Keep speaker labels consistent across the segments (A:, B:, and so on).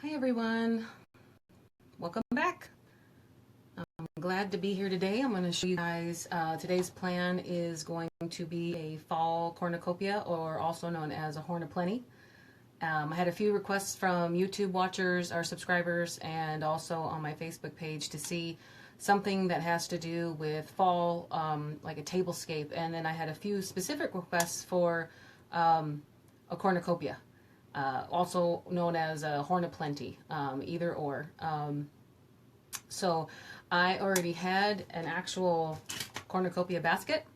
A: Hi everyone, welcome back. I'm glad to be here today. I'm going to show you guys, today's plan is going to be a fall cornucopia, or also known as a horn of plenty. I had a few requests from YouTube watchers, our subscribers, and also on my Facebook page to see something that has to do with fall, like a tablescape, and then I had a few specific requests for a cornucopia. Also known as a horn of plenty, either or. So I already had an actual cornucopia basket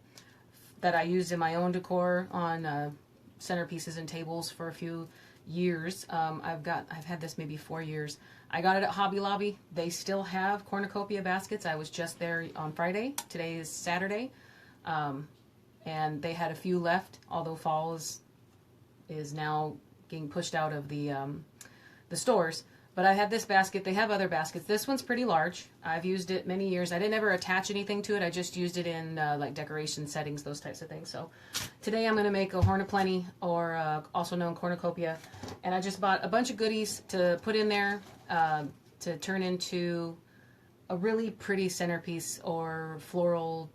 A: that I used in my own decor on centerpieces and tables for a few years. I've had this maybe 4 years. I got it at Hobby Lobby. They still have cornucopia baskets. I was just there on Friday. Today is Saturday. And they had a few left, although fall is now getting pushed out of the stores. But I had this basket. They have other baskets. This one's pretty large. I've used it many years. I didn't ever attach anything to it. I just used it in like decoration settings, those types of things. So today I'm going to make a horn of plenty, or also known cornucopia. And I just bought a bunch of goodies to put in there to turn into a really pretty centerpiece or floral.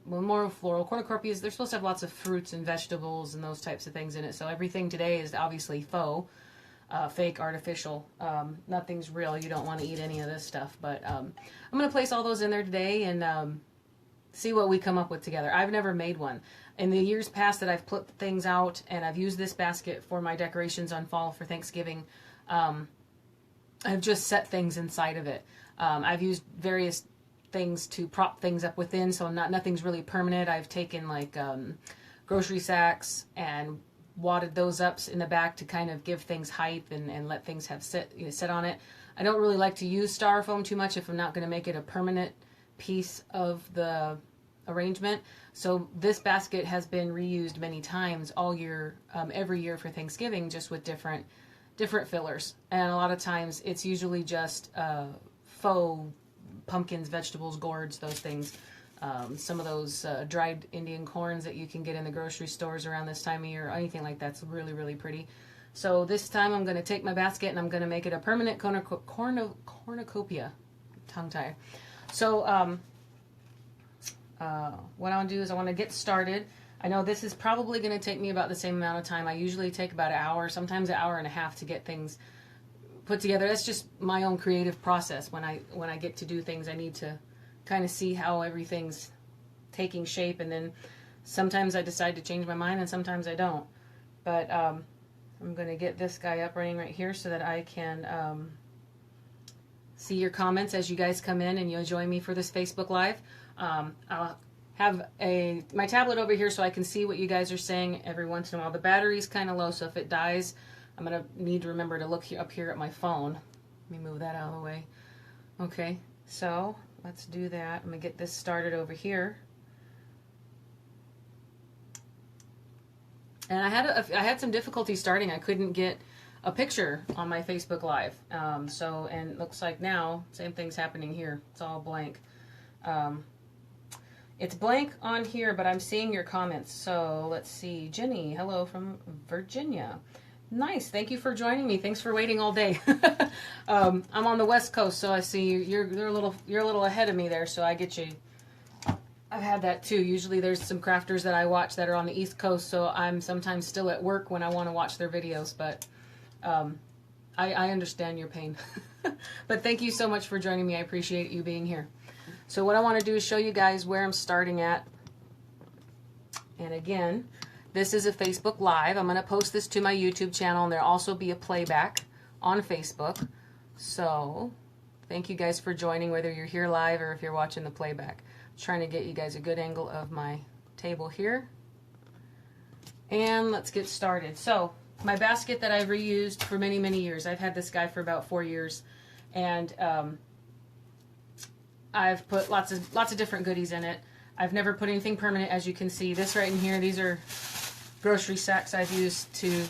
A: Well, more floral. Cornucopias, they're supposed to have lots of fruits and vegetables and those types of things in it. So everything today is obviously faux, fake, artificial. Nothing's real. You don't want to eat any of this stuff. But I'm going to place all those in there today and see what we come up with together. I've never made one. In the years past that I've put things out and I've used this basket for my decorations on fall for Thanksgiving, I've just set things inside of it. I've used various things to prop things up within, so nothing's really permanent. I've taken like grocery sacks and wadded those up in the back to kind of give things height and let things have sit on it. I don't really like to use styrofoam too much if I'm not going to make it a permanent piece of the arrangement. So this basket has been reused many times all year, every year for Thanksgiving, just with different fillers. And a lot of times it's usually just faux pumpkins, vegetables, gourds, those things. Some of those dried Indian corns that you can get in the grocery stores around this time of year, or anything like that's really, really pretty. So this time I'm going to take my basket and I'm going to make it a permanent cornucopia. Tongue tie. So what I want to do is I want to get started. I know this is probably going to take me about the same amount of time. I usually take about an hour, sometimes an hour and a half to get things put together. That's just my own creative process. When I get to do things, I need to kind of see how everything's taking shape, and then sometimes I decide to change my mind and sometimes I don't. But I'm going to get this guy up running right here so that I can see your comments as you guys come in and you'll join me for this Facebook Live. I'll have my tablet over here so I can see what you guys are saying every once in a while. The battery's kind of low, so if it dies, I'm going to need to remember to look up here at my phone. Let me move that out of the way. Okay, so let's do that. I'm going to get this started over here. And I had some difficulty starting. I couldn't get a picture on my Facebook Live. And it looks like now, same thing's happening here. It's all blank. It's blank on here, but I'm seeing your comments. So let's see. Jenny, hello from Virginia. Nice. Thank you for joining me. Thanks for waiting all day. I'm on the West Coast, so I see you're a little ahead of me there, so I get you. I've had that too. Usually there's some crafters that I watch that are on the East Coast, so I'm sometimes still at work when I want to watch their videos, but I understand your pain. But thank you so much for joining me. I appreciate you being here. So what I want to do is show you guys where I'm starting at. And again, this is a Facebook Live. I'm going to post this to my YouTube channel, and there'll also be a playback on Facebook. So thank you guys for joining, whether you're here live or if you're watching the playback. I'm trying to get you guys a good angle of my table here. And let's get started. So my basket that I've reused for many, many years. I've had this guy for about 4 years. And I've put lots of different goodies in it. I've never put anything permanent, as you can see. This right in here, these are grocery sacks I've used to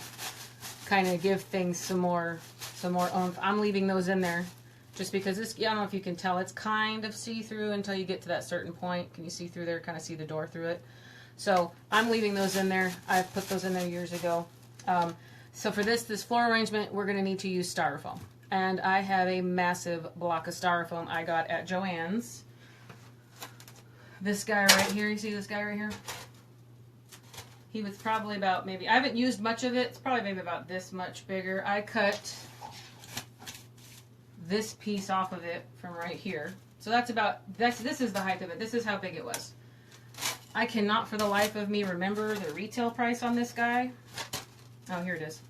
A: kind of give things some more oomph. I'm leaving those in there just because this, I don't know if you can tell, it's kind of see-through until you get to that certain point. Can you see through there? Kind of see the door through it. So I'm leaving those in there. I've put those in there years ago. So for this floral arrangement, we're going to need to use styrofoam. And I have a massive block of styrofoam I got at Joann's. This guy right here, you see this guy right here? He was probably about maybe, I haven't used much of it, it's probably maybe about this much bigger. I cut this piece off of it from right here. So that's about, this is the height of it. This is how big it was. I cannot for the life of me remember the retail price on this guy. Oh, here it is.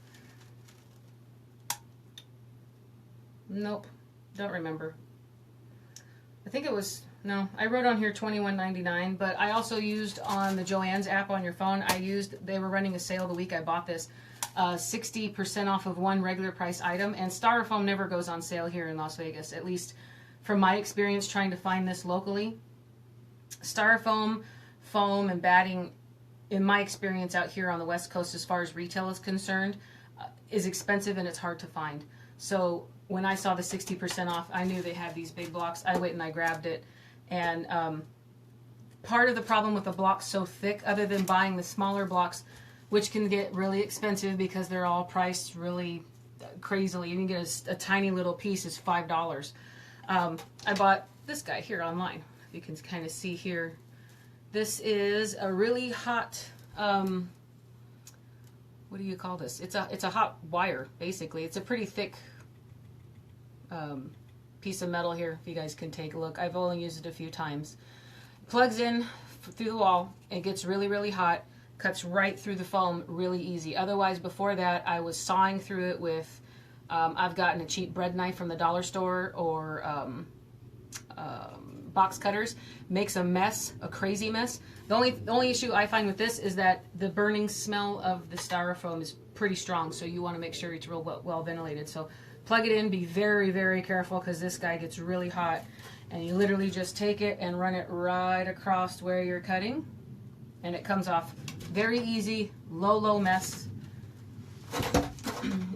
A: Nope, don't remember. I think it was, no, I wrote on here $21.99, but I also used on the Joann's app on your phone, they were running a sale the week I bought this, 60% off of one regular price item, and styrofoam never goes on sale here in Las Vegas, at least from my experience trying to find this locally. Styrofoam, foam, and batting, in my experience out here on the West Coast as far as retail is concerned, is expensive and it's hard to find. So when I saw the 60% off, I knew they had these big blocks. I went and I grabbed it. And part of the problem with the blocks so thick, other than buying the smaller blocks, which can get really expensive because they're all priced really crazily. You can get a tiny little piece is $5. I bought this guy here online. You can kind of see here. This is a really hot, what do you call this? It's a hot wire, basically. It's a pretty thick piece of metal here, if you guys can take a look. I've only used it a few times. Plugs in through the wall. It gets really, really hot. Cuts right through the foam really easy. Otherwise, before that, I was sawing through it with, I've gotten a cheap bread knife from the dollar store or box cutters. Makes a mess, a crazy mess. The only issue I find with this is that the burning smell of the styrofoam is pretty strong, so you want to make sure it's real well ventilated. So plug it in, be very, very careful because this guy gets really hot. And you literally just take it and run it right across where you're cutting. And it comes off very easy, low mess.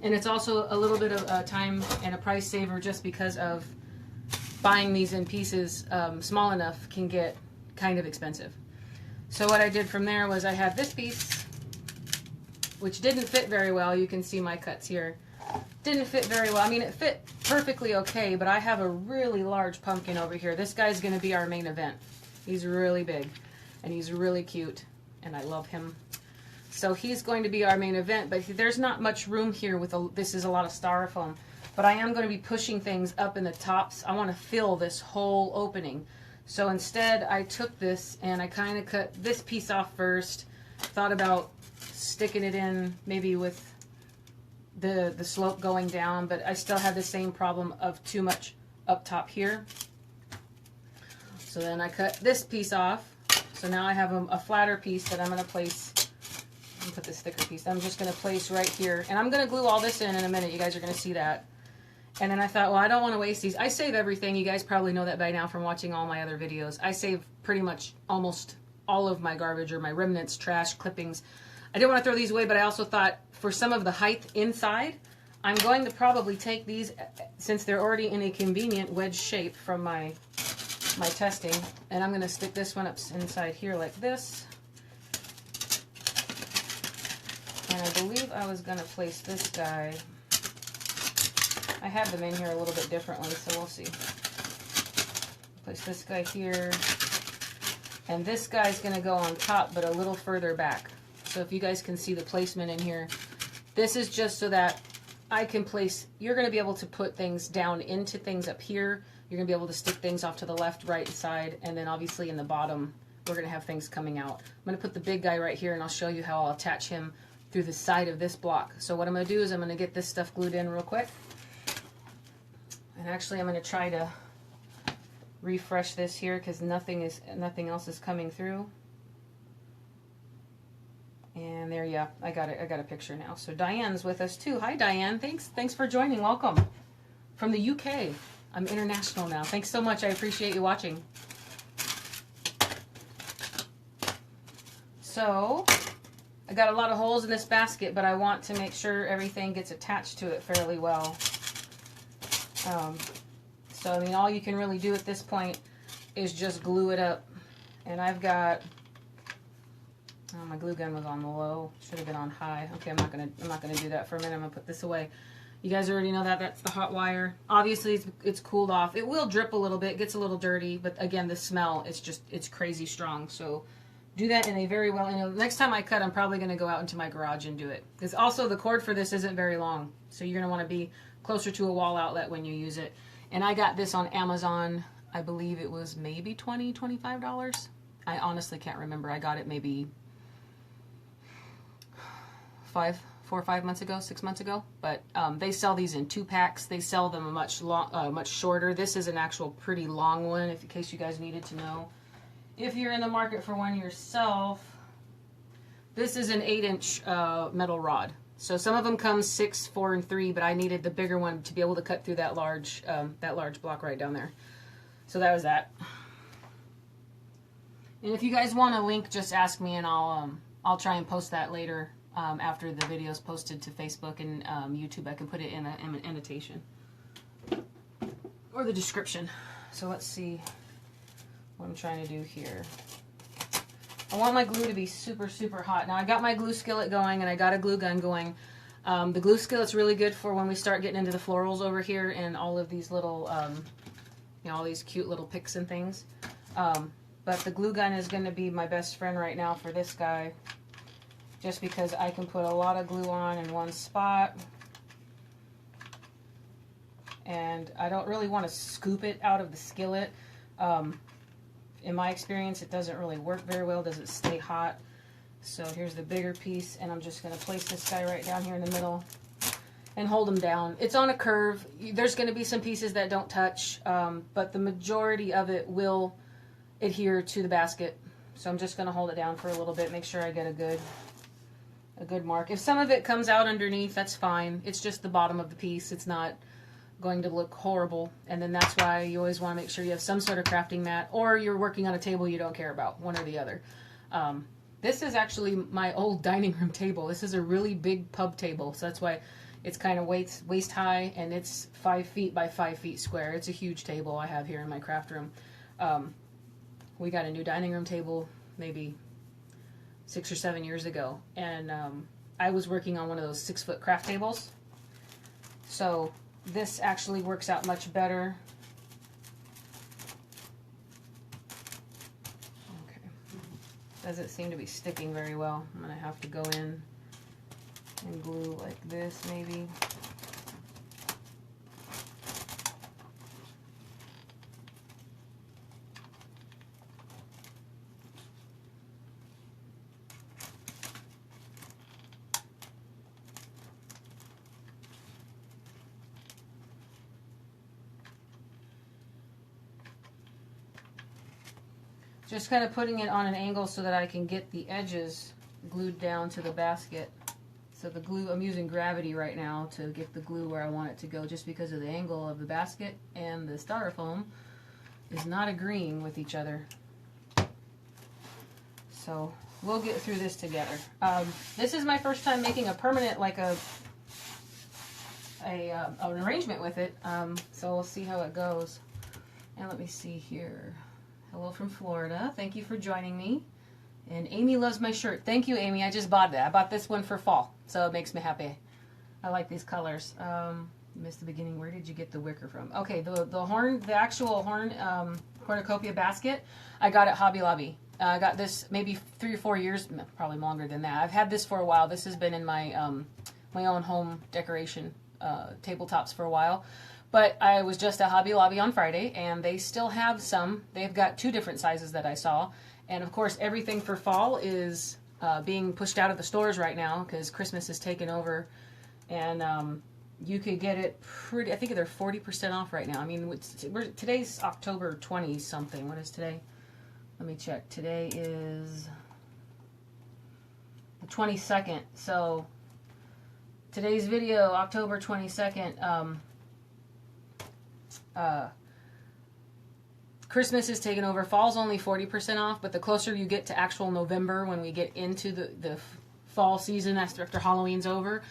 A: And it's also a little bit of a time and a price saver just because of buying these in pieces small enough can get kind of expensive. So what I did from there was I have this piece, which didn't fit very well. You can see my cuts here. Didn't fit very well. I mean, it fit perfectly okay, but I have a really large pumpkin over here. This guy's going to be our main event. He's really big, and he's really cute, and I love him. So he's going to be our main event, but there's not much room here with this is a lot of styrofoam. But I am going to be pushing things up in the tops. I want to fill this whole opening. So instead, I took this and I kind of cut this piece off first. Thought about sticking it in maybe with the slope going down, but I still had the same problem of too much up top here. So then I cut this piece off. So now I have a flatter piece that I'm going to place. Let me put this thicker piece. I'm just going to place right here. And I'm going to glue all this in a minute. You guys are going to see that. And then I thought, well, I don't want to waste these. I save everything. You guys probably know that by now from watching all my other videos. I save pretty much almost all of my garbage or my remnants, trash, clippings. I didn't want to throw these away, but I also thought for some of the height inside, I'm going to probably take these, since they're already in a convenient wedge shape from my testing, and I'm going to stick this one up inside here like this. And I believe I was going to place this guy. I have them in here a little bit differently, so we'll see. Place this guy here. And this guy's going to go on top, but a little further back. So if you guys can see the placement in here, this is just so that I can place, you're going to be able to put things down into things up here. You're going to be able to stick things off to the left, right side, and then obviously in the bottom, we're going to have things coming out. I'm going to put the big guy right here, and I'll show you how I'll attach him through the side of this block. So what I'm going to do is I'm going to get this stuff glued in real quick. And actually I'm going to try to refresh this here because nothing else is coming through. And there, yeah, I got it. I got a picture now. So Diane's with us too. Hi Diane, thanks for joining. Welcome from the UK. I'm international now. Thanks so much. I appreciate you watching. So I got a lot of holes in this basket, but I want to make sure everything gets attached to it fairly well. So I mean, all you can really do at this point is just glue it up. And I've got, oh, my glue gun was on the low. Should have been on high. Okay, I'm not gonna do that for a minute. I'm gonna put this away. You guys already know that. That's the hot wire. Obviously, it's cooled off. It will drip a little bit, gets a little dirty, but again, the smell, it's crazy strong. So do that in a very well, next time I cut, I'm probably going to go out into my garage and do it. Because also the cord for this isn't very long. So you're going to want to be closer to a wall outlet when you use it. And I got this on Amazon. I believe it was maybe $20, $25. I honestly can't remember. I got it maybe 4 or 5 months ago, 6 months ago. But they sell these in 2 packs. They sell them much shorter. This is an actual pretty long one, in case you guys needed to know. If you're in the market for one yourself, this is an 8-inch metal rod. So some of them come 6, 4, and 3, but I needed the bigger one to be able to cut through that large block right down there. So that was that. And if you guys want a link, just ask me, and I'll try and post that later after the video is posted to Facebook and YouTube. I can put it in an annotation or the description. So let's see what I'm trying to do here. I want my glue to be super, super hot. Now I got my glue skillet going and I got a glue gun going. The glue skillet's really good for when we start getting into the florals over here and all of these little, all these cute little picks and things. But the glue gun is going to be my best friend right now for this guy. Just because I can put a lot of glue on in one spot. And I don't really want to scoop it out of the skillet. In my experience, it doesn't really work very well. It doesn't stay hot. So here's the bigger piece, and I'm just going to place this guy right down here in the middle and hold him down. It's on a curve. There's going to be some pieces that don't touch, but the majority of it will adhere to the basket. So I'm just going to hold it down for a little bit, make sure I get a good mark. If some of it comes out underneath, that's fine. It's just the bottom of the piece. It's not going to look horrible, and then that's why you always want to make sure you have some sort of crafting mat, or you're working on a table you don't care about, one or the other. This is actually my old dining room table. This is a really big pub table, so that's why it's kind of waist high, and it's 5 feet by 5 feet square. It's a huge table I have here in my craft room. We got a new dining room table maybe 6 or 7 years ago, and I was working on one of those 6-foot craft tables, so this actually works out much better. Okay. Doesn't seem to be sticking very well. I'm going to have to go in and glue like this maybe. Just kind of putting it on an angle so that I can get the edges glued down to the basket. So the glue, I'm using gravity right now to get the glue where I want it to go, just because of the angle of the basket and the styrofoam is not agreeing with each other. So we'll get through this together. This is my first time making a permanent, like an arrangement with it. So we'll see how it goes. And let me see here. Hello from Florida. Thank you for joining me. And Amy loves my shirt. Thank you, Amy. I just bought that. I bought this one for fall, so it makes me happy. I like these colors. Missed the beginning. Where did you get the wicker from? Okay, the actual horn cornucopia basket, I got at Hobby Lobby. I got this maybe 3 or 4 years, probably longer than that. I've had this for a while. This has been in my my own home decoration tabletops for a while. But I was just at Hobby Lobby on Friday, and they still have some. They've got 2 different sizes that I saw. And, of course, everything for fall is being pushed out of the stores right now because Christmas is taken over. And you could get it pretty, I think they're 40% off right now. I mean, today's October 20-something. What is today? Let me check. Today is the 22nd. So today's video, October 22nd, Christmas is taken over. Fall's only 40% off, but the closer you get to actual November, when we get into the fall season after Halloween's over,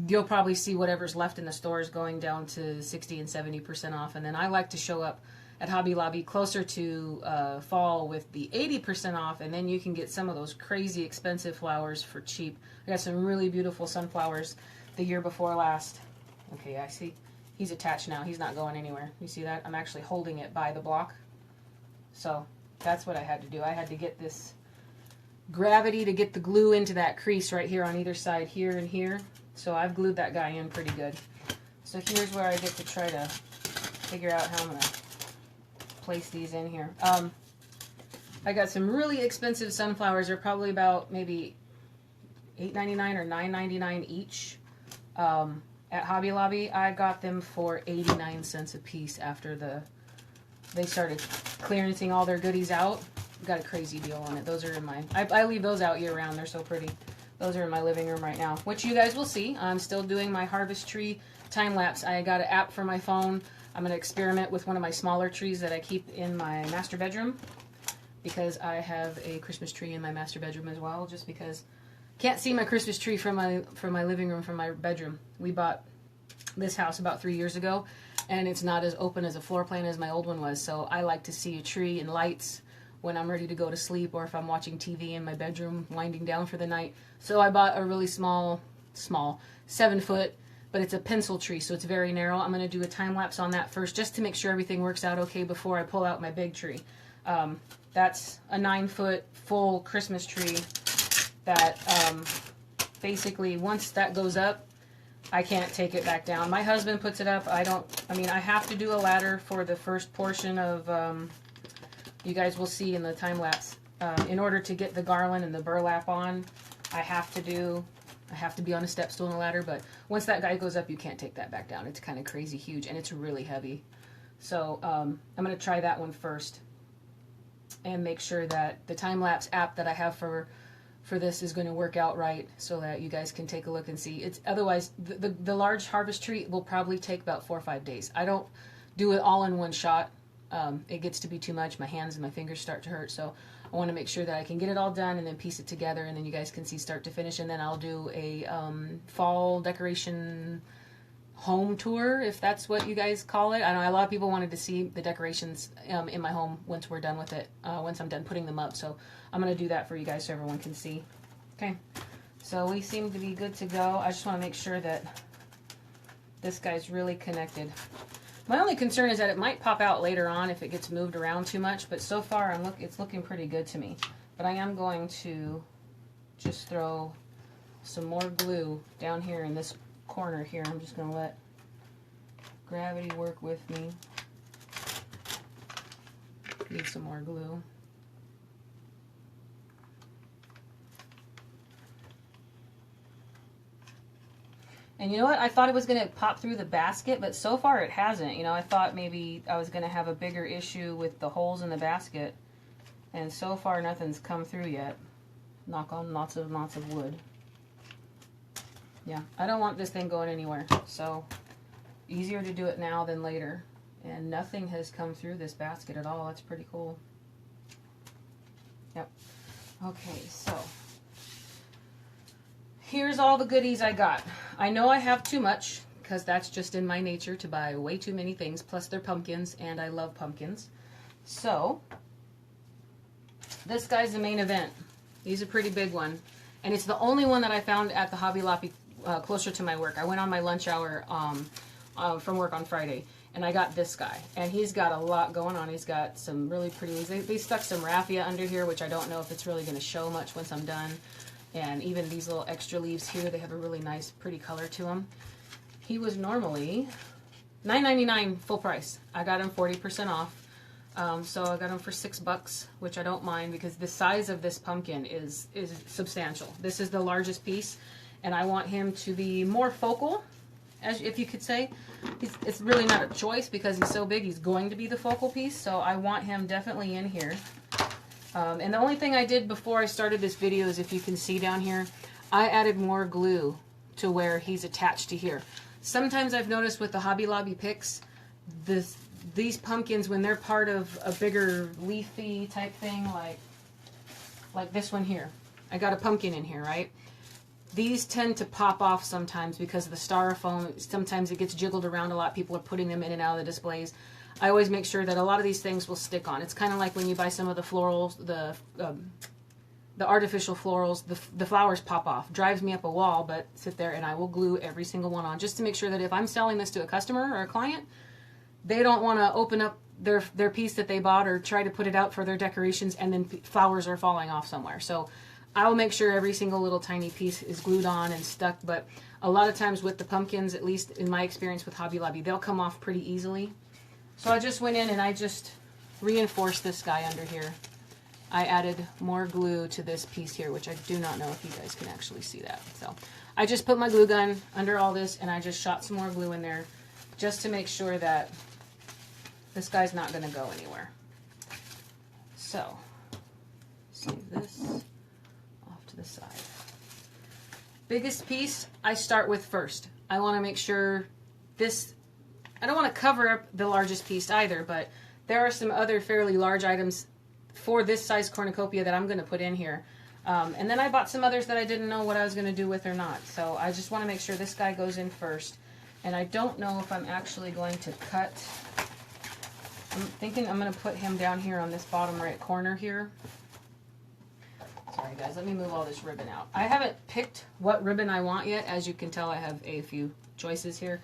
A: you'll probably see whatever's left in the stores going down to 60 and 70% off. And then I like to show up at Hobby Lobby closer to fall with the 80% off, and then you can get some of those crazy expensive flowers for cheap. I got some really beautiful sunflowers the year before last. Okay, I see. He's attached now. He's not going anywhere. You see that? I'm actually holding it by the block. So that's what I had to do. I had to get this gravity to get the glue into that crease right here on either side, here and here. So I've glued that guy in pretty good. So here's where I get to try to figure out how I'm going to place these in here. I got some really expensive sunflowers. They're probably about maybe $8.99 or $9.99 each. At Hobby Lobby, I got them for 89 cents a piece after they started clearancing all their goodies out. Got a crazy deal on it. Those are in my, I leave those out year round. They're so pretty. Those are in my living room right now, which you guys will see. I'm still doing my harvest tree time lapse. I got an app for my phone. I'm going to experiment with one of my smaller trees that I keep in my master bedroom, because I have a Christmas tree in my master bedroom as well, just because can't see my Christmas tree from my living room, from my bedroom. We bought this house about 3 years ago, and it's not as open as a floor plan as my old one was, so I like to see a tree and lights when I'm ready to go to sleep, or if I'm watching TV in my bedroom winding down for the night. So I bought a really small 7-foot, but it's a pencil tree, so it's very narrow. I'm going to do a time lapse on that first, just to make sure everything works out okay before I pull out my big tree. That's a 9-foot full Christmas tree that basically once that goes up, I can't take it back down. My husband puts it up. I have to do a ladder for the first portion of, you guys will see in the time lapse. In order to get the garland and the burlap on, I have to be on a step stool and a ladder, but once that guy goes up, you can't take that back down. It's kind of crazy huge, and it's really heavy. So I'm going to try that one first and make sure that the time-lapse app that I have for this is going to work out right, so that you guys can take a look and see. It's otherwise the large harvest tree will probably take about 4 or 5 days. I don't do it all in one shot. It gets to be too much. My hands and my fingers start to hurt, so I want to make sure that I can get it all done and then piece it together, and then you guys can see start to finish, and then I'll do a fall decoration home tour, if that's what you guys call it. I know a lot of people wanted to see the decorations in my home once we're done with it, once I'm done putting them up, so I'm going to do that for you guys so everyone can see. Okay, so we seem to be good to go. I just want to make sure that this guy's really connected. My only concern is that it might pop out later on if it gets moved around too much, but so far it's looking pretty good to me. But I am going to just throw some more glue down here in this corner here. I'm just going to let gravity work with me. Need some more glue. And you know what? I thought it was going to pop through the basket, but so far it hasn't. You know, I thought maybe I was going to have a bigger issue with the holes in the basket. And so far nothing's come through yet. Knock on lots of wood. Yeah, I don't want this thing going anywhere. So, easier to do it now than later. And nothing has come through this basket at all. That's pretty cool. Yep. Okay, so here's all the goodies I got. I know I have too much, because that's just in my nature to buy way too many things, plus they're pumpkins, and I love pumpkins. So, this guy's the main event. He's a pretty big one, and it's the only one that I found at the Hobby Lobby closer to my work. I went on my lunch hour from work on Friday, and I got this guy, and he's got a lot going on. He's got some really pretty leaves. They stuck some raffia under here, which I don't know if it's really going to show much once I'm done. And even these little extra leaves here, they have a really nice, pretty color to them. He was normally $9.99 full price. I got him 40% off. So I got him for $6, which I don't mind, because the size of this pumpkin is substantial. This is the largest piece, and I want him to be more focal, as if you could say. It's really not a choice, because he's so big, he's going to be the focal piece, so I want him definitely in here. And the only thing I did before I started this video is, if you can see down here, I added more glue to where he's attached to here. Sometimes I've noticed with the Hobby Lobby picks, these pumpkins, when they're part of a bigger leafy type thing, like this one here. I got a pumpkin in here, right? These tend to pop off sometimes because of the styrofoam. Sometimes it gets jiggled around a lot. People are putting them in and out of the displays. I always make sure that a lot of these things will stick on. It's kind of like when you buy some of the florals, the the artificial florals, the flowers pop off. Drives me up a wall, but sit there and I will glue every single one on just to make sure that if I'm selling this to a customer or a client, they don't want to open up their piece that they bought or try to put it out for their decorations and then flowers are falling off somewhere. So I will make sure every single little tiny piece is glued on and stuck, but a lot of times with the pumpkins, at least in my experience with Hobby Lobby, they'll come off pretty easily. So I just went in and I just reinforced this guy under here. I added more glue to this piece here, which I do not know if you guys can actually see that. So I just put my glue gun under all this and I just shot some more glue in there just to make sure that this guy's not going to go anywhere. So, save this off to the side. Biggest piece I start with first. I want to make sure this, I don't want to cover up the largest piece either, but there are some other fairly large items for this size cornucopia that I'm going to put in here. And then I bought some others that I didn't know what I was going to do with or not. So I just want to make sure this guy goes in first. And I don't know if I'm actually going to cut. I'm thinking I'm going to put him down here on this bottom right corner here. Sorry guys, let me move all this ribbon out. I haven't picked what ribbon I want yet. As you can tell, I have a few choices here.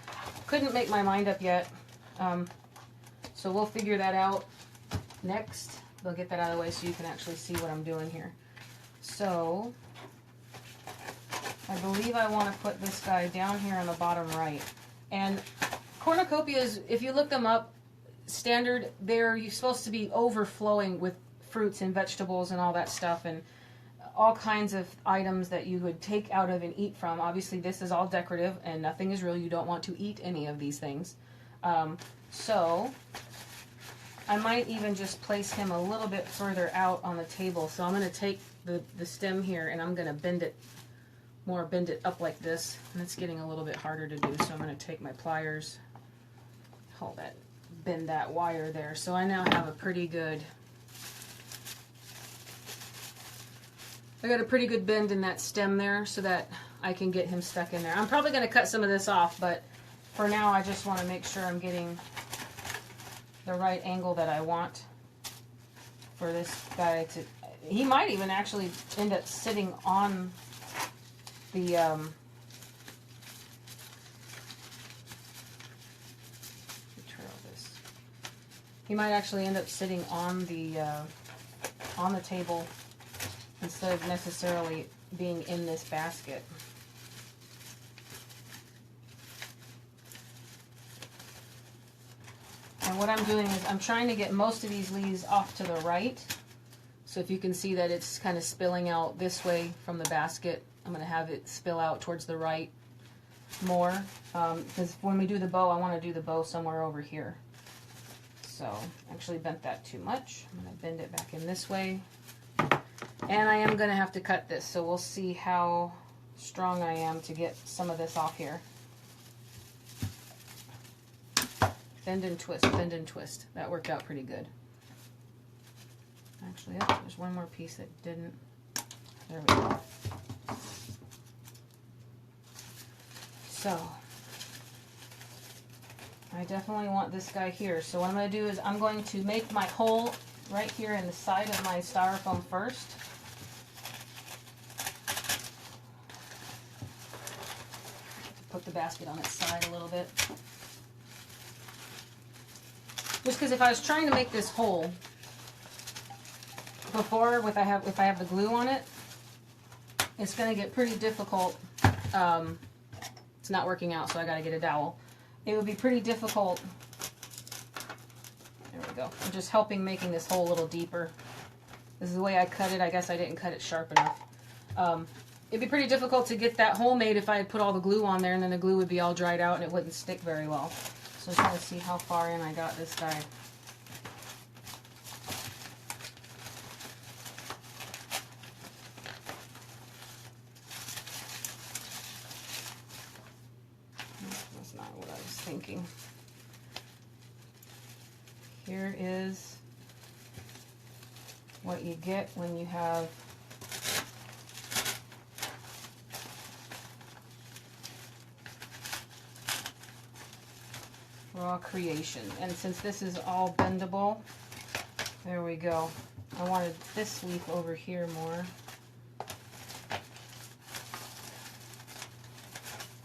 A: Couldn't make my mind up yet. So we'll figure that out next. We'll get that out of the way so you can actually see what I'm doing here. So I believe I want to put this guy down here on the bottom right. And cornucopias, if you look them up, standard, you're supposed to be overflowing with fruits and vegetables and all that stuff and all kinds of items that you would take out of and eat from. Obviously this is all decorative and nothing is real. You don't want to eat any of these things. So I might even just place him a little bit further out on the table. So I'm going to take the stem here and I'm going to bend it up like this. And it's getting a little bit harder to do. So I'm going to take my pliers, bend that wire there. So I now have a pretty good, I got a pretty good bend in that stem there so that I can get him stuck in there. I'm probably going to cut some of this off, but for now I just want to make sure I'm getting the right angle that I want for this guy to, he might even actually end up sitting on the, he might actually end up sitting on the table instead of necessarily being in this basket. And what I'm doing is I'm trying to get most of these leaves off to the right. So if you can see that it's kind of spilling out this way from the basket, I'm going to have it spill out towards the right more. Because when we do the bow, I want to do the bow somewhere over here. So actually bent that too much. I'm going to bend it back in this way. And I am going to have to cut this. So we'll see how strong I am to get some of this off here. Bend and twist, bend and twist. That worked out pretty good. Actually, oh, there's one more piece that didn't. There we go. So, I definitely want this guy here. So what I'm going to do is I'm going to make my hole right here in the side of my styrofoam first. Put the basket on its side a little bit. Just because if I was trying to make this hole before if I have the glue on it, it's going to get pretty difficult. It's not working out, so I got to get a dowel. It would be pretty difficult. There we go. I'm just helping making this hole a little deeper. This is the way I cut it. I guess I didn't cut it sharp enough. It'd be pretty difficult to get that hole made if I had put all the glue on there, and then the glue would be all dried out and it wouldn't stick very well. So I'm trying to see how far in I got this guy. That's not what I was thinking. Here is what you get when you have raw creation. And since this is all bendable, there we go. I wanted this leaf over here more.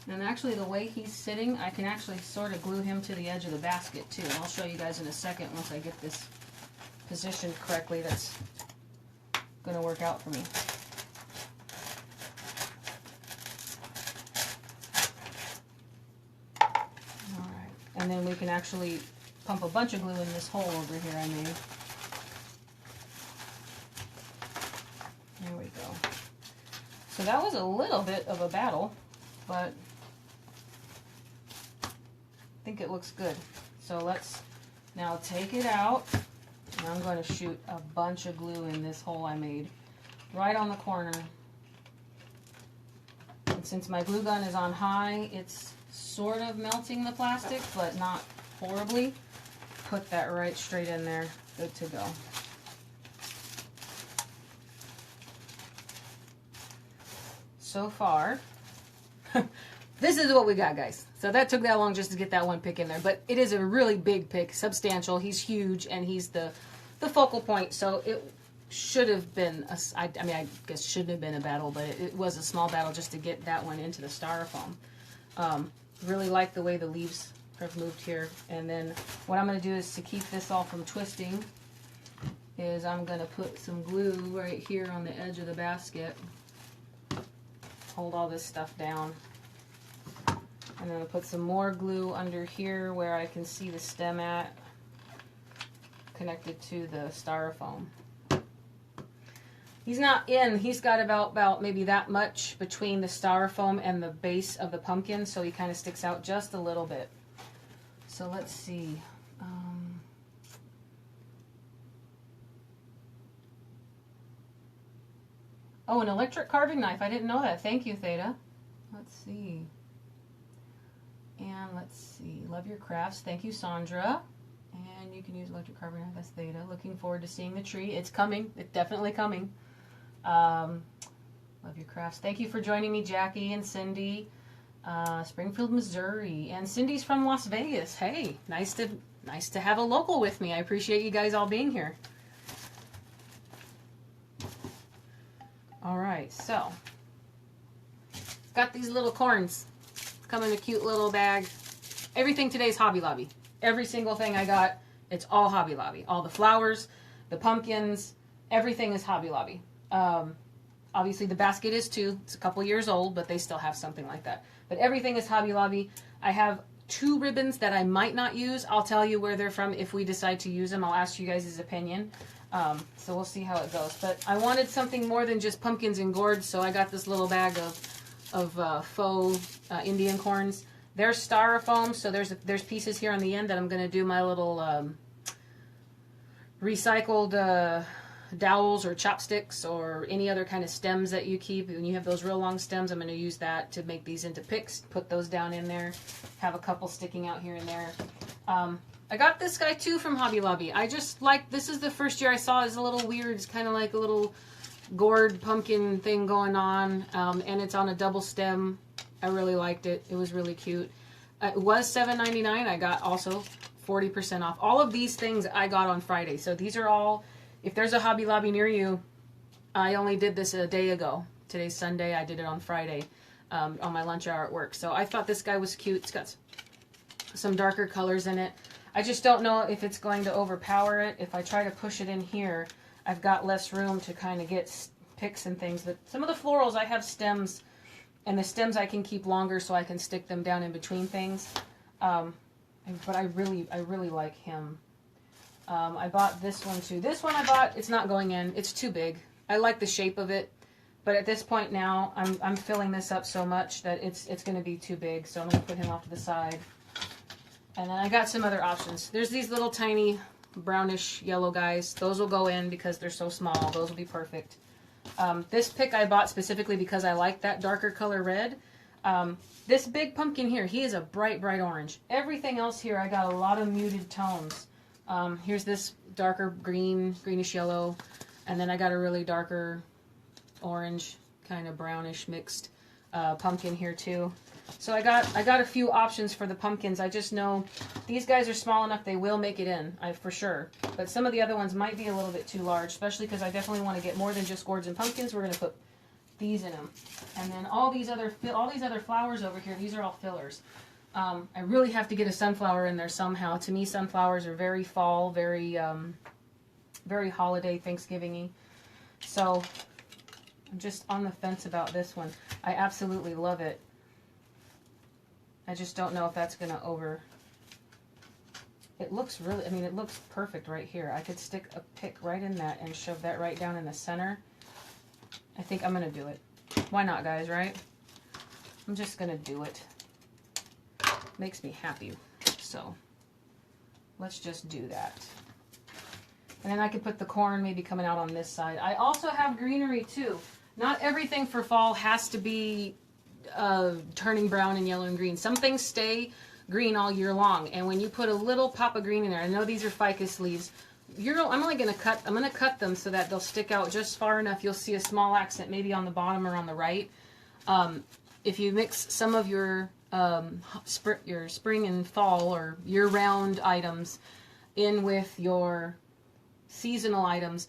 A: And actually the way he's sitting, I can actually sort of glue him to the edge of the basket too. And I'll show you guys in a second once I get this positioned correctly. That's going to work out for me. Alright, and then we can actually pump a bunch of glue in this hole over here I made. There we go. So that was a little bit of a battle, but I think it looks good. So let's now take it out, and I'm going to shoot a bunch of glue in this hole I made right on the corner. And since my glue gun is on high, it's sort of melting the plastic, but not horribly. Put that right straight in there. Good to go. So far, this is what we got, guys. So that took that long just to get that one pick in there, but it is a really big pick, substantial. He's huge, and he's the focal point. So it should have been I guess shouldn't have been a battle, but it was a small battle just to get that one into the styrofoam. Really like the way the leaves have moved here. And then what I'm going to do is, to keep this all from twisting, is I'm going to put some glue right here on the edge of the basket. Hold all this stuff down. And then I'll put some more glue under here where I can see the stem at, connected to the styrofoam. He's not in, he's got about maybe that much between the styrofoam and the base of the pumpkin, so he kind of sticks out just a little bit. So let's see. Oh, an electric carving knife. I didn't know that. Thank you, Theta. Let's see. And let's see. Love your crafts. Thank you, Sandra. And you can use electric carving knife. That's Theta. Looking forward to seeing the tree. It's coming. It's definitely coming. Love your crafts. Thank you for joining me, Jackie and Cindy. Springfield, Missouri. And Cindy's from Las Vegas. Hey, nice to have a local with me. I appreciate you guys all being here. Alright, so got these little corns. Come in a cute little bag. Everything today is Hobby Lobby. Every single thing I got, it's all Hobby Lobby. All the flowers, the pumpkins, everything is Hobby Lobby. Obviously the basket is too. It's a couple years old, but they still have something like that. But everything is Hobby Lobby. I have 2 ribbons that I might not use. I'll tell you where they're from if we decide to use them. I'll ask you guys' opinion. So we'll see how it goes. But I wanted something more than just pumpkins and gourds, so I got this little bag of faux Indian corns. They're styrofoam, so there's pieces here on the end that I'm going to do my little recycled dowels or chopsticks or any other kind of stems that you keep. When you have those real long stems, I'm going to use that to make these into picks. Put those down in there. Have a couple sticking out here and there. I got this guy too from Hobby Lobby. I just like, this is the first year I saw it. It's a little weird. It's kind of like a little gourd pumpkin thing going on, and it's on a double stem. I really liked it. It was really cute. It was $7.99. I got also 40% off. All of these things I got on Friday. So these are all, if there's a Hobby Lobby near you, I only did this a day ago. Today's Sunday. I did it on Friday on my lunch hour at work. So I thought this guy was cute. It's got some darker colors in it. I just don't know if it's going to overpower it. If I try to push it in here, I've got less room to kind of get picks and things. But some of the florals, I have stems, and the stems I can keep longer so I can stick them down in between things. But I really like him. I bought this one too. This one I bought, it's not going in. It's too big. I like the shape of it, but at this point now, I'm filling this up so much that it's going to be too big. So I'm going to put him off to the side. And then I got some other options. There's these little tiny brownish yellow guys. Those will go in because they're so small. Those will be perfect. This pick I bought specifically because I like that darker color red. This big pumpkin here, he is a bright, bright orange. Everything else here, I got a lot of muted tones. Here's this darker green, greenish yellow. And then I got a really darker orange, kind of brownish mixed pumpkin here too. So I got a few options for the pumpkins. I just know these guys are small enough they will make it in, for sure. But some of the other ones might be a little bit too large, especially because I definitely want to get more than just gourds and pumpkins. We're going to put these in them. And then all these other flowers over here, these are all fillers. I really have to get a sunflower in there somehow. To me, sunflowers are very fall, very very holiday, Thanksgiving-y. So I'm just on the fence about this one. I absolutely love it. I just don't know if that's going to over... It looks really, I mean, it looks perfect right here. I could stick a pick right in that and shove that right down in the center. I think I'm going to do it. Why not, guys, right? I'm just going to do it. Makes me happy. So let's just do that. And then I could put the corn maybe coming out on this side. I also have greenery too. Not everything for fall has to be turning brown and yellow and green. Some things stay green all year long, and when you put a little pop of green in there, I know these are ficus leaves. I'm only going to cut them so that they'll stick out just far enough. You'll see a small accent maybe on the bottom or on the right. If you mix some of your spring and fall or year-round items in with your seasonal items,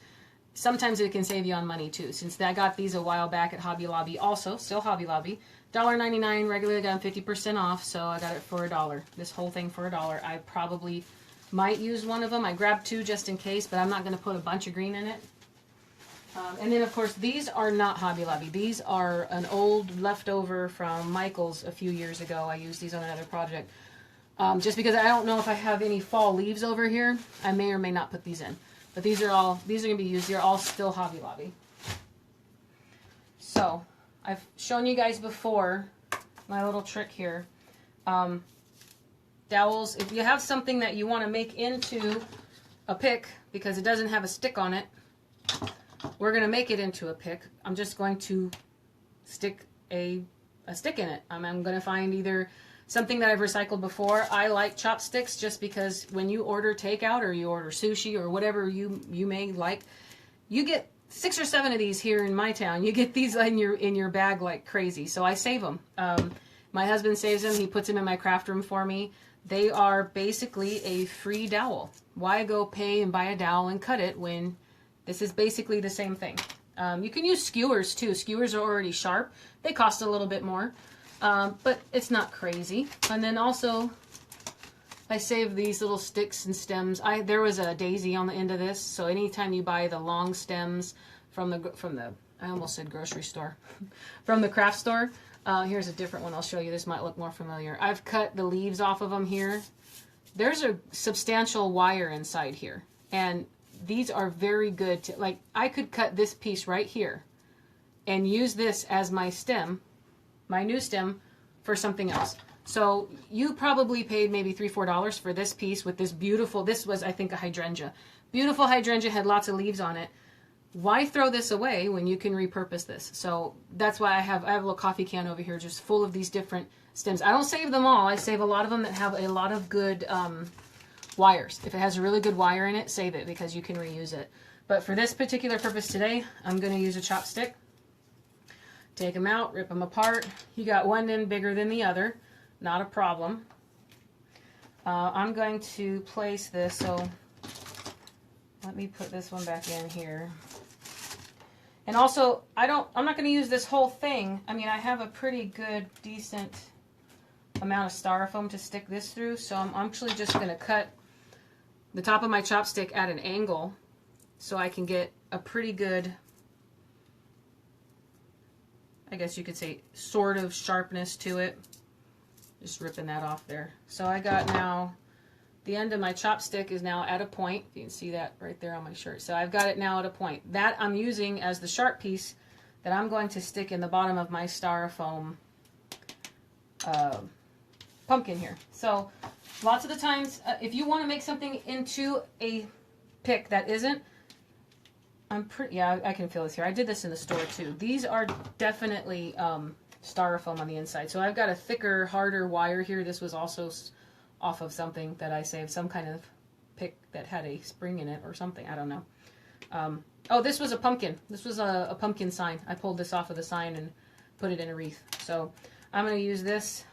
A: sometimes it can save you on money too. Since I got these a while back at Hobby Lobby, also still Hobby Lobby, $1.99, regularly got 50% off, so I got it for $1. This whole thing for $1. I probably might use one of them. I grabbed two just in case, but I'm not going to put a bunch of green in it. And then, of course, these are not Hobby Lobby. These are an old leftover from Michael's a few years ago. I used these on another project. Just because I don't know if I have any fall leaves over here, I may or may not put these in. But these are going to be used. They're all still Hobby Lobby. So I've shown you guys before my little trick here. Dowels, if you have something that you want to make into a pick because it doesn't have a stick on it, we're going to make it into a pick. I'm just going to stick a stick in it. I'm going to find either something that I've recycled before. I like chopsticks just because when you order takeout or you order sushi or whatever you may like, you get 6 or 7 of these here in my town. You get these in your bag like crazy. So I save them. My husband saves them. He puts them in my craft room for me. They are basically a free dowel. Why go pay and buy a dowel and cut it when this is basically the same thing? You can use skewers too. Skewers are already sharp. They cost a little bit more, but it's not crazy. And then also, I save these little sticks and stems. There was a daisy on the end of this, so anytime you buy the long stems from the I almost said grocery store, from the craft store. Here's a different one I'll show you. This might look more familiar. I've cut the leaves off of them here. There's a substantial wire inside here, and these are very good to, like, I could cut this piece right here and use this as my stem, my new stem, for something else. So you probably paid maybe $3 or $4 for this piece with this beautiful, this was, I think, a hydrangea. Beautiful hydrangea, had lots of leaves on it. Why throw this away when you can repurpose this? So that's why I have a little coffee can over here just full of these different stems. I don't save them all. I save a lot of them that have a lot of good wires. If it has a really good wire in it, save it because you can reuse it. But for this particular purpose today, I'm going to use a chopstick. Take them out, rip them apart. You got one end bigger than the other. Not a problem. I'm going to place this, so let me put this one back in here. And also, I'm not going to use this whole thing. I mean, I have a pretty good, decent amount of styrofoam to stick this through, so I'm actually just going to cut the top of my chopstick at an angle so I can get a pretty good, I guess you could say, sort of sharpness to it. Just ripping that off there. So I got now, the end of my chopstick is now at a point. You can see that right there on my shirt. So I've got it now at a point. That I'm using as the sharp piece that I'm going to stick in the bottom of my styrofoam pumpkin here. So lots of the times, if you want to make something into a pick that isn't, yeah, I can feel this here. I did this in the store too. These are definitely styrofoam on the inside. So I've got a thicker, harder wire here. This was also off of something that I saved, some kind of pick that had a spring in it or something. I don't know. Oh, this was a pumpkin. This was a pumpkin sign. I pulled this off of the sign and put it in a wreath. So I'm going to use this.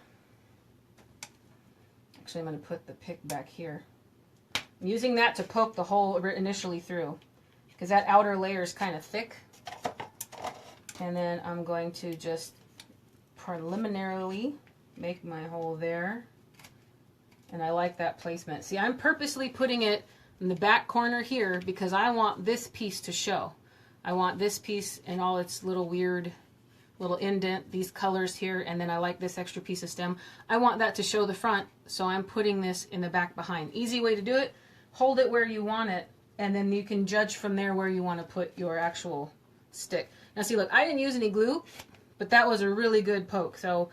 A: Actually, I'm going to put the pick back here. I'm using that to poke the hole initially through because that outer layer is kind of thick. And then I'm going to just preliminarily make my hole there. And I like that placement. See, I'm purposely putting it in the back corner here because I want this piece to show. I want this piece and all its little weird little indent, these colors here, and then I like this extra piece of stem. I want that to show the front, so I'm putting this in the back behind. Easy way to do it, hold it where you want it, and then you can judge from there where you want to put your actual stick. Now see, look, I didn't use any glue, but that was a really good poke. So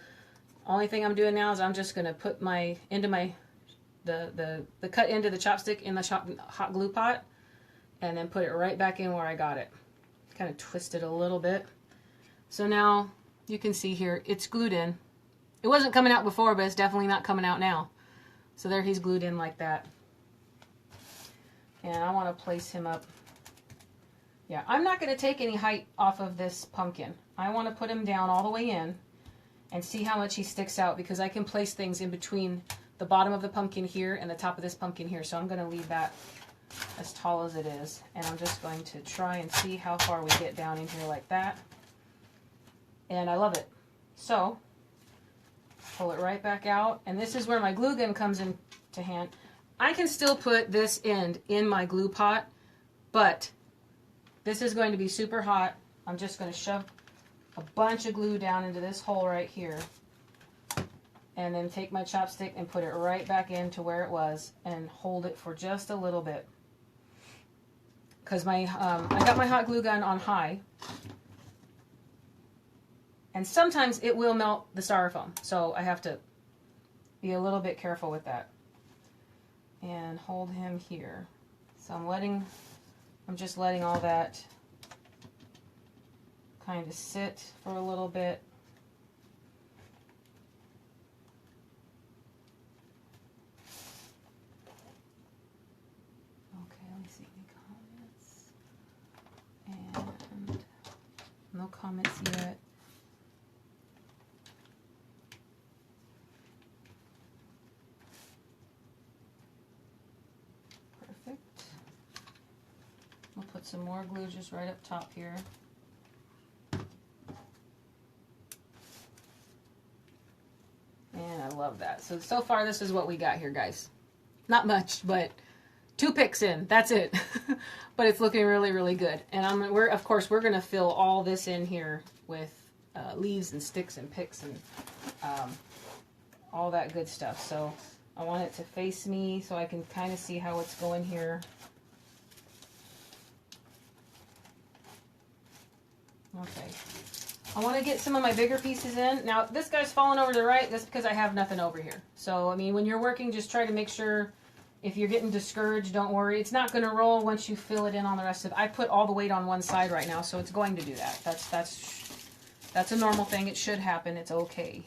A: only thing I'm doing now is I'm just going to put the cut into the chopstick in the hot glue pot, and then put it right back in where I got it. Kind of twist it a little bit. So now you can see here, it's glued in. It wasn't coming out before, but it's definitely not coming out now. So there he's glued in like that. And I want to place him up. Yeah, I'm not going to take any height off of this pumpkin. I want to put him down all the way in and see how much he sticks out, because I can place things in between the bottom of the pumpkin here and the top of this pumpkin here. So I'm going to leave that as tall as it is. And I'm just going to try and see how far we get down in here like that. And I love it. So, pull it right back out. And this is where my glue gun comes into hand. I can still put this end in my glue pot, but this is going to be super hot. I'm just going to shove a bunch of glue down into this hole right here. And then take my chopstick and put it right back into where it was and hold it for just a little bit. Because I got my hot glue gun on high. And sometimes it will melt the styrofoam, so I have to be a little bit careful with that. And hold him here. So I'm just letting all that kind of sit for a little bit. Okay, let me see any comments. And no comments yet. We'll put some more glue just right up top here. And I love that. So far this is what we got here, guys. Not much, but 2 picks in. That's it. But it's looking really, really good. And of course, we're going to fill all this in here with leaves and sticks and picks and all that good stuff. So I want it to face me so I can kind of see how it's going here. Okay, I want to get some of my bigger pieces in. Now, this guy's falling over to the right. That's because I have nothing over here. So, I mean, when you're working, just try to make sure, if you're getting discouraged, don't worry. It's not going to roll once you fill it in on the rest of it. I put all the weight on one side right now, so it's going to do that. That's a normal thing. It should happen. It's okay.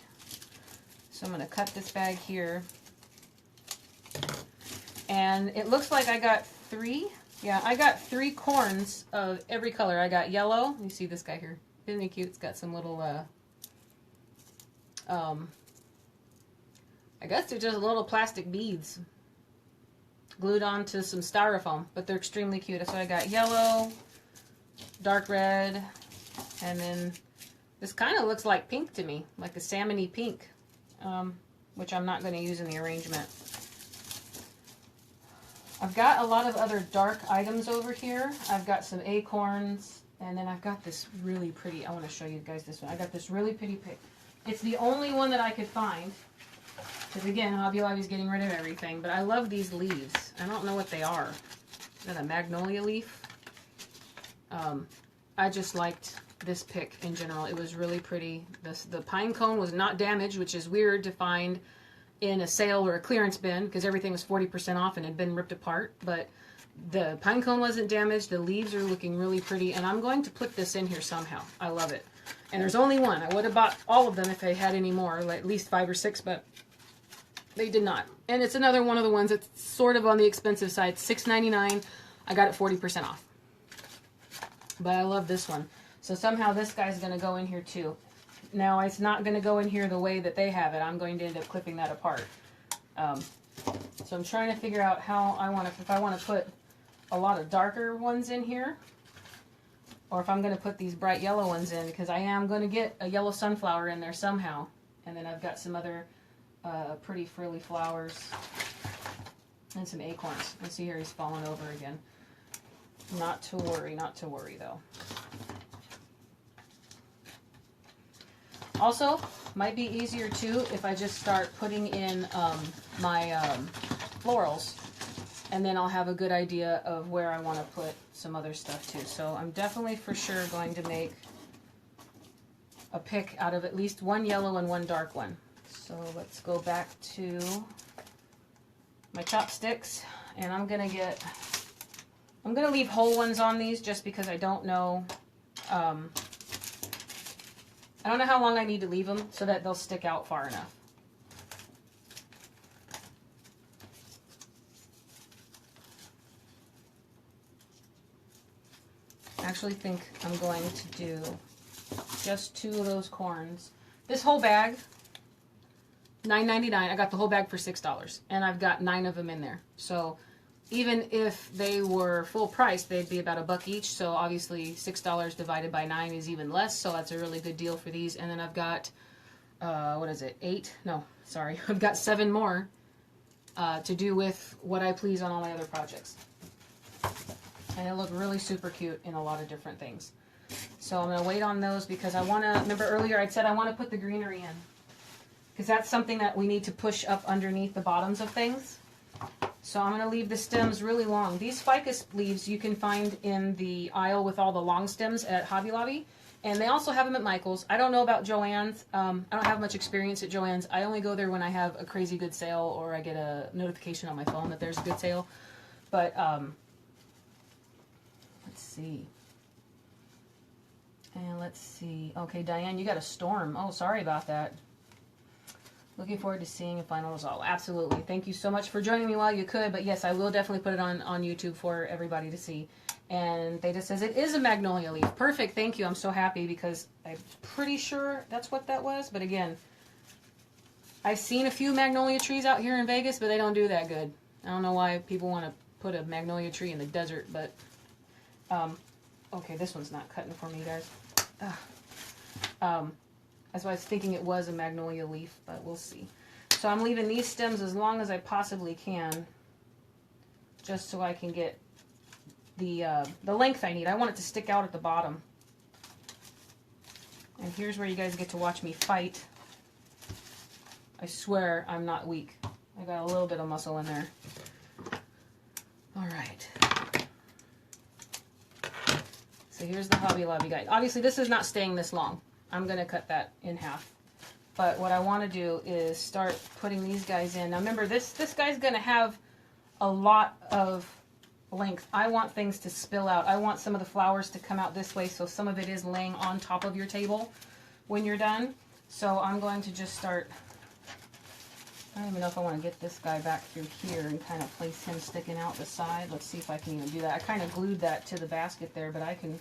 A: So I'm going to cut this bag here. And it looks like I got 3. Yeah, I got 3 corns of every color. I got yellow. You see this guy here. Isn't he cute? It's got some little, I guess they're just little plastic beads glued onto some styrofoam, but they're extremely cute. So I got yellow, dark red, and then this kind of looks like pink to me, like a salmon-y pink, which I'm not going to use in the arrangement. I've got a lot of other dark items over here. I've got some acorns, and then I've got this really pretty, I want to show you guys this one. I got this really pretty pick. It's the only one that I could find, because again, Hobby Lobby's getting rid of everything, but I love these leaves. I don't know what they are. Is that a magnolia leaf? I just liked this pick in general. It was really pretty. The pine cone was not damaged, which is weird to find in a sale or a clearance bin, because everything was 40% off and had been ripped apart, but the pine cone wasn't damaged. The leaves are looking really pretty, and I'm going to put this in here somehow. I love it. And there's only one. I would have bought all of them if I had any more, like at least 5 or 6, but they did not. And it's another one of the ones that's sort of on the expensive side. $6.99. I got it 40% off. But I love this one. So somehow this guy's going to go in here too. Now, it's not going to go in here the way that they have it. I'm going to end up clipping that apart. So I'm trying to figure out how I want to, if I want to put a lot of darker ones in here, or if I'm going to put these bright yellow ones in, because I am going to get a yellow sunflower in there somehow. And then I've got some other pretty frilly flowers and some acorns. And see here, he's falling over again. Not to worry, not to worry though. Also, might be easier too if I just start putting in my florals, and then I'll have a good idea of where I want to put some other stuff too. So I'm definitely for sure going to make a pick out of at least one yellow and one dark one. So let's go back to my chopsticks, and I'm gonna leave whole ones on these just because I don't know how long I need to leave them so that they'll stick out far enough. I actually think I'm going to do just 2 of those corns. This whole bag, $9.99. I got the whole bag for $6, and I've got 9 of them in there. So even if they were full price, they'd be about $1 each. So obviously $6 divided by 9 is even less. So that's a really good deal for these. And then I've got, what is it? 8? No, sorry. I've got 7 more to do with what I please on all my other projects. And they look really super cute in a lot of different things. So I'm going to wait on those because I want to, remember earlier I said I want to put the greenery in. Because that's something that we need to push up underneath the bottoms of things. So I'm going to leave the stems really long. These ficus leaves you can find in the aisle with all the long stems at Hobby Lobby. And they also have them at Michael's. I don't know about Joann's. I don't have much experience at Joann's. I only go there when I have a crazy good sale or I get a notification on my phone that there's a good sale. But let's see. And let's see. Okay, Diane, you got a storm. Oh, sorry about that. Looking forward to seeing a final result. Absolutely. Thank you so much for joining me while you could. But yes, I will definitely put it on YouTube for everybody to see. And Theta says it is a magnolia leaf. Perfect. Thank you. I'm so happy because I'm pretty sure that's what that was. But again, I've seen a few magnolia trees out here in Vegas, but they don't do that good. I don't know why people want to put a magnolia tree in the desert. But, okay, this one's not cutting for me, guys. That's why I was thinking it was a magnolia leaf, but we'll see. So I'm leaving these stems as long as I possibly can, just so I can get the length I need. I want it to stick out at the bottom. And here's where you guys get to watch me fight. I swear I'm not weak. I got a little bit of muscle in there. All right. So here's the Hobby Lobby guide. Obviously, this is not staying this long. I'm going to cut that in half. But what I want to do is start putting these guys in. Now remember, this guy's going to have a lot of length. I want things to spill out. I want some of the flowers to come out this way, so some of it is laying on top of your table when you're done. So I'm going to just start, I don't even know if I want to get this guy back through here and kind of place him sticking out the side. Let's see if I can even do that. I kind of glued that to the basket there, but I can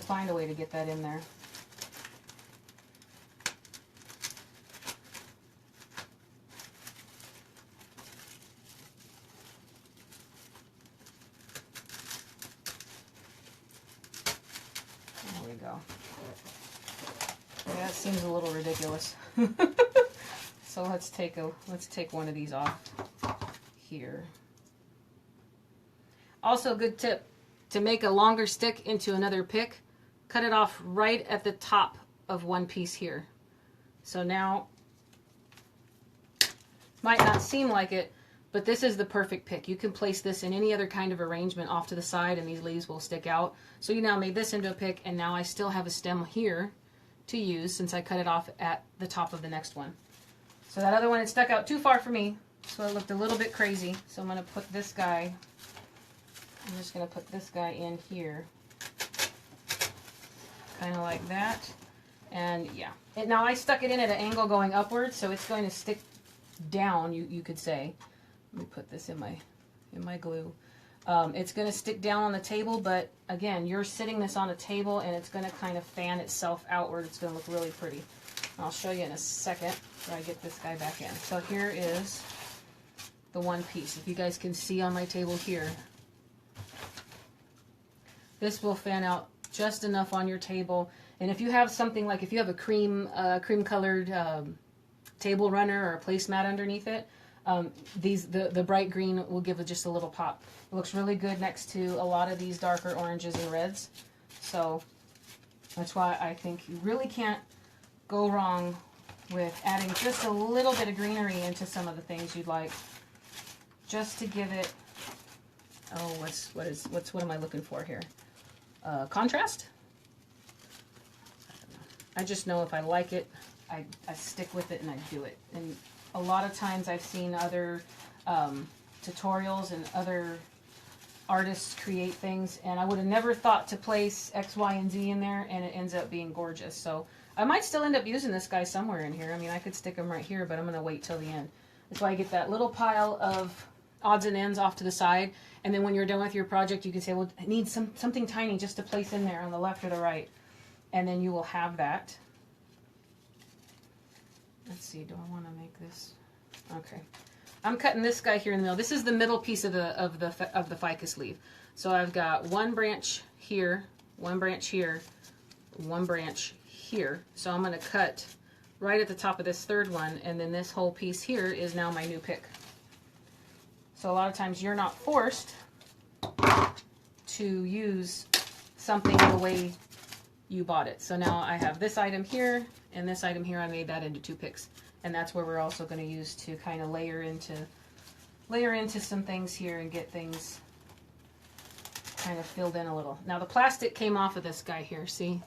A: find a way to get that in there. There we go. Yeah, that seems a little ridiculous. So let's take one of these off here. Also, a good tip to make a longer stick into another pick, cut it off right at the top of one piece here. So now, might not seem like it, but this is the perfect pick. You can place this in any other kind of arrangement off to the side and these leaves will stick out. So you now made this into a pick, and now I still have a stem here to use since I cut it off at the top of the next one. So that other one, it stuck out too far for me, so it looked a little bit crazy. So I'm going to put this guy, I'm just going to put this guy in here, kind of like that. And yeah, now I stuck it in at an angle going upward, so it's going to stick down, you could say. Let me put this in my glue. It's going to stick down on the table, but again, you're sitting this on a table and it's going to kind of fan itself outward. It's going to look really pretty. I'll show you in a second where I get this guy back in. So here is the one piece. If you guys can see on my table here, this will fan out just enough on your table. And if you have something like, if you have a cream colored table runner or a placemat underneath it, the bright green will give it just a little pop. It looks really good next to a lot of these darker oranges and reds. So that's why I think you really can't go wrong with adding just a little bit of greenery into some of the things you'd like, just to give it, oh, what am I looking for here? Contrast? I just know if I like it, I stick with it and I do it. And a lot of times I've seen other tutorials and other artists create things, and I would have never thought to place X, Y, and Z in there, and it ends up being gorgeous. So I might still end up using this guy somewhere in here. I mean, I could stick him right here, but I'm going to wait till the end. That's why I get that little pile of odds and ends off to the side, and then when you're done with your project, you can say, well, I need something tiny just to place in there on the left or the right, and then you will have that. Let's see, do I want to make this? Okay. I'm cutting this guy here in the middle. This is the middle piece of the ficus leaf. So I've got one branch here, one branch here, one branch here. So I'm going to cut right at the top of this third one, and then this whole piece here is now my new pick. So a lot of times you're not forced to use something the way you bought it. So now I have this item here and this item here. I made that into 2 picks. And that's where we're also going to use to kind of layer into some things here and get things kind of filled in a little. Now the plastic came off of this guy here. See,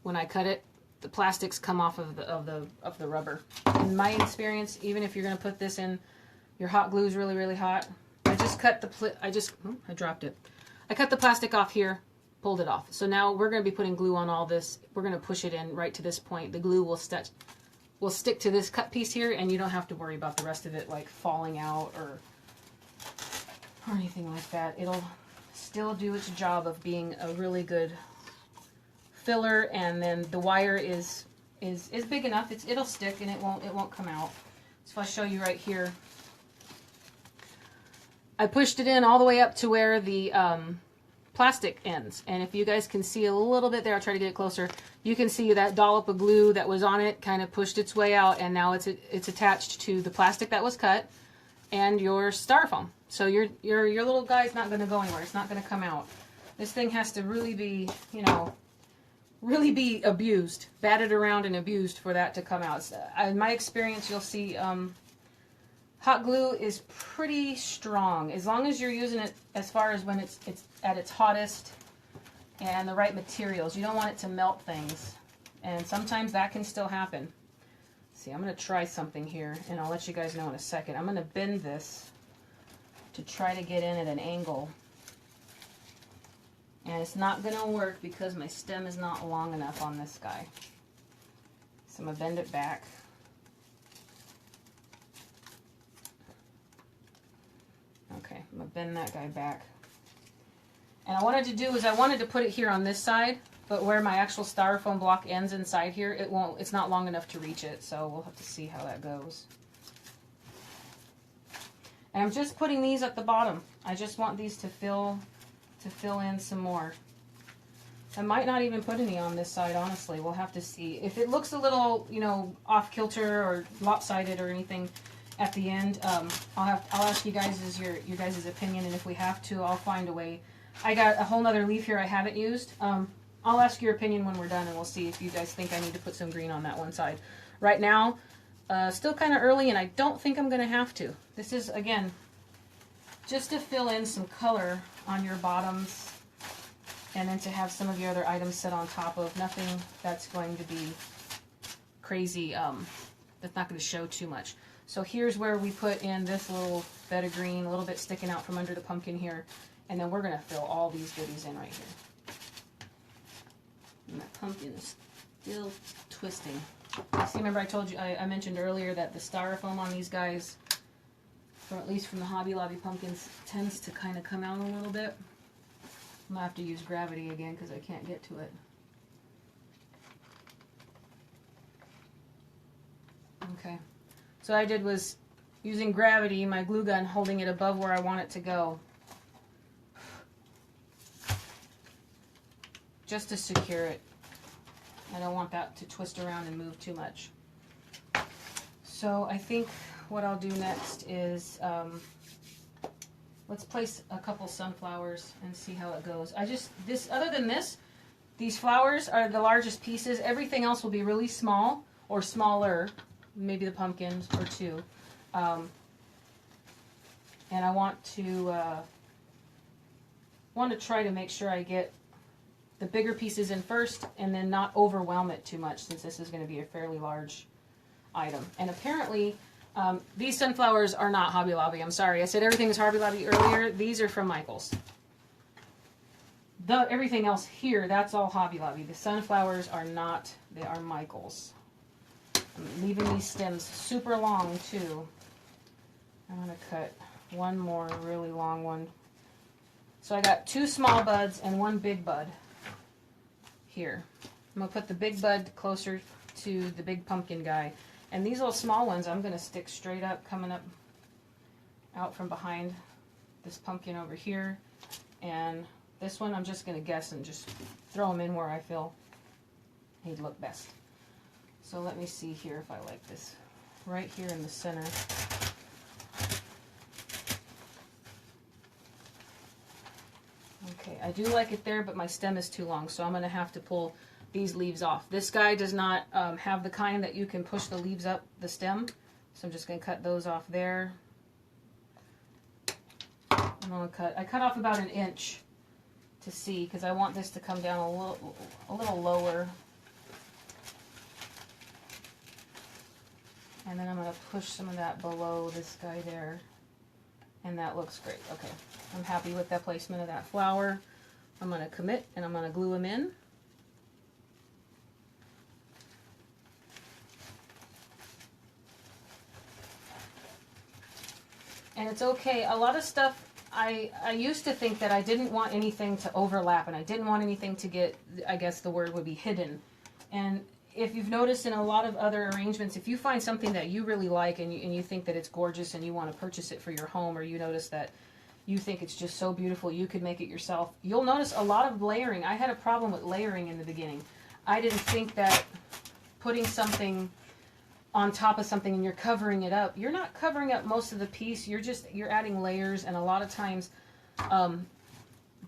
A: when I cut it, the plastics come off of the rubber. In my experience, even if you're going to put this in, your hot glue is really, really hot. I just cut I dropped it. I cut the plastic off here, pulled it off. So now we're going to be putting glue on all this. We're going to push it in right to this point. The glue will stick to this cut piece here, and you don't have to worry about the rest of it like falling out or anything like that. It'll still do its job of being a really good filler, and then the wire is big enough. It'll stick and it won't come out. So I'll show you right here. I pushed it in all the way up to where the plastic ends, and if you guys can see a little bit there, I'll try to get it closer. You can see that dollop of glue that was on it kind of pushed its way out, and now it's attached to the plastic that was cut and your styrofoam. So your little guy's not going to go anywhere. It's not going to come out. This thing has to really be, really be abused, batted around and abused for that to come out. In my experience, you'll see hot glue is pretty strong as long as you're using it as far as when it's at its hottest and the right materials. You don't want it to melt things, and sometimes that can still happen. See, I'm going to try something here, and I'll let you guys know in a second. I'm going to bend this to try to get in at an angle, and it's not going to work because my stem is not long enough on this guy. So I'm going to bend it back. Okay, I'm going to bend that guy back. And I wanted to do is I wanted to put it here on this side, but where my actual styrofoam block ends inside here, it's not long enough to reach it, so we'll have to see how that goes. And I'm just putting these at the bottom. I just want these to fill in some more. I might not even put any on this side, honestly. We'll have to see. If it looks a little, off kilter or lopsided or anything at the end, I'll ask you guys your guys' opinion, and if we have to, I'll find a way. I got a whole nother leaf here I haven't used. I'll ask your opinion when we're done, and we'll see if you guys think I need to put some green on that one side. Right now, still kind of early, and I don't think I'm going to have to. This is, again, just to fill in some color on your bottoms, and then to have some of your other items set on top of. Nothing that's going to be crazy, that's not going to show too much. So here's where we put in this little bed of green, a little bit sticking out from under the pumpkin here. And then we're going to fill all these goodies in right here. And that pumpkin is still twisting. See, remember I told you, I mentioned earlier that the styrofoam on these guys, or at least from the Hobby Lobby pumpkins, tends to kind of come out a little bit. I'm going to have to use gravity again because I can't get to it. Okay. So what I did was, using gravity, my glue gun, holding it above where I want it to go, just to secure it. I don't want that to twist around and move too much. So I think what I'll do next is let's place a couple sunflowers and see how it goes. Other than this, these flowers are the largest pieces. Everything else will be really small or smaller, maybe the pumpkins or two. And I want to try to make sure I get the bigger pieces in first and then not overwhelm it too much, since this is going to be a fairly large item. And apparently these sunflowers are not Hobby Lobby. I'm sorry, I said everything was Hobby Lobby earlier. These are from Michael's. Everything else here, that's all Hobby Lobby. The sunflowers are not, they are Michael's. I'm leaving these stems super long too. I'm going to cut one more really long one. So I got 2 small buds and 1 big bud here. I'm going to put the big bud closer to the big pumpkin guy. And these little small ones I'm going to stick straight up, coming up out from behind this pumpkin over here. And this one I'm just going to guess and just throw them in where I feel he'd look best. So let me see here if I like this. Right here in the center. Okay, I do like it there, but my stem is too long, so I'm going to have to pull these leaves off. This guy does not have the kind that you can push the leaves up the stem, so I'm just going to cut those off there. I cut off about 1 inch to see, because I want this to come down a little lower. And then I'm going to push some of that below this guy there. And that looks great. Okay, I'm happy with that placement of that flower. I'm going to commit and I'm going to glue them in. And it's okay. A lot of stuff, I used to think that I didn't want anything to overlap and I didn't want anything to get, I guess the word would be hidden. And if you've noticed in a lot of other arrangements, if you find something that you really like and you think that it's gorgeous and you want to purchase it for your home, or you notice that you think it's just so beautiful you could make it yourself, you'll notice a lot of layering. I had a problem with layering in the beginning. I didn't think that putting something on top of something and you're covering it up, you're not covering up most of the piece, you're adding layers, and a lot of times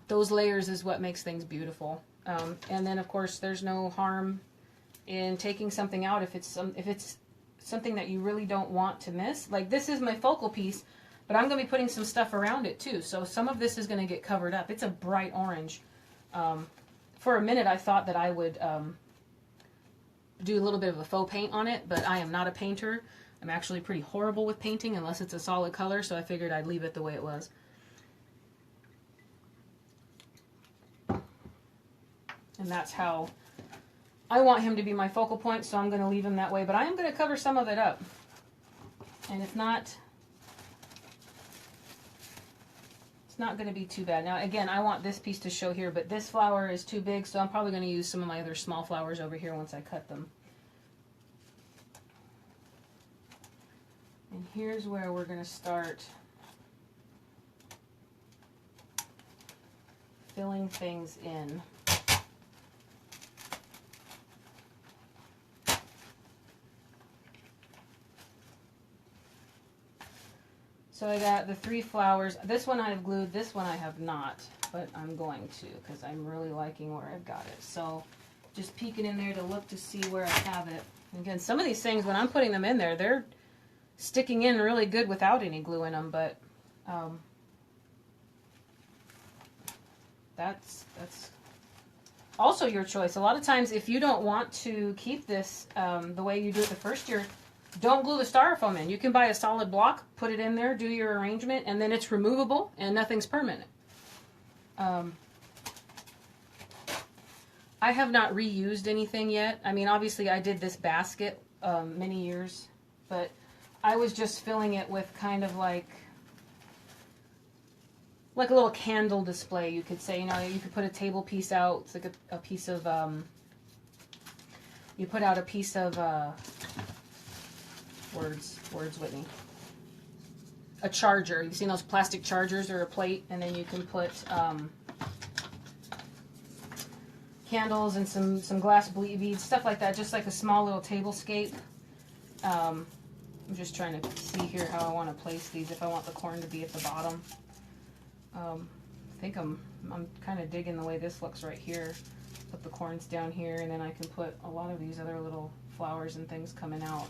A: those layers is what makes things beautiful. And then of course there's no harm in taking something out if it's something that you really don't want to miss. Like this is my focal piece, but I'm going to be putting some stuff around it too, so some of this is going to get covered up. It's a bright orange. For a minute I thought that I would do a little bit of a faux paint on it, but I am not a painter. I'm actually pretty horrible with painting unless it's a solid color, so I figured I'd leave it the way it was. And that's how I want him to be my focal point, so I'm going to leave him that way, but I am going to cover some of it up. And it's not going to be too bad. Now again, I want this piece to show here, but this flower is too big, so I'm probably going to use some of my other small flowers over here once I cut them. And here's where we're going to start filling things in. So I got the 3 flowers. This one I have glued, this one I have not, but I'm going to because I'm really liking where I've got it. So just peeking in there to look to see where I have it. And again, some of these things, when I'm putting them in there, they're sticking in really good without any glue in them, but that's also your choice. A lot of times if you don't want to keep this the way you do it the first year, don't glue the styrofoam in. You can buy a solid block, put it in there, do your arrangement, and then it's removable and nothing's permanent. I have not reused anything yet. I mean, obviously I did this basket many years, but I was just filling it with kind of like a little candle display, you could say. You know, you could put a table piece out. It's like a piece of, you put out a piece of, words, Whitney. A charger. You've seen those plastic chargers or a plate, and then you can put candles and some glass beads, stuff like that, just like a small little tablescape. I'm just trying to see here how I want to place these, if I want the corn to be at the bottom. I think I'm kind of digging the way this looks right here. Put the corns down here, and then I can put a lot of these other little flowers and things coming out.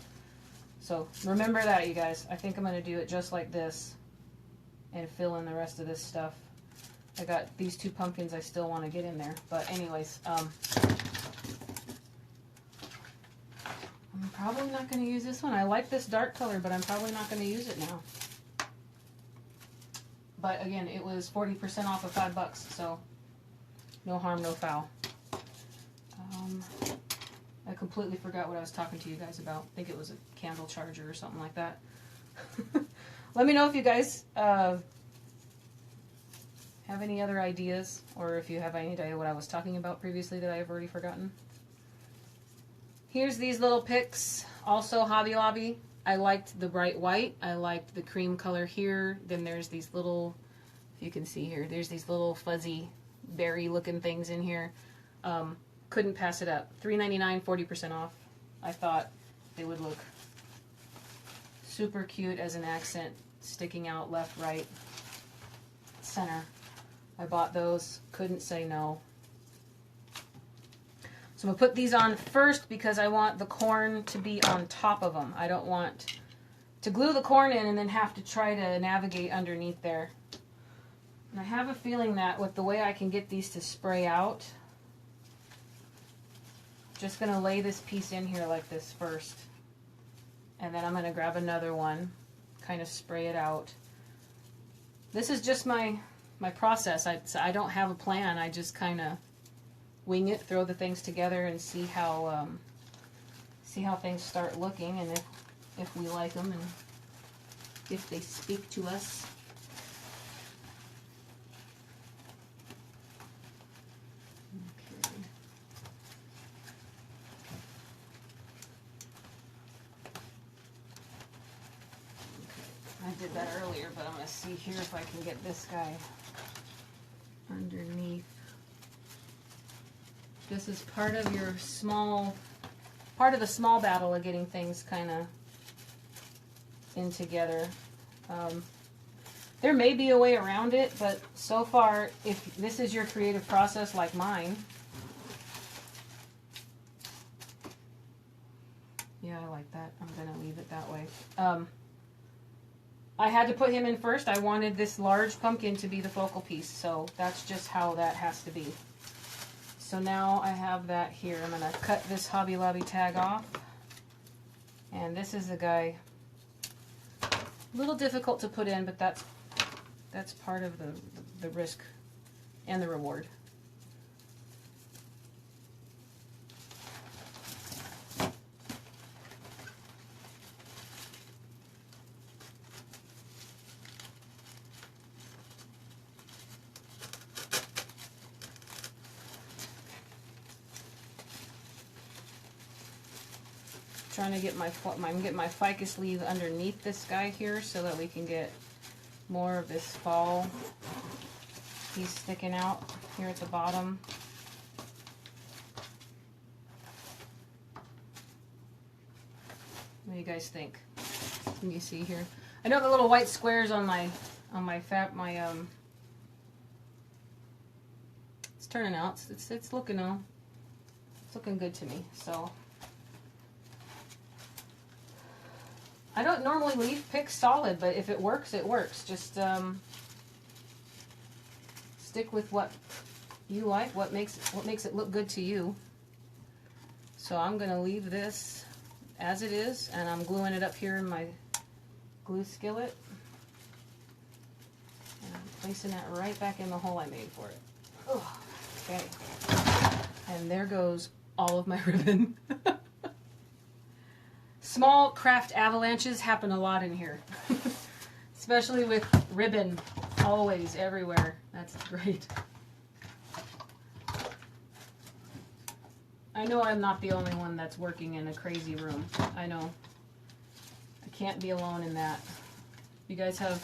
A: So remember that, you guys. I think I'm going to do it just like this and fill in the rest of this stuff. I got these 2 pumpkins I still want to get in there. But anyways, I'm probably not going to use this one. I like this dark color, but I'm probably not going to use it now. But again, it was 40% off of $5, so no harm, no foul. I completely forgot what I was talking to you guys about. I think it was a candle charger or something like that. Let me know if you guys have any other ideas, or if you have any idea what I was talking about previously that I have already forgotten. Here's these little picks, also Hobby Lobby. I liked the bright white. I liked the cream color here. Then there's these little, if you can see here, there's these little fuzzy berry looking things in here. Couldn't pass it up. $3.99, 40% off. I thought they would look super cute as an accent, sticking out left, right, center. I bought those. Couldn't say no. So I'm going to put these on first because I want the corn to be on top of them. I don't want to glue the corn in and then have to try to navigate underneath there. And I have a feeling that with the way I can get these to spray out, just going to lay this piece in here like this first. And then I'm going to grab another one, kind of spray it out. This is just my process. I don't have a plan. I just kind of wing it, throw the things together, and see how things start looking, and if we like them and if they speak to us. I did that earlier, but I'm going to see here if I can get this guy underneath. This is part of your part of the small battle of getting things kind of in together. There may be a way around it, but so far, if this is your creative process like mine, yeah, I like that. I'm going to leave it that way. I had to put him in first. I wanted this large pumpkin to be the focal piece, so that's just how that has to be. So now I have that here. I'm going to cut this Hobby Lobby tag off. And this is the guy. A little difficult to put in, but that's part of the risk and the reward. Trying to get my ficus leaf underneath this guy here so that we can get more of this fall piece sticking out here at the bottom. What do you guys think? Can you see here? I know the little white squares on my it's turning out. It's looking good to me. So I don't normally leave picks solid, but if it works, it works. Just stick with what you like, what makes it look good to you. So I'm going to leave this as it is, and I'm gluing it up here in my glue skillet. And I'm placing that right back in the hole I made for it. Oh, okay. And there goes all of my ribbon. Small craft avalanches happen a lot in here, especially with ribbon, always, everywhere. That's great. I know I'm not the only one that's working in a crazy room. I know. I can't be alone in that. You guys have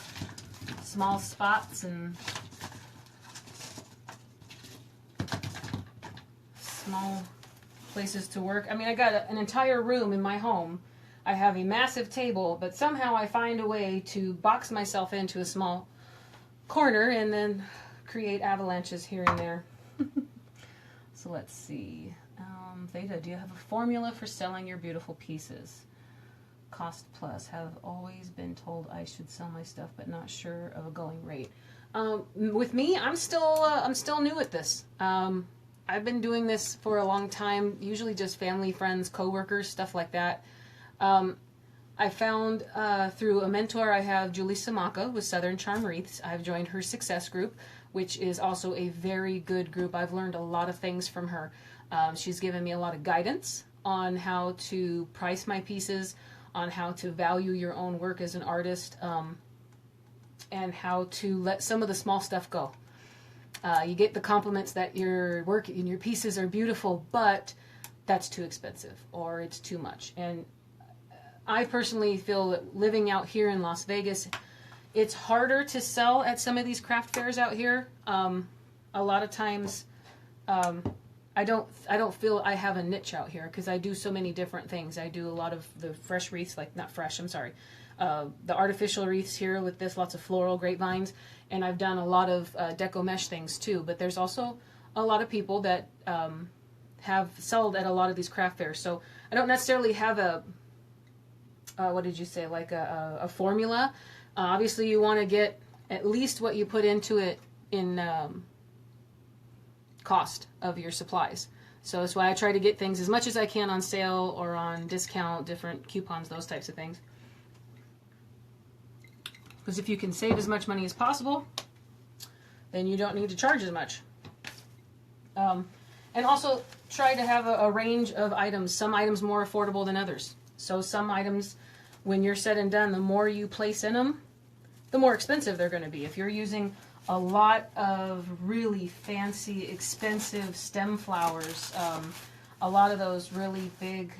A: small spots and small places to work. I mean, I got an entire room in my home. I have a massive table, but somehow I find a way to box myself into a small corner and then create avalanches here and there. So let's see. Theta, do you have a formula for selling your beautiful pieces? Cost plus. Have always been told I should sell my stuff, but not sure of a going rate. With me, I'm still new at this. I've been doing this for a long time. Usually just family, friends, coworkers, stuff like that. I found through a mentor, I have Julie Samaka with Southern Charm Wreaths. I've joined her success group, which is also a very good group. I've learned a lot of things from her. She's given me a lot of guidance on how to price my pieces, on how to value your own work as an artist, and how to let some of the small stuff go. You get the compliments that your work and your pieces are beautiful, but that's too expensive or it's too much. And I personally feel that living out here in Las Vegas, it's harder to sell at some of these craft fairs out here. A lot of times, I don't feel I have a niche out here because I do so many different things. I do a lot of the fresh wreaths, like not fresh, I'm sorry, the artificial wreaths here with this, lots of floral grapevines, and I've done a lot of deco mesh things too. But there's also a lot of people that have sold at a lot of these craft fairs. So I don't necessarily have a what did you say, like a formula. Obviously, you want to get at least what you put into it in cost of your supplies. So that's why I try to get things as much as I can on sale or on discount, different coupons, those types of things. Because if you can save as much money as possible, then you don't need to charge as much. And also try to have a range of items, some items more affordable than others. So some items, when you're said and done, the more you place in them, the more expensive they're going to be. If you're using a lot of really fancy, expensive stem flowers, a lot of those really big,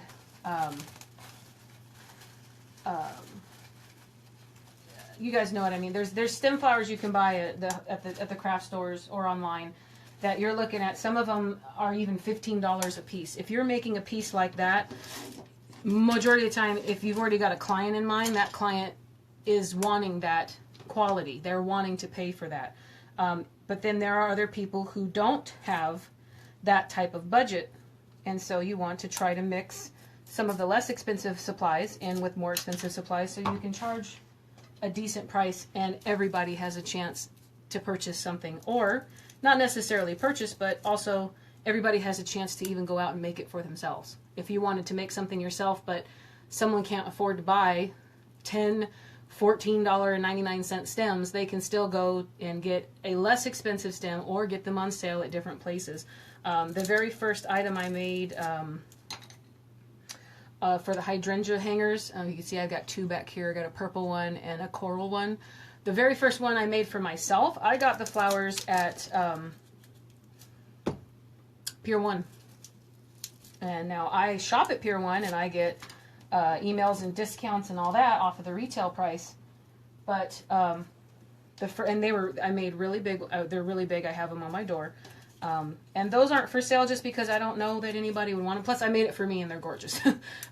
A: you guys know what I mean. There's stem flowers you can buy at the craft stores or online that you're looking at. Some of them are even $15 a piece. If you're making a piece like that, majority of the time, if you've already got a client in mind, that client is wanting that quality. They're wanting to pay for that. But then there are other people who don't have that type of budget, and so you want to try to mix some of the less expensive supplies in with more expensive supplies so you can charge a decent price and everybody has a chance to purchase something, or not necessarily purchase, but also everybody has a chance to even go out and make it for themselves. If you wanted to make something yourself, but someone can't afford to buy 10 $14.99 stems, they can still go and get a less expensive stem or get them on sale at different places. The very first item I made for the hydrangea hangers, you can see I've got two back here. I got a purple one and a coral one. The very first one I made for myself, I got the flowers at Pier 1. And now I shop at Pier 1 and I get emails and discounts and all that off of the retail price. But I made really big. They're really big. I have them on my door. And those aren't for sale just because I don't know that anybody would want them. Plus I made it for me and they're gorgeous.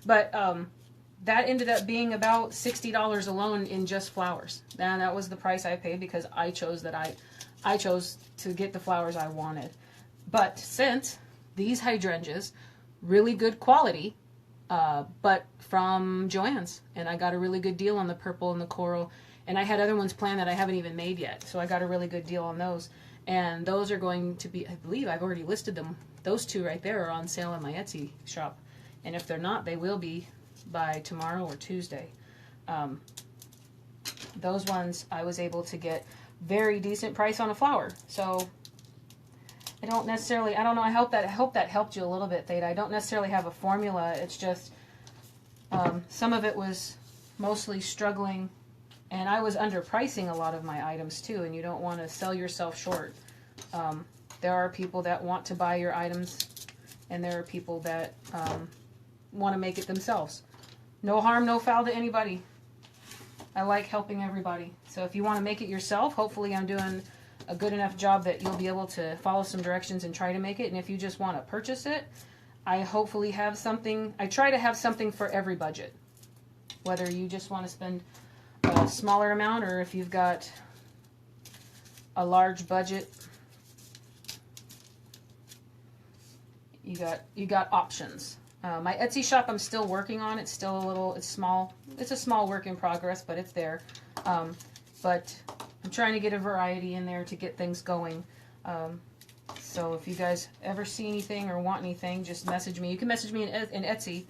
A: But that ended up being about $60 alone in just flowers. And that was the price I paid because I chose to get the flowers I wanted. But since these hydrangeas, really good quality, but from Joann's, and I got a really good deal on the purple and the coral, and I had other ones planned that I haven't even made yet, so I got a really good deal on those. And those are going to be, I believe I've already listed them. Those two right there are on sale in my Etsy shop, and if they're not, they will be by tomorrow or Tuesday. Those ones I was able to get very decent price on a flower. So I don't know, I hope that helped you a little bit, Theta. I don't necessarily have a formula. It's just some of it was mostly struggling, and I was underpricing a lot of my items too, and you don't want to sell yourself short. There are people that want to buy your items, and there are people that want to make it themselves. No harm, no foul to anybody. I like helping everybody. So if you want to make it yourself, hopefully I'm doing a good enough job that you'll be able to follow some directions and try to make it. And if you just want to purchase it, I hopefully have something. I try to have something for every budget. Whether you just want to spend a smaller amount or if you've got a large budget, you got options. My Etsy shop, I'm still working on. It's still it's small. It's a small work in progress, but it's there. But I'm trying to get a variety in there to get things going. So if you guys ever see anything or want anything, just message me. You can message me in Etsy.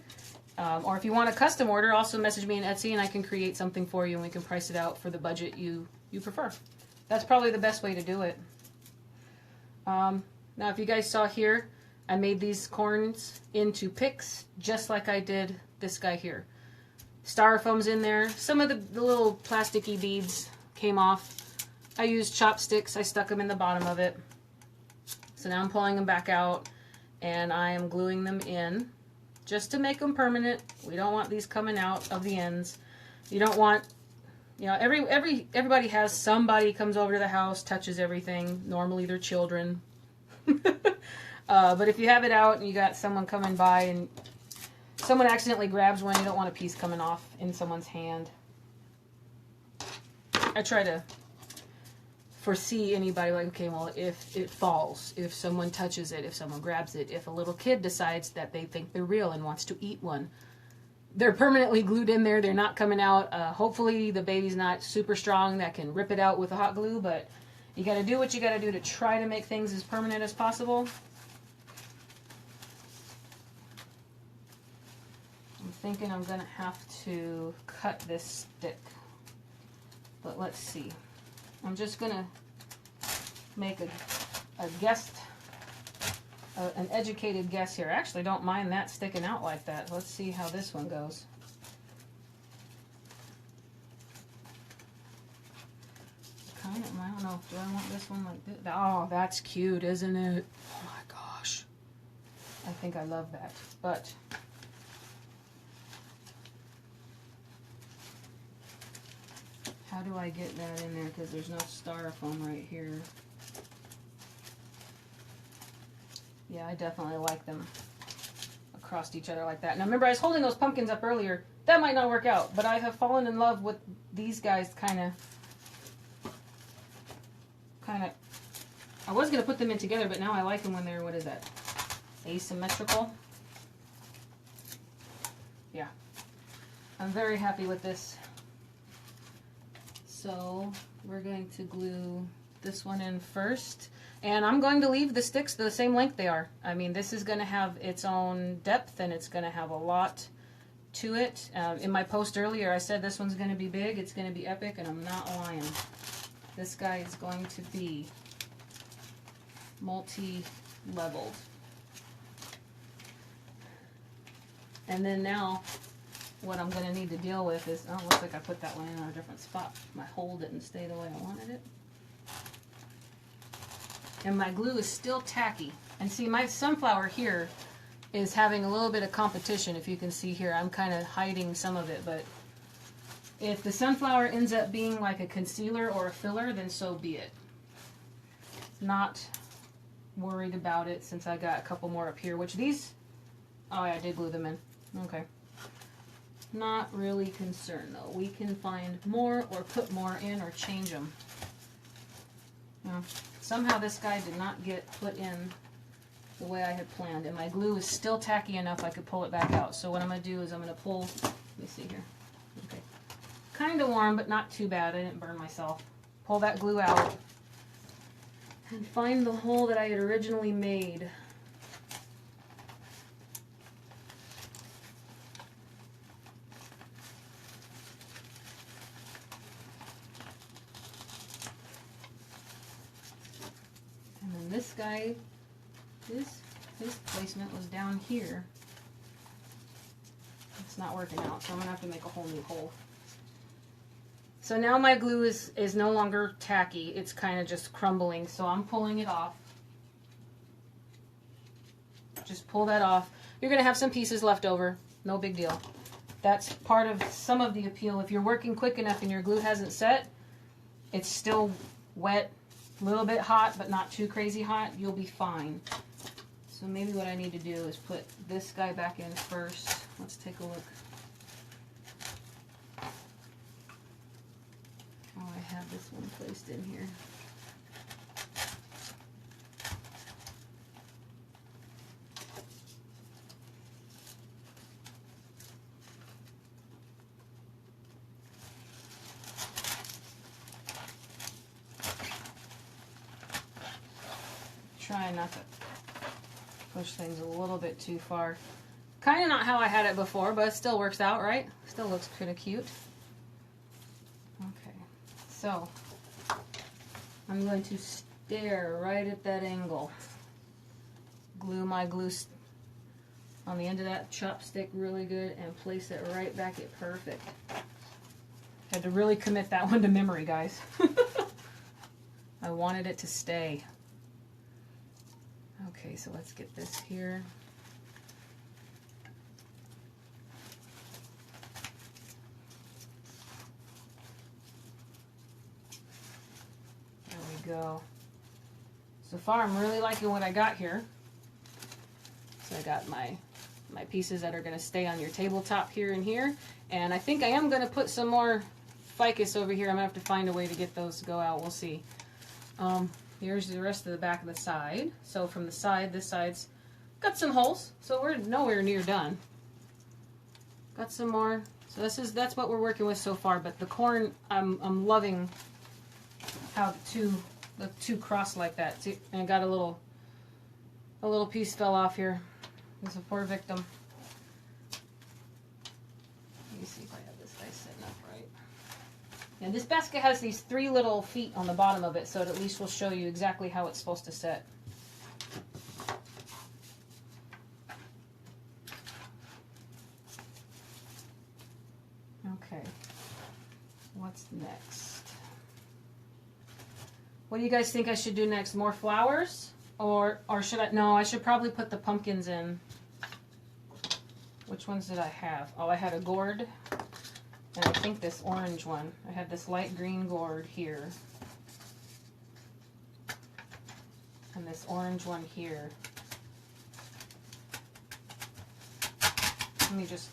A: Or if you want a custom order, also message me in Etsy and I can create something for you and we can price it out for the budget you prefer. That's probably the best way to do it. Now if you guys saw here, I made these corns into picks just like I did this guy here. Styrofoam's in there. Some of the little plasticky beads came off. I used chopsticks. I stuck them in the bottom of it. So now I'm pulling them back out and I am gluing them in just to make them permanent. We don't want these coming out of the ends. You don't want, you know, everybody has somebody comes over to the house, touches everything. Normally they're children. But if you have it out and you got someone coming by and someone accidentally grabs one, you don't want a piece coming off in someone's hand. I try to foresee anybody like, okay, well, if it falls, if someone touches it, if someone grabs it, if a little kid decides that they think they're real and wants to eat one, they're permanently glued in there. They're not coming out. Hopefully the baby's not super strong that can rip it out with a hot glue, but you got to do what you got to do to try to make things as permanent as possible. I'm thinking I'm going to have to cut this stick, but let's see. I'm just going to make a guess, an educated guess here. I actually don't mind that sticking out like that. Let's see how this one goes. Kind of, I don't know. Do I want this one like this? Oh, that's cute, isn't it? Oh my gosh. I think I love that. But how do I get that in there? Because there's no styrofoam right here. Yeah, I definitely like them across each other like that. Now remember, I was holding those pumpkins up earlier. That might not work out, but I have fallen in love with these guys kind of. I was going to put them in together, but now I like them when they're, what is that? Asymmetrical. Yeah. I'm very happy with this. So we're going to glue this one in first. And I'm going to leave the sticks the same length they are. I mean, this is going to have its own depth and it's going to have a lot to it. In my post earlier, I said this one's going to be big, it's going to be epic, and I'm not lying. This guy is going to be multi-leveled. And then now, what I'm going to need to deal with is, oh, looks like I put that one in a different spot. My hole didn't stay the way I wanted it. And my glue is still tacky. And see, my sunflower here is having a little bit of competition. If you can see here, I'm kind of hiding some of it, but if the sunflower ends up being like a concealer or a filler, then so be it. Not worried about it since I got a couple more up here, which these, oh yeah, I did glue them in. Okay. Not really concerned though. We can find more or put more in or change them. Now, somehow this guy did not get put in the way I had planned, and my glue is still tacky enough I could pull it back out. So what I'm going to do is I'm going to pull, let me see here. Okay. Kind of warm, but not too bad. I didn't burn myself. Pull that glue out and find the hole that I had originally made. And then this guy, his placement was down here. It's not working out, so I'm going to have to make a whole new hole. So now my glue is no longer tacky, it's kind of just crumbling, so I'm pulling it off. Just pull that off. You're going to have some pieces left over, no big deal. That's part of some of the appeal. If you're working quick enough and your glue hasn't set, it's still wet, A little bit hot, but not too crazy hot. You'll be fine. So maybe what I need to do is put this guy back in first. Let's take a look. Oh, I have this one placed in here. Try not to push things a little bit too far. Kind of not how I had it before, but it still works out, right? Still looks kind of cute. Okay, so I'm going to stare right at that angle. Glue my glue on the end of that chopstick really good and place it right back at perfect. Had to really commit that one to memory, guys. I wanted it to stay. Okay, so let's get this here. There we go. So far, I'm really liking what I got here. So I got my pieces that are going to stay on your tabletop here and here. And I think I am going to put some more ficus over here. I'm going to have to find a way to get those to go out. We'll see. Here's the rest of the back of the side. So from the side, this side's got some holes. So we're nowhere near done. Got some more. So that's what we're working with so far. But the corn, I'm loving how the two cross like that. See, and I got a little piece fell off here. It's a poor victim. Let me see if I have this guy sitting up right. And this basket has these 3 little feet on the bottom of it, so it at least will show you exactly how it's supposed to sit. Okay, what's next? What do you guys think I should do next? More flowers? Or should I? No, I should probably put the pumpkins in. Which ones did I have? Oh, I had a gourd. And I think this orange one. I had this light green gourd here. And this orange one here. Let me just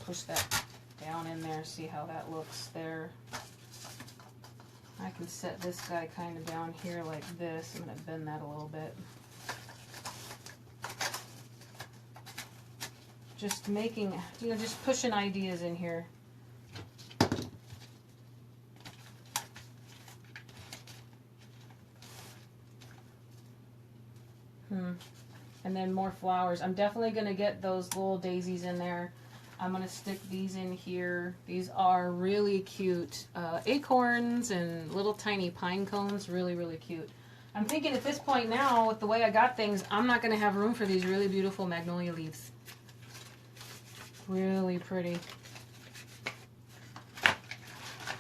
A: push that down in there, see how that looks there. I can set this guy kind of down here like this. I'm going to bend that a little bit. Just making, just pushing ideas in here. And then more flowers. I'm definitely going to get those little daisies in there. I'm going to stick these in here. These are really cute acorns and little tiny pine cones. Really, really cute. I'm thinking at this point now, with the way I got things, I'm not going to have room for these really beautiful magnolia leaves. Really pretty.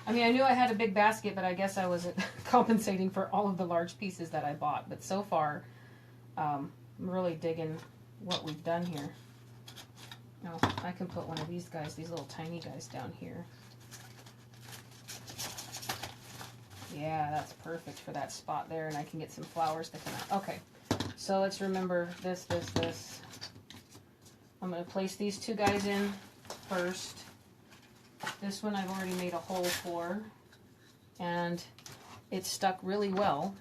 A: I mean, I knew I had a big basket, but I guess I wasn't compensating for all of the large pieces that I bought. But so far, I'm really digging what we've done here. Oh, I can put one of these guys, these little tiny guys down here. Yeah, that's perfect for that spot there, and I can get some flowers to come out. Okay, so let's remember this. I'm going to place these 2 guys in first. This one I've already made a hole for, and it's stuck really well.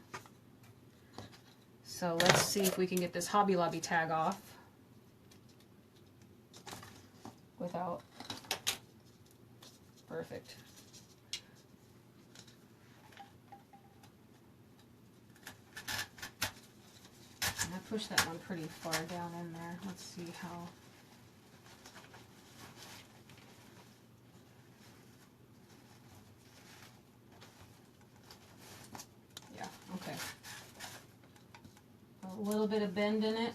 A: So let's see if we can get this Hobby Lobby tag off without. Perfect. And I pushed that one pretty far down in there. Let's see how. Yeah, okay. A little bit of bend in it,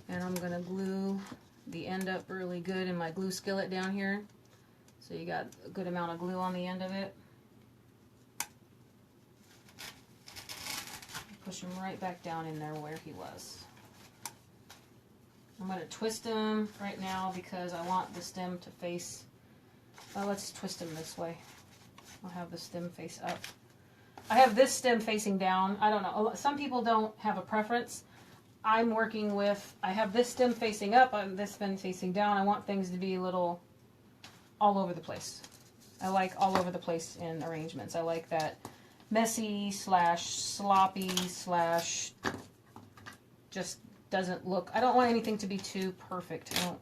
A: and I'm going to glue the end up really good in my glue skillet down here. So you got a good amount of glue on the end of it. Push him right back down in there where he was. I'm going to twist him right now because I want the stem to face, well, let's twist him this way. I'll have the stem face up. I have this stem facing down. I don't know. Some people don't have a preference. I'm working with, I have this stem facing up, this stem facing down. I want things to be a little all over the place. I like all over the place in arrangements. I like that messy slash sloppy slash just doesn't look, I don't want anything to be too perfect. I don't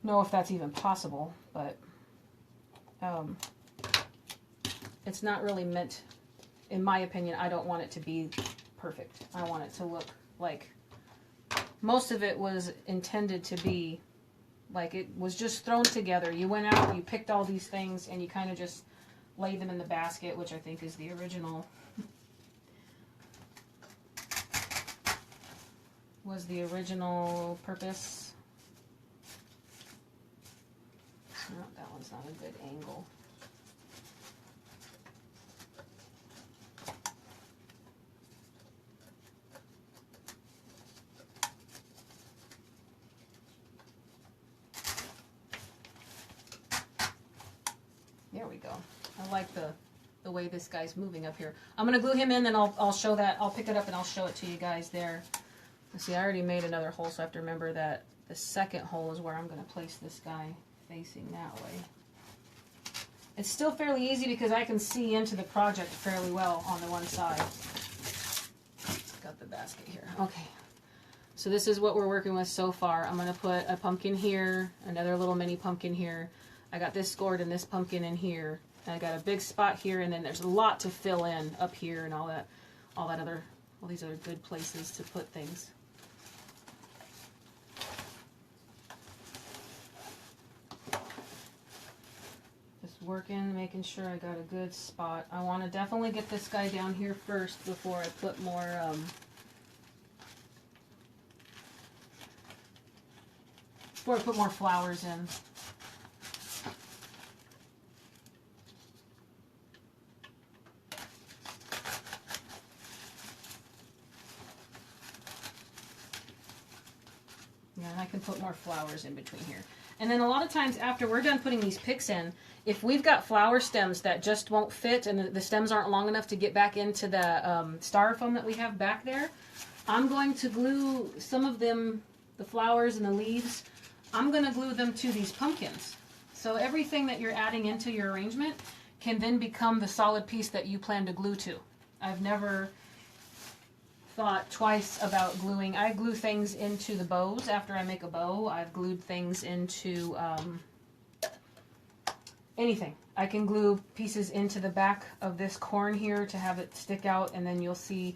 A: know if that's even possible, but it's not really meant, in my opinion, I don't want it to be perfect. I want it to look like, most of it was intended to be like it was just thrown together. You went out, you picked all these things, and you kind of just laid them in the basket, which I think is the original, was the original purpose. No, that one's not a good angle. There we go. I like the way this guy's moving up here. I'm going to glue him in, and I'll show that. I'll pick it up and I'll show it to you guys there. See, I already made another hole, so I have to remember that the second hole is where I'm going to place this guy facing that way. It's still fairly easy because I can see into the project fairly well on the one side. Got the basket here. Okay. So this is what we're working with so far. I'm going to put a pumpkin here, another little mini pumpkin here. I got this gourd and this pumpkin in here. I got a big spot here, and then there's a lot to fill in up here and all these other good places to put things. Just working, making sure I got a good spot. I want to definitely get this guy down here first before I put more flowers in. Yeah, and I can put more flowers in between here. And then a lot of times after we're done putting these picks in, if we've got flower stems that just won't fit and the stems aren't long enough to get back into the styrofoam that we have back there, I'm going to glue some of them, the flowers and the leaves, I'm going to glue them to these pumpkins. So everything that you're adding into your arrangement can then become the solid piece that you plan to glue to. I've never thought twice about gluing. I glue things into the bows after I make a bow. I've glued things into anything. I can glue pieces into the back of this corn here to have it stick out, and then you'll see,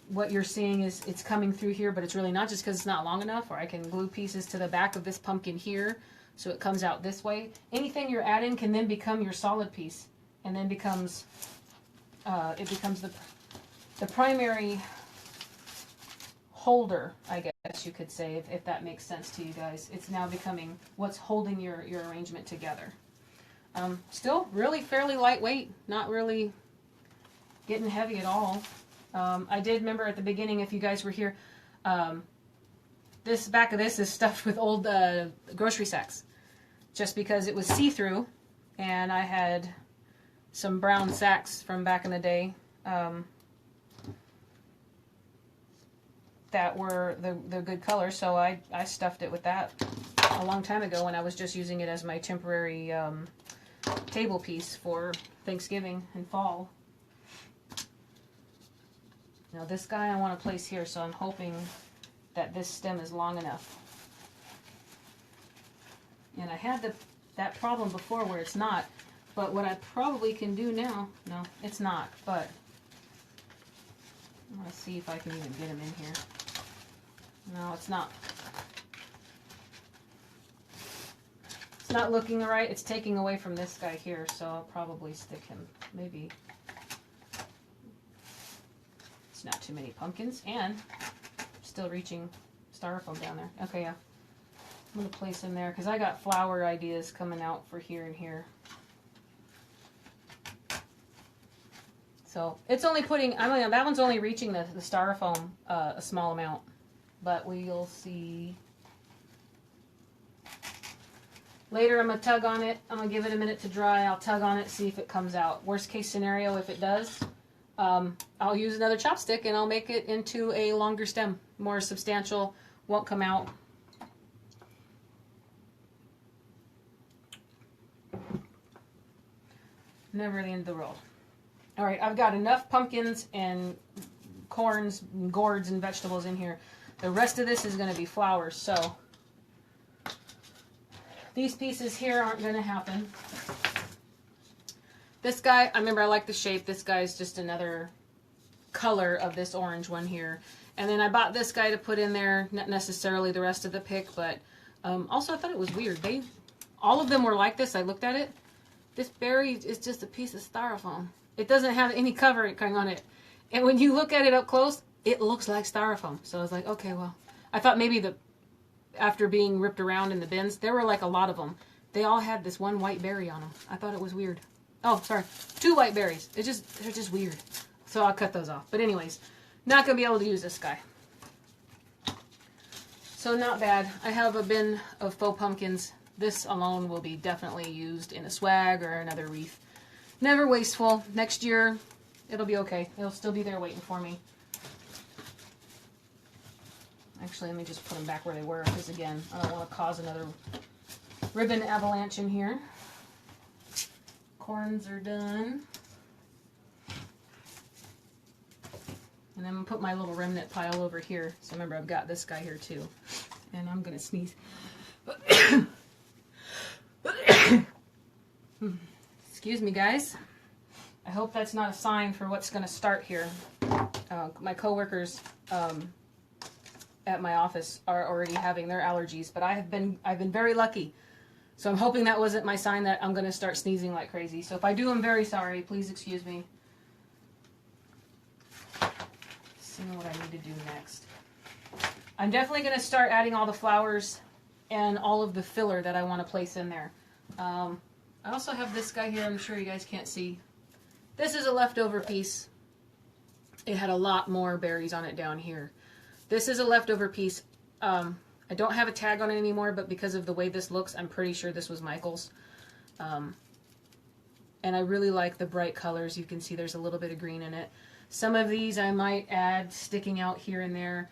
A: what you're seeing is it's coming through here, but it's really not just because it's not long enough. Or I can glue pieces to the back of this pumpkin here so it comes out this way. Anything you're adding can then become your solid piece, and then becomes it becomes the primary holder, I guess you could say, if that makes sense to you guys. It's now becoming what's holding your arrangement together. Still really fairly lightweight, not really getting heavy at all. I did remember at the beginning, if you guys were here, this back of this is stuffed with old grocery sacks, just because it was see-through, and I had some brown sacks from back in the day that were the good color, so I stuffed it with that a long time ago when I was just using it as my temporary table piece for Thanksgiving and fall. Now this guy I want to place here, so I'm hoping that this stem is long enough. And I had that problem before where it's not, but what I probably can do now, no, it's not, but I want to see if I can even get him in here. No, it's not. It's not looking right. It's taking away from this guy here, so I'll probably stick him. Maybe it's not too many pumpkins, and still reaching styrofoam down there. Okay, yeah. I'm going to place him there because I got flower ideas coming out for here and here. So it's only putting, I mean, that one's only reaching the styrofoam a small amount, but we'll see. Later I'm going to tug on it. I'm going to give it a minute to dry. I'll tug on it, see if it comes out. Worst case scenario, if it does, I'll use another chopstick and I'll make it into a longer stem. More substantial, won't come out. Never the end of the world. All right, I've got enough pumpkins and corns and gourds and vegetables in here. The rest of this is going to be flowers, so these pieces here aren't going to happen. This guy, I remember I like the shape. This guy's just another color of this orange one here. And then I bought this guy to put in there, not necessarily the rest of the pick, but also I thought it was weird. All of them were like this. I looked at it. This berry is just a piece of styrofoam. It doesn't have any covering on it. And when you look at it up close, it looks like styrofoam. So I was like, okay, well, I thought maybe after being ripped around in the bins, there were like a lot of them. They all had this one white berry on them. I thought it was weird. Oh, sorry. 2 white berries. They're just weird. So I'll cut those off. But anyways, not going to be able to use this guy. So not bad. I have a bin of faux pumpkins. This alone will be definitely used in a swag or another wreath. Never wasteful. Next year, it'll be okay. It'll still be there waiting for me. Actually, let me just put them back where they were, because again, I don't want to cause another ribbon avalanche in here. Corns are done. And I'm going to put my little remnant pile over here. So remember, I've got this guy here too. And I'm going to sneeze. Excuse me, guys. I hope that's not a sign for what's going to start here. My coworkers at my office are already having their allergies, but I've been very lucky. So I'm hoping that wasn't my sign that I'm going to start sneezing like crazy. So if I do, I'm very sorry. Please excuse me. See what I need to do next. I'm definitely going to start adding all the flowers and all of the filler that I want to place in there. I also have this guy here. I'm sure you guys can't see. This is a leftover piece. It had a lot more berries on it down here. This is a leftover piece. I don't have a tag on it anymore, but because of the way this looks, I'm pretty sure this was Michael's. And I really like the bright colors. You can see there's a little bit of green in it. Some of these I might add sticking out here and there.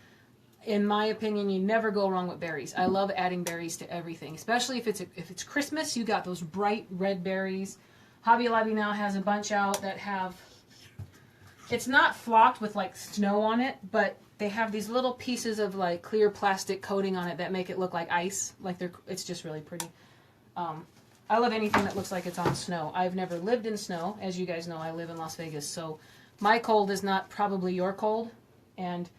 A: In my opinion, you never go wrong with berries. I love adding berries to everything, especially if it's Christmas. You got those bright red berries. Hobby Lobby now has a bunch out that have, it's not flocked with like snow on it, but they have these little pieces of like clear plastic coating on it that make it look like ice. It's just really pretty. I love anything that looks like it's on snow. I've never lived in snow. As you guys know, I live in Las Vegas, so my cold is not probably your cold, and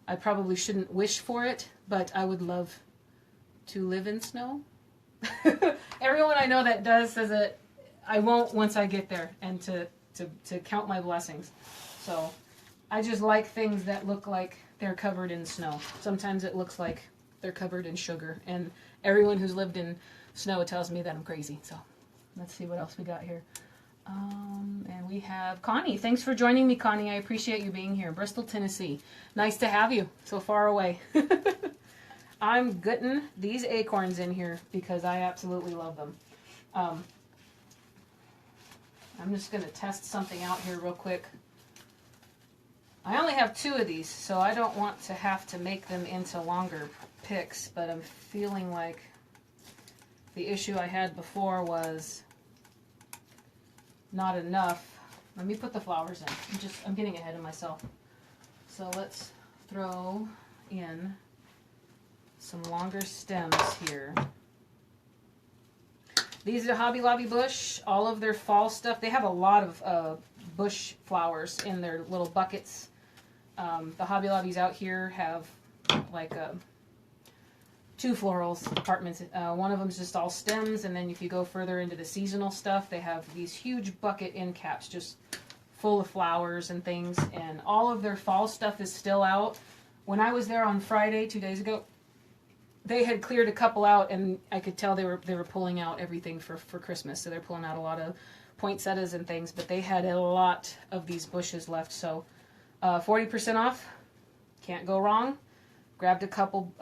A: I probably shouldn't wish for it, but I would love to live in snow. Everyone I know that does says that I won't once I get there, and to count my blessings. So I just like things that look like they're covered in snow. Sometimes it looks like they're covered in sugar, and everyone who's lived in snow tells me that I'm crazy. So let's see what else we got here. And we have Connie. Thanks for joining me, Connie. I appreciate you being here. Bristol, Tennessee. Nice to have you so far away. I'm getting these acorns in here because I absolutely love them. I'm just going to test something out here real quick. I only have 2 of these, so I don't want to have to make them into longer picks, but I'm feeling like the issue I had before was not enough. Let me put the flowers in. I'm getting ahead of myself. So let's throw in some longer stems here. These are Hobby Lobby Bush. All of their fall stuff. They have a lot of bush flowers in their little buckets. The Hobby Lobbies out here have like 2 florals departments. One of them is just all stems, and then if you go further into the seasonal stuff, they have these huge bucket end caps just full of flowers and things, and all of their fall stuff is still out. When I was there on Friday 2 days ago, they had cleared a couple out, and I could tell they were pulling out everything for Christmas. So they're pulling out a lot of poinsettias and things, but they had a lot of these bushes left. So 40% off, can't go wrong. Grabbed a couple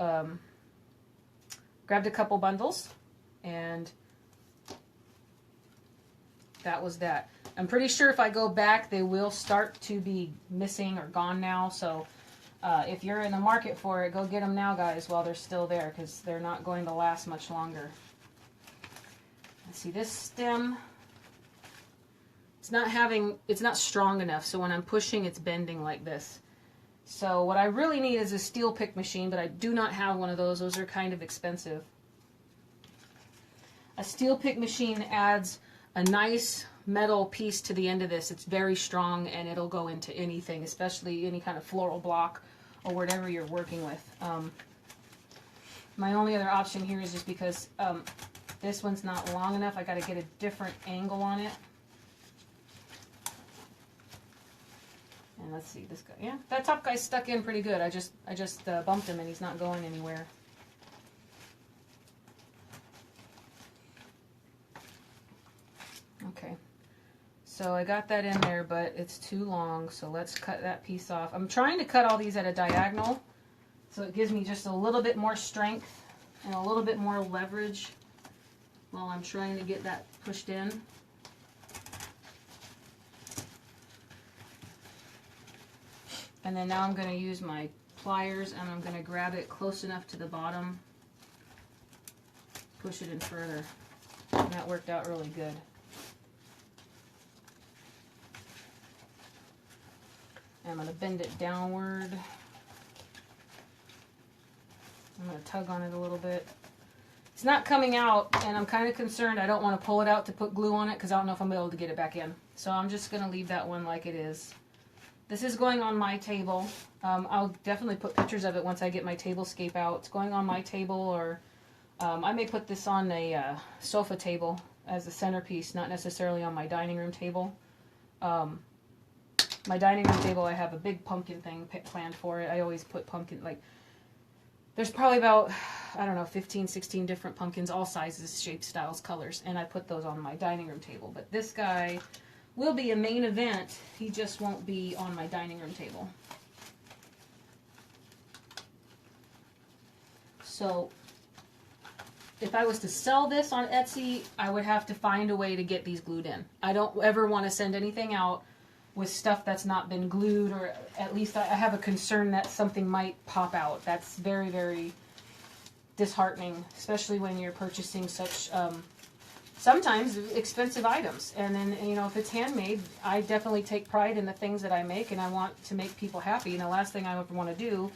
A: bundles, and that was that. I'm pretty sure if I go back, they will start to be missing or gone now. So if you're in the market for it, go get them now, guys, while they're still there, because they're not going to last much longer. Let's see, this stem, it's not strong enough. So when I'm pushing, it's bending like this. So what I really need is a steel pick machine, but I do not have one of those. Those are kind of expensive. A steel pick machine adds a nice metal piece to the end of this. It's very strong and it'll go into anything, especially any kind of floral block or whatever you're working with. My only other option here is just because this one's not long enough. I got to get a different angle on it. And let's see, this guy, yeah, that top guy's stuck in pretty good. I just bumped him and he's not going anywhere. Okay, so I got that in there, but it's too long, so let's cut that piece off. I'm trying to cut all these at a diagonal, so it gives me just a little bit more strength and a little bit more leverage while I'm trying to get that pushed in. And then now I'm going to use my pliers and I'm going to grab it close enough to the bottom, push it in further. And that worked out really good. And I'm going to bend it downward. I'm going to tug on it a little bit. It's not coming out and I'm kind of concerned. I don't want to pull it out to put glue on it because I don't know if I'm able to get it back in. So I'm just going to leave that one like it is. This is going on my table. I'll definitely put pictures of it once I get my tablescape out. It's going on my table, or I may put this on a sofa table as a centerpiece, not necessarily on my dining room table. My dining room table, I have a big pumpkin thing planned for it. I always put pumpkin, like, there's probably about, I don't know, 15, 16 different pumpkins, all sizes, shapes, styles, colors, and I put those on my dining room table. But this guy will be a main event. He just won't be on my dining room table. So if I was to sell this on Etsy, I would have to find a way to get these glued in. I don't ever want to send anything out with stuff that's not been glued, or at least I have a concern that something might pop out. That's very, very disheartening, especially when you're purchasing such sometimes expensive items. And then, you know, if it's handmade, I definitely take pride in the things that I make, and I want to make people happy. And the last thing I would want to do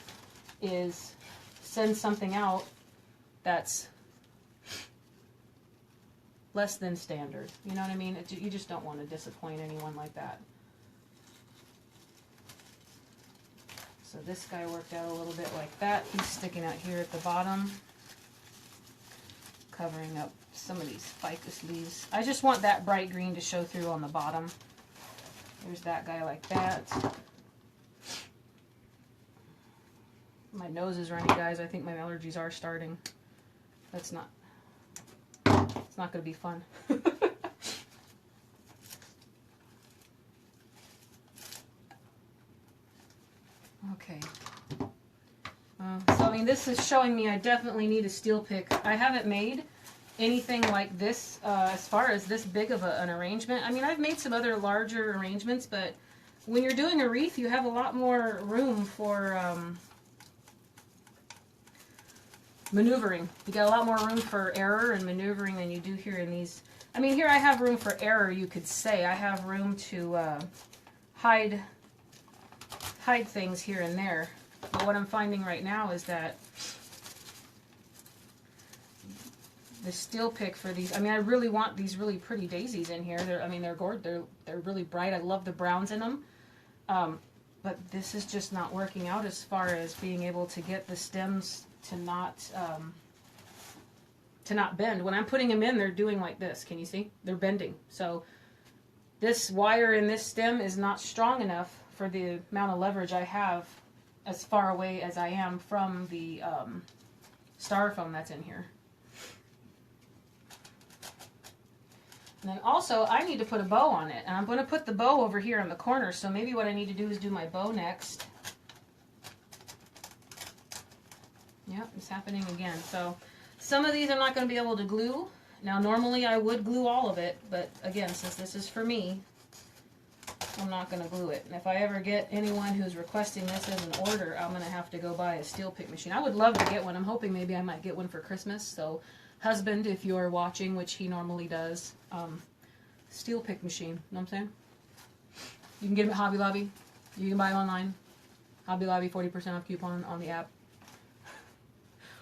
A: is send something out that's less than standard. You know what I mean? You just don't want to disappoint anyone like that. So this guy worked out a little bit like that. He's sticking out here at the bottom, covering up some of these ficus leaves. I just want that bright green to show through on the bottom. There's that guy like that. My nose is running, guys. I think my allergies are starting. It's not going to be fun. Okay. So, I mean, this is showing me I definitely need a steel pick. I haven't made anything like this as far as this big of an arrangement. I mean, I've made some other larger arrangements, but when you're doing a wreath, you have a lot more room for maneuvering. You got a lot more room for error and maneuvering than you do here in these. I mean, here I have room for error, you could say. I have room to hide things here and there. But what I'm finding right now is that the steel pick for these, I mean, I really want these really pretty daisies in here. They're gorgeous. They're really bright. I love the browns in them. But this is just not working out as far as being able to get the stems to not bend. When I'm putting them in, they're doing like this. Can you see? They're bending. So this wire in this stem is not strong enough for the amount of leverage I have as far away as I am from the styrofoam that's in here. And then also, I need to put a bow on it. And I'm going to put the bow over here in the corner, so maybe what I need to do is do my bow next. Yep, it's happening again. So some of these I'm not going to be able to glue, Now normally I would glue all of it, but again, since this is for me, I'm not going to glue it. And if I ever get anyone who's requesting this as an order, I'm going to have to go buy a steel pick machine. I would love to get one. I'm hoping maybe I might get one for Christmas. So husband, if you're watching, which he normally does, steel pick machine. You know what I'm saying? You can get them at Hobby Lobby. You can buy them online. Hobby Lobby 40% off coupon on the app.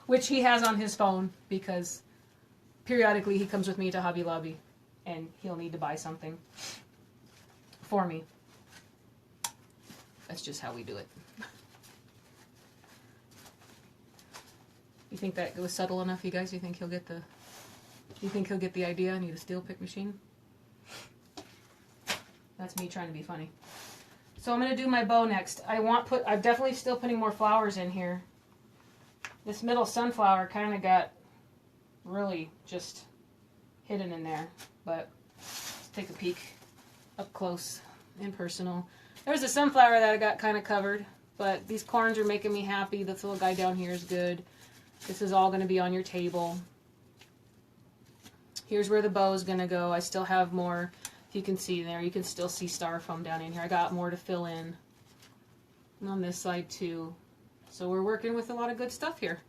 A: Which he has on his phone because periodically he comes with me to Hobby Lobby and he'll need to buy something for me. That's just how we do it. You think that was subtle enough, you guys? You think he'll get the idea? I need a steel pick machine. That's me trying to be funny. So I'm gonna do my bow next. I'm definitely still putting more flowers in here. This middle sunflower kind of got really just hidden in there, but let's take a peek up close and personal. There's a sunflower that I got kind of covered, but these corns are making me happy. This little guy down here is good. This is all going to be on your table. Here's where the bow is going to go. I still have more. If you can see there, you can still see styrofoam down in here. I got more to fill in. And on this side too. So we're working with a lot of good stuff here.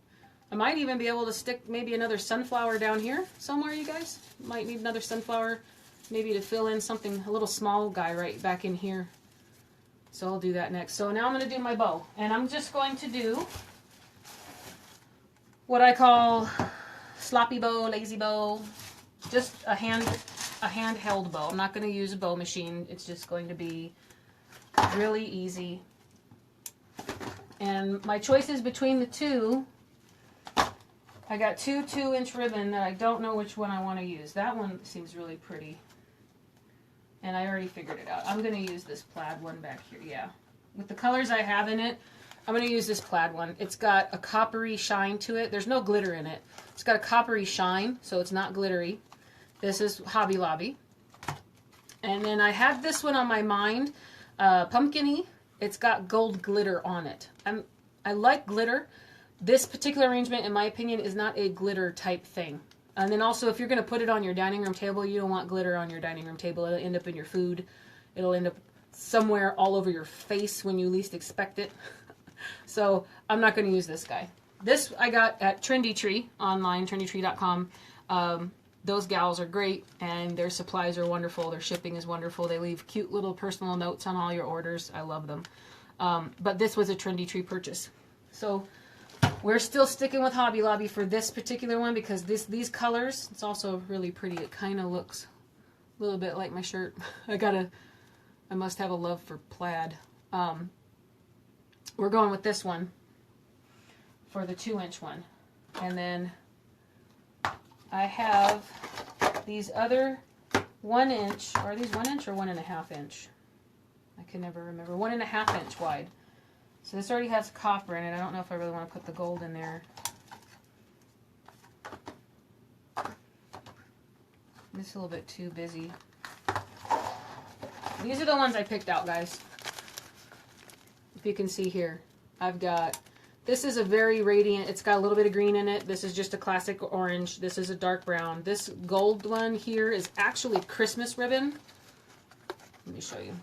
A: I might even be able to stick maybe another sunflower down here somewhere, you guys. Might need another sunflower maybe to fill in something, a little small guy right back in here. So I'll do that next. So now I'm going to do my bow. And I'm just going to do what I call sloppy bow, lazy bow. Just a handheld bow. I'm not going to use a bow machine. It's just going to be really easy. And my choices between the two, I got two 2-inch ribbon that I don't know which one I want to use. That one seems really pretty. And I already figured it out. I'm going to use this plaid one back here, yeah. With the colors I have in it, I'm going to use this plaid one. It's got a coppery shine to it. There's no glitter in it. It's got a coppery shine, so it's not glittery. This is Hobby Lobby. And then I had this one on my mind, pumpkin-y. It's got gold glitter on it. I like glitter. This particular arrangement, in my opinion, is not a glitter type thing. And then also, if you're going to put it on your dining room table, you don't want glitter on your dining room table. It'll end up in your food. It'll end up somewhere all over your face when you least expect it. So I'm not going to use this guy. This I got at Trendy Tree online, trendytree.com. Those gals are great, and their supplies are wonderful. Their shipping is wonderful. They leave cute little personal notes on all your orders. I love them. But this was a Trendy Tree purchase. So we're still sticking with Hobby Lobby for this particular one because these colors, it's also really pretty. It kind of looks a little bit like my shirt. I must have a love for plaid. We're going with this one for the 2-inch one. And then I have these other 1-inch, are these 1-inch or 1.5 inch? I can never remember. 1.5 inch wide. So this already has copper in it. I don't know if I really want to put the gold in there. This is a little bit too busy. These are the ones I picked out, guys. If you can see here, I've got, this is a very radiant, it's got a little bit of green in it. This is just a classic orange. This is a dark brown. This gold one here is actually Christmas ribbon. Let me show you.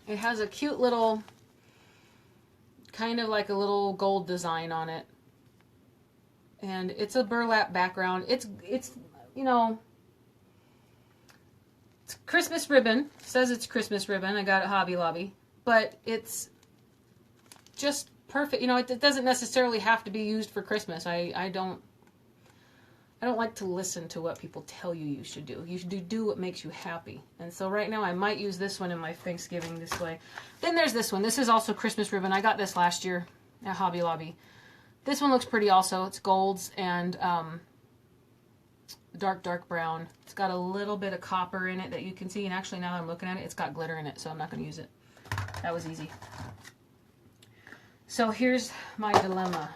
A: It has a cute little, kind of like a little gold design on it. And it's a burlap background. It's you know, it's Christmas ribbon. It says it's Christmas ribbon. I got it at Hobby Lobby. But it's just perfect. You know, it doesn't necessarily have to be used for Christmas. I don't like to listen to what people tell you you should do. You should do what makes you happy. And so right now I might use this one in my Thanksgiving display. Then there's this one. This is also Christmas ribbon. I got this last year at Hobby Lobby. This one looks pretty also. It's golds and dark brown. It's got a little bit of copper in it that you can see. And actually now that I'm looking at it, it's got glitter in it. So I'm not going to use it. That was easy. So here's my dilemma.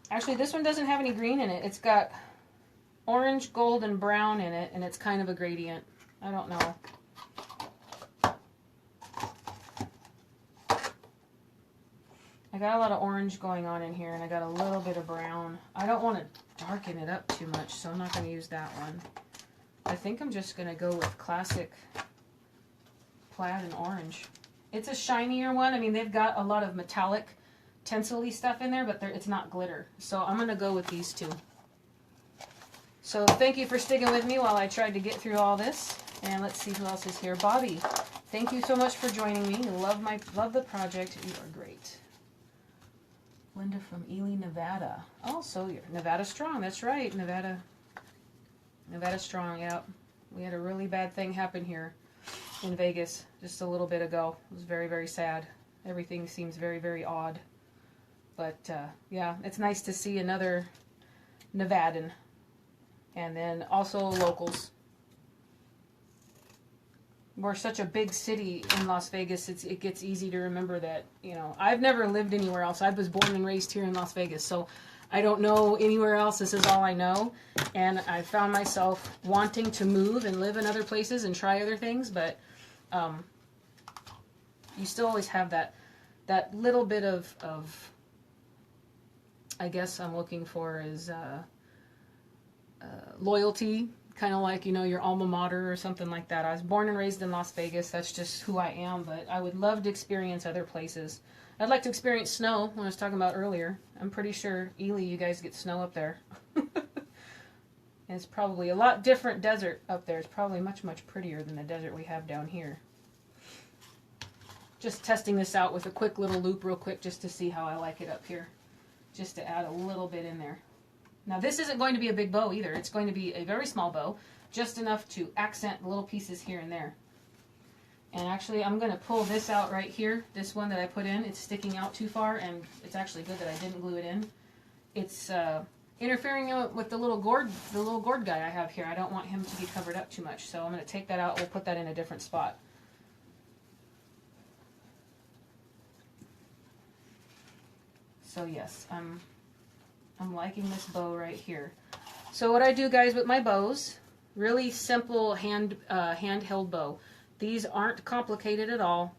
A: Actually, this one doesn't have any green in it. It's got orange, gold, and brown in it, and it's kind of a gradient. I don't know. I got a lot of orange going on in here, and I got a little bit of brown. I don't want to darken it up too much, so I'm not going to use that one. I think I'm just going to go with classic plaid and orange. It's a shinier one. I mean, they've got a lot of metallic tinsel-y stuff in there, but it's not glitter. So I'm going to go with these two. So thank you for sticking with me while I tried to get through all this. And let's see who else is here. Bobby, thank you so much for joining me. Love the project. You are great. Linda from Ely, Nevada. Oh, so you're Nevada Strong. That's right. Nevada Strong, yeah. We had a really bad thing happen here in Vegas just a little bit ago. It was very, very sad. Everything seems very, very odd. But, yeah, it's nice to see another Nevadan. And then also locals. We're such a big city in Las Vegas, it gets easy to remember that, you know, I've never lived anywhere else. I was born and raised here in Las Vegas, so I don't know anywhere else. This is all I know. And I found myself wanting to move and live in other places and try other things, but you still always have that little bit of I guess I'm looking for is loyalty. Kind of like, you know, your alma mater or something like that. I was born and raised in Las Vegas. That's just who I am. But I would love to experience other places. I'd like to experience snow, when I was talking about earlier. I'm pretty sure, Ely, you guys get snow up there. And it's probably a lot different desert up there. It's probably much, much prettier than the desert we have down here. Just testing this out with a quick little loop real quick just to see how I like it up here. Just to add a little bit in there. Now this isn't going to be a big bow either. It's going to be a very small bow, just enough to accent the little pieces here and there. And actually I'm going to pull this out right here, this one that I put in. It's sticking out too far, and it's actually good that I didn't glue it in. It's interfering with the little gourd guy I have here. I don't want him to be covered up too much, so I'm going to take that out. We'll put that in a different spot. So yes, I'm liking this bow right here. So what I do, guys, with my bows, really simple handheld bow. These aren't complicated at all.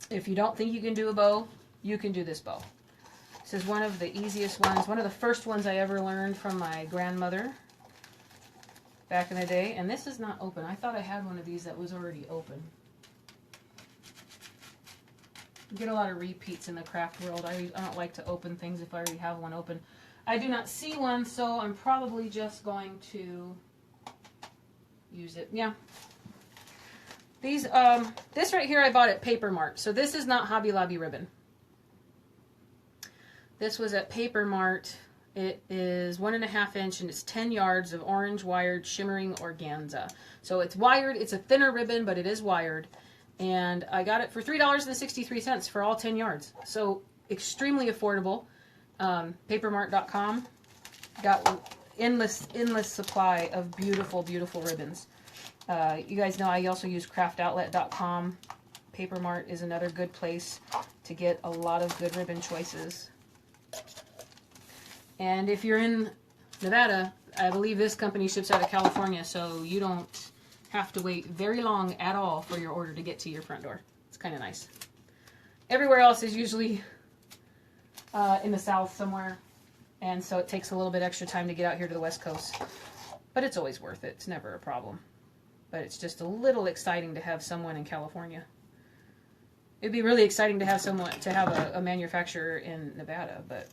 A: If you don't think you can do a bow, you can do this bow. This is one of the easiest ones, one of the first ones I ever learned from my grandmother back in the day. And this is not open. I thought I had one of these that was already open. You get a lot of repeats in the craft world. I don't like to open things if I already have one open. I do not see one, so I'm probably just going to use it. Yeah. These, this right here I bought at Paper Mart. So this is not Hobby Lobby ribbon. This was at Paper Mart. It is 1.5 inch and it's 10 yards of orange wired shimmering organza. So it's wired. It's a thinner ribbon, but it is wired. And I got it for $3.63 for all 10 yards. So extremely affordable. Papermart.com got endless supply of beautiful, beautiful ribbons. You guys know I also use craftoutlet.com. Papermart is another good place to get a lot of good ribbon choices. And if you're in Nevada, I believe this company ships out of California, so you don't have to wait very long at all for your order to get to your front door. It's kind of nice. Everywhere else is usually in the south somewhere, and so it takes a little bit extra time to get out here to the West Coast. But it's always worth it. It's never a problem. But it's just a little exciting to have someone in California. It'd be really exciting to have someone, to have a manufacturer in Nevada, but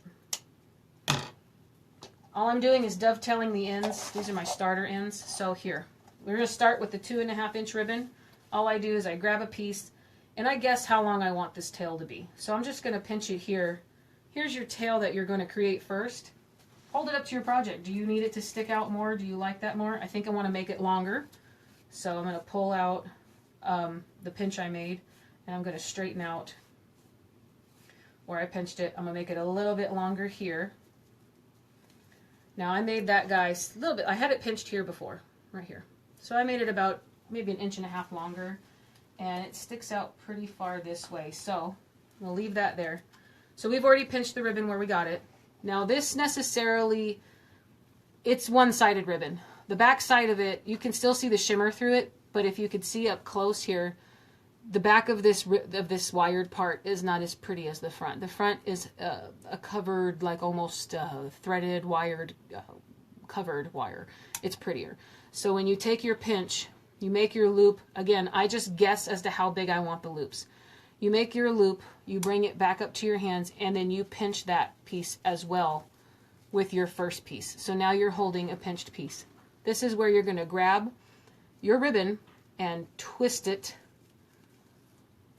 A: all I'm doing is dovetailing the ends. These are my starter ends. So here, we're going to start with the 2.5 inch ribbon. All I do is I grab a piece and I guess how long I want this tail to be. So I'm just going to pinch it here. Here's your tail that you're going to create first. Hold it up to your project. Do you need it to stick out more? Do you like that more? I think I want to make it longer. So I'm going to pull out the pinch I made, and I'm going to straighten out where I pinched it. I'm going to make it a little bit longer here. Now I made that guy a little bit, I had it pinched here before, right here. So I made it about maybe 1.5 inches longer, and it sticks out pretty far this way. So we'll leave that there. So we've already pinched the ribbon where we got it. Now this necessarily, it's one-sided ribbon. The back side of it, you can still see the shimmer through it, but if you could see up close here, the back of this wired part is not as pretty as the front. The front is a covered, like almost threaded, wired, covered wire. It's prettier. So when you take your pinch, you make your loop. Again, I just guess as to how big I want the loops. You make your loop, you bring it back up to your hands, and then you pinch that piece as well with your first piece. So now you're holding a pinched piece. This is where you're going to grab your ribbon and twist it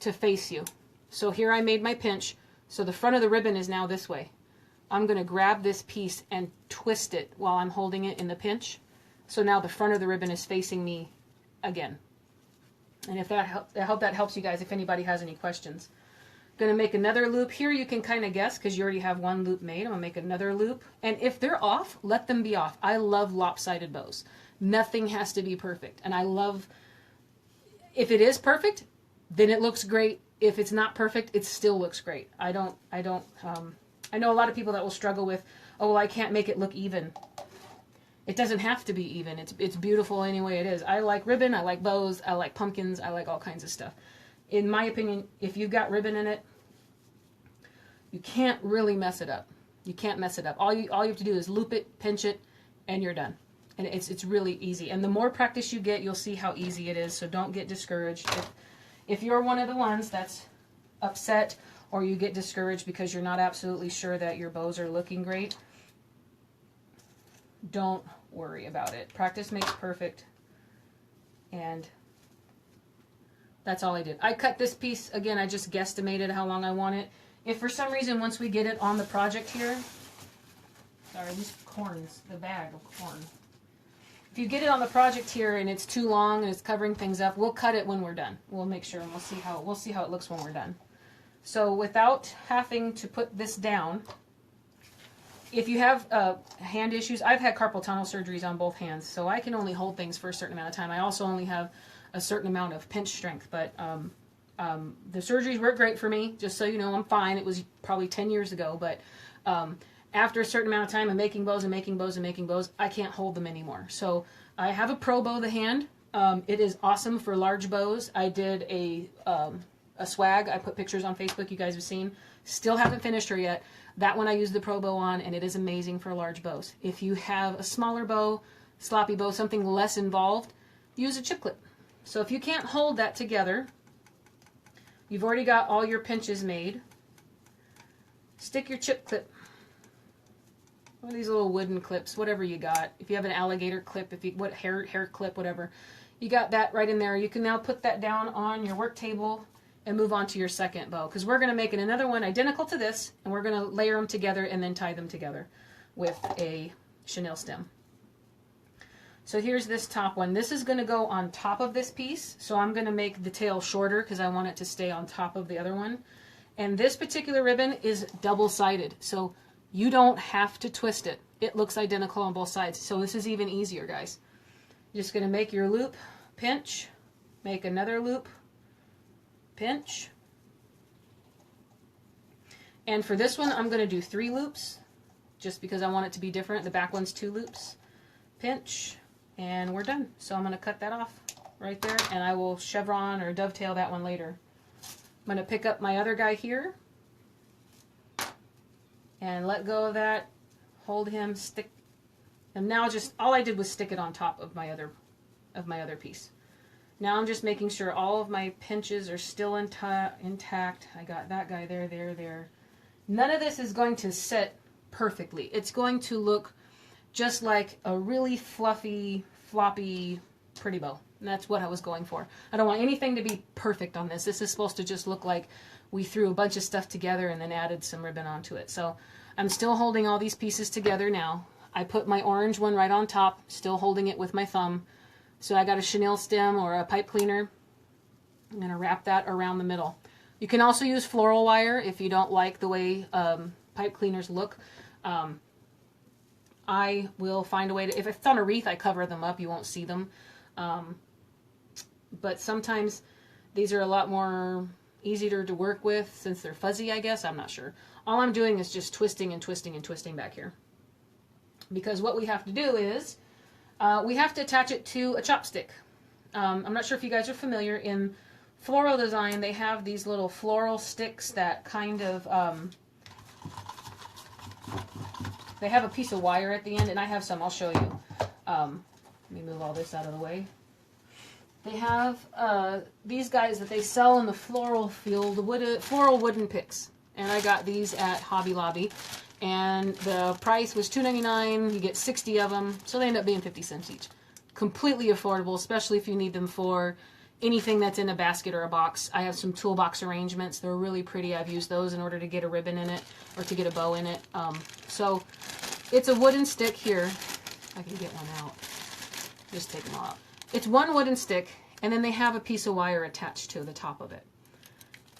A: to face you. So here I made my pinch, so the front of the ribbon is now this way. I'm going to grab this piece and twist it while I'm holding it in the pinch. So now the front of the ribbon is facing me again. And if I hope that helps you guys if anybody has any questions. Going to make another loop. Here you can kind of guess because you already have one loop made. I'm going to make another loop. And if they're off, let them be off. I love lopsided bows. Nothing has to be perfect. And I love, if it is perfect, then it looks great. If it's not perfect, it still looks great. I know a lot of people that will struggle with, oh, well, I can't make it look even. It doesn't have to be even. It's beautiful any way it is. I like ribbon, I like bows, I like pumpkins, I like all kinds of stuff. In my opinion, if you've got ribbon in it, you can't really mess it up. You can't mess it up. All you have to do is loop it, pinch it, and you're done. And it's really easy. And the more practice you get, you'll see how easy it is. So don't get discouraged. If you're one of the ones that's upset or you get discouraged because you're not absolutely sure that your bows are looking great, don't worry about it. Practice makes perfect. And that's all I did. I cut this piece, again, I just guesstimated how long I want it. If for some reason, once we get it on the project here, sorry, these corns, the bag of corn. If you get it on the project here and it's too long and it's covering things up, we'll cut it when we're done. We'll make sure and we'll see how it looks when we're done. So without having to put this down, if you have hand issues, I've had carpal tunnel surgeries on both hands, so I can only hold things for a certain amount of time. I also only have a certain amount of pinch strength, but the surgeries work great for me. Just so you know, I'm fine. It was probably 10 years ago, but after a certain amount of time of making bows and making bows and making bows, I can't hold them anymore. So I have a Pro Bow the hand. It is awesome for large bows. I did a swag. I put pictures on Facebook you guys have seen. Still haven't finished her yet. That one I used the Pro Bow on, and it is amazing for large bows. If you have a smaller bow, sloppy bow, something less involved, use a chip clip. So if you can't hold that together, you've already got all your pinches made, stick your chip clip. One of these little wooden clips, whatever you got. If you have an alligator clip, hair clip, whatever. You got that right in there. You can now put that down on your work table and move on to your second bow, because we're going to make another one identical to this, and we're going to layer them together and then tie them together with a chenille stem. So here's this top one. This is going to go on top of this piece, so I'm going to make the tail shorter because I want it to stay on top of the other one. And this particular ribbon is double-sided, so you don't have to twist it. It looks identical on both sides, so this is even easier, guys. You're just going to make your loop, pinch, make another loop, pinch. And for this one, I'm going to do 3 loops, just because I want it to be different. The back one's 2 loops, pinch, and we're done. So I'm going to cut that off right there, and I will chevron or dovetail that one later. I'm going to pick up my other guy here and let go of that, hold him, stick, and now just all I did was stick it on top of my other piece. Now I'm just making sure all of my pinches are still intact. I got that guy there. None of this is going to sit perfectly. It's going to look just like a really fluffy, floppy, pretty bow. And that's what I was going for. I don't want anything to be perfect on this. This is supposed to just look like we threw a bunch of stuff together and then added some ribbon onto it. So I'm still holding all these pieces together now. I put my orange one right on top, still holding it with my thumb. So I got a chenille stem or a pipe cleaner. I'm going to wrap that around the middle. You can also use floral wire if you don't like the way pipe cleaners look. I will find a way to, if it's on a wreath, I cover them up. You won't see them. But sometimes these are a lot more easier to work with since they're fuzzy, I guess. I'm not sure. All I'm doing is just twisting and twisting and twisting back here. Because what we have to do is we have to attach it to a chopstick. I'm not sure if you guys are familiar. In floral design, they have these little floral sticks that kind of, they have a piece of wire at the end, and I have some, I'll show you. Let me move all this out of the way. They have these guys that they sell in the floral field, floral wooden picks. And I got these at Hobby Lobby. And the price was $2.99. You get 60 of them. So they end up being 50 cents each. Completely affordable, especially if you need them for anything that's in a basket or a box. I have some toolbox arrangements. They're really pretty. I've used those in order to get a ribbon in it or to get a bow in it. So it's a wooden stick here. I can get one out. Just take them all out. It's one wooden stick, and then they have a piece of wire attached to the top of it.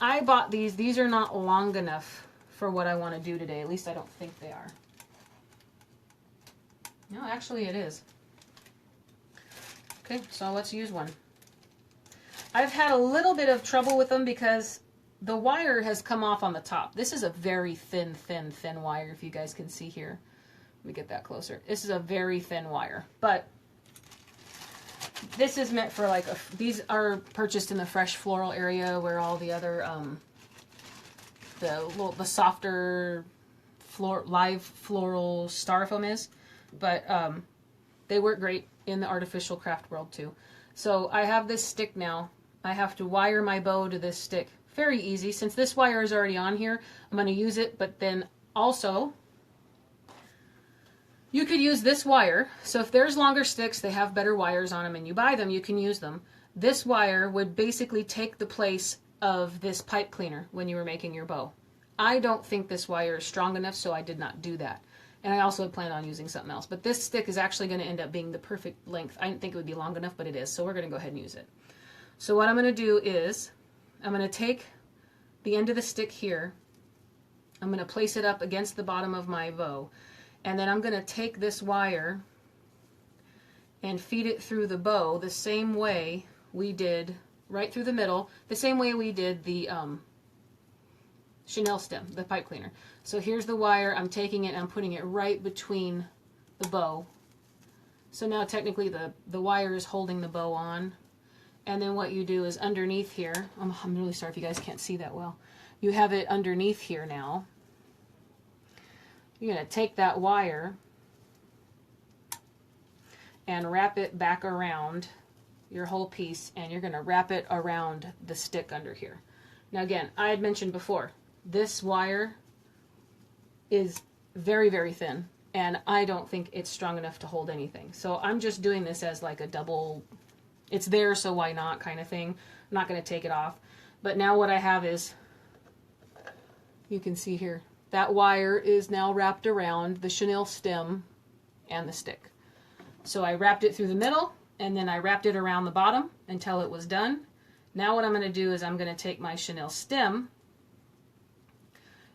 A: I bought these. These are not long enough for what I want to do today. At least I don't think they are. No, actually it is. Okay, so let's use one. I've had a little bit of trouble with them because the wire has come off on the top. This is a very thin wire, if you guys can see here. Let me get that closer. This is a very thin wire, but this is meant for like, these are purchased in the fresh floral area where all the other, the softer live floral styrofoam is. But they work great in the artificial craft world too. So I have this stick now. I have to wire my bow to this stick. Very easy. Since this wire is already on here, I'm going to use it, but then also you could use this wire. So if there's longer sticks, they have better wires on them and you buy them, you can use them. This wire would basically take the place of this pipe cleaner when you were making your bow. I don't think this wire is strong enough, so I did not do that. And I also had planned on using something else. But this stick is actually going to end up being the perfect length. I didn't think it would be long enough, but it is. So we're going to go ahead and use it. So what I'm going to do is I'm going to take the end of the stick here. I'm going to place it up against the bottom of my bow. And then I'm going to take this wire and feed it through the bow the same way we did, right through the middle, the same way we did the chenille stem, the pipe cleaner. So here's the wire. I'm taking it and I'm putting it right between the bow. So now technically the wire is holding the bow on. And then what you do is underneath here, I'm really sorry if you guys can't see that well. You have it underneath here now. You're going to take that wire and wrap it back around your whole piece, and you're going to wrap it around the stick under here. Now again, I had mentioned before, this wire is very thin, and I don't think it's strong enough to hold anything. So I'm just doing this as like a double, it's there so why not kind of thing. I'm not going to take it off. But now what I have is, you can see here, that wire is now wrapped around the chenille stem and the stick. So I wrapped it through the middle, and then I wrapped it around the bottom until it was done. Now what I'm going to do is I'm going to take my chenille stem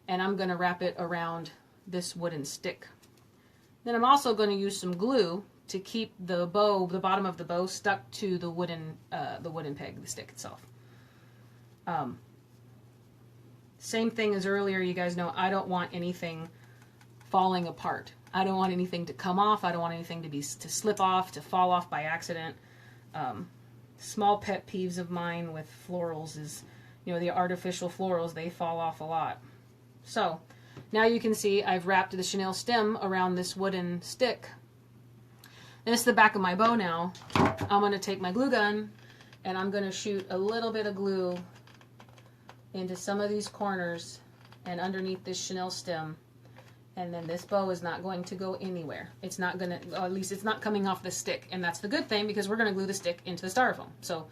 A: and I'm going to wrap it around this wooden stick. Then I'm also going to use some glue to keep the bow, the bottom of the bow, stuck to the wooden peg, the stick itself. Same thing as earlier, you guys know I don't want anything falling apart. I don't want anything to come off. I don't want anything to slip off, to fall off by accident. Small pet peeves of mine with florals is, you know, the artificial florals, they fall off a lot. So now you can see I've wrapped the chenille stem around this wooden stick. And it's the back of my bow now. I'm going to take my glue gun and I'm going to shoot a little bit of glue into some of these corners and underneath this chenille stem. And then this bow is not going to go anywhere. It's not going to, at least it's not coming off the stick. And that's the good thing because we're going to glue the stick into the styrofoam. So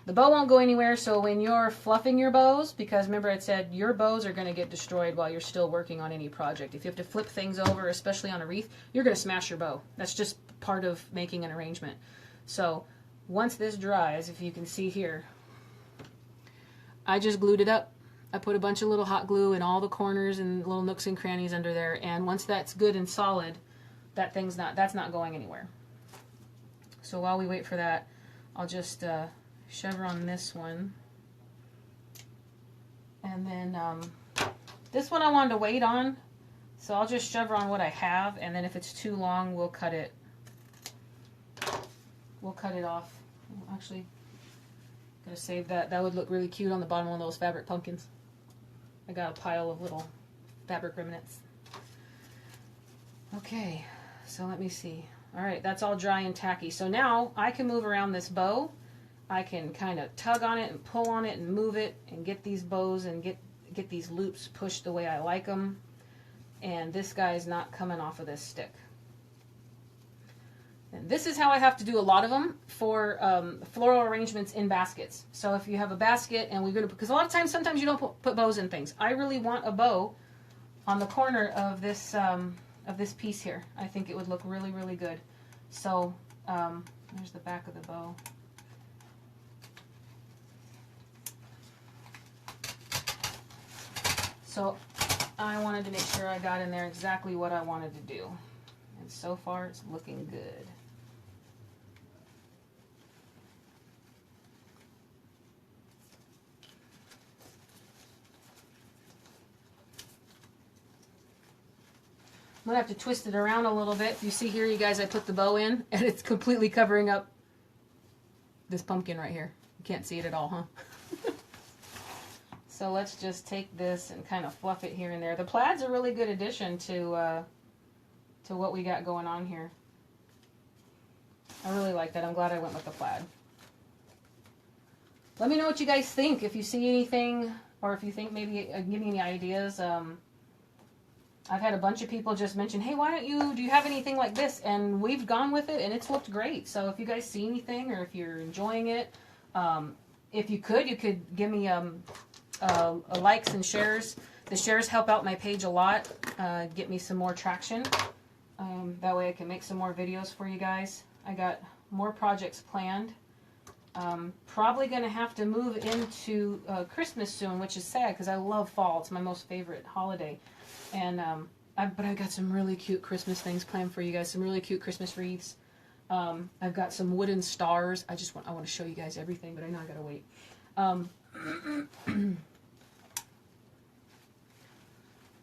A: the bow won't go anywhere. So when you're fluffing your bows, because remember I said your bows are going to get destroyed while you're still working on any project. If you have to flip things over, especially on a wreath, you're going to smash your bow. That's just part of making an arrangement. So once this dries, if you can see here, I just glued it up. I put a bunch of little hot glue in all the corners and little nooks and crannies under there, and once that's good and solid, that's not going anywhere. So while we wait for that, I'll just chevron this one, and then this one I wanted to wait on, so I'll just chevron what I have, and then if it's too long, we'll cut it off. Actually, Gonna save that. That would look really cute on the bottom of one of those fabric pumpkins. I got a pile of little fabric remnants. Okay, so let me see. All right, that's all dry and tacky. So now I can move around this bow. I can kind of tug on it and pull on it and move it and get these bows and get these loops pushed the way I like them. And this guy's not coming off of this stick. And this is how I have to do a lot of them for floral arrangements in baskets. So if you have a basket and we're going to, because a lot of times, sometimes you don't put bows in things. I really want a bow on the corner of this piece here. I think it would look really, really good. So there's the back of the bow. So I wanted to make sure I got in there exactly what I wanted to do. And so far it's looking good. I'm going to have to twist it around a little bit. You see here, you guys, I put the bow in, and it's completely covering up this pumpkin right here. You can't see it at all, huh? So let's just take this and kind of fluff it here and there. The plaid's a really good addition to what we got going on here. I really like that. I'm glad I went with the plaid. Let me know what you guys think. If you see anything, or if you think maybe give me any ideas. I've had a bunch of people just mention, hey, do you have anything like this? And we've gone with it, and it's looked great. So if you guys see anything, or if you're enjoying it, if you could give me likes and shares. The shares help out my page a lot, get me some more traction. That way I can make some more videos for you guys. I got more projects planned. Probably going to have to move into Christmas soon, which is sad because I love fall. It's my most favorite holiday. And but I've got some really cute Christmas things planned for you guys. Some really cute Christmas wreaths. I've got some wooden stars. I want to show you guys everything, but I know I gotta wait. I'm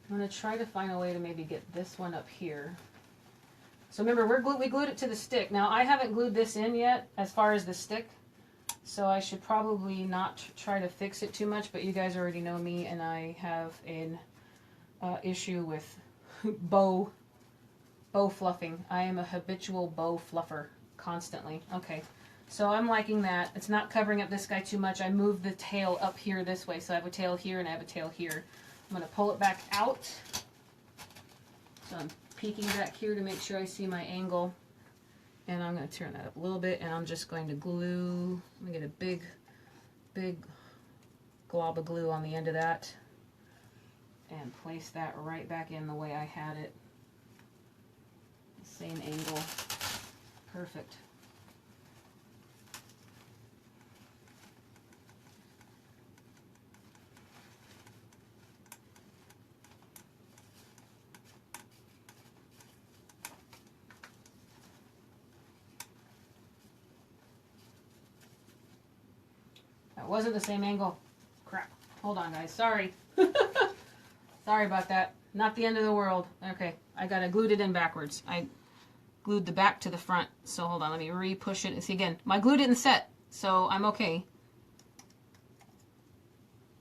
A: gonna try to find a way to maybe get this one up here. So remember, we glued it to the stick. Now I haven't glued this in yet, as far as the stick. So I should probably not try to fix it too much. But you guys already know me, and I have an issue with bow fluffing. I am a habitual bow fluffer constantly. Okay, so I'm liking that. It's not covering up this guy too much. I moved the tail up here this way, so I have a tail here and I have a tail here. I'm going to pull it back out. So I'm peeking back here to make sure I see my angle. And I'm going to turn that up a little bit, and I'm just going to glue. I'm going to get a big glob of glue on the end of that. And place that right back in the way I had it. Same angle. Perfect. That wasn't the same angle. Crap. Hold on, guys. Sorry. Sorry about that. Not the end of the world. Okay, I glued it in backwards. I glued the back to the front. So hold on, let me re-push it. And see again, my glue didn't set, so I'm okay.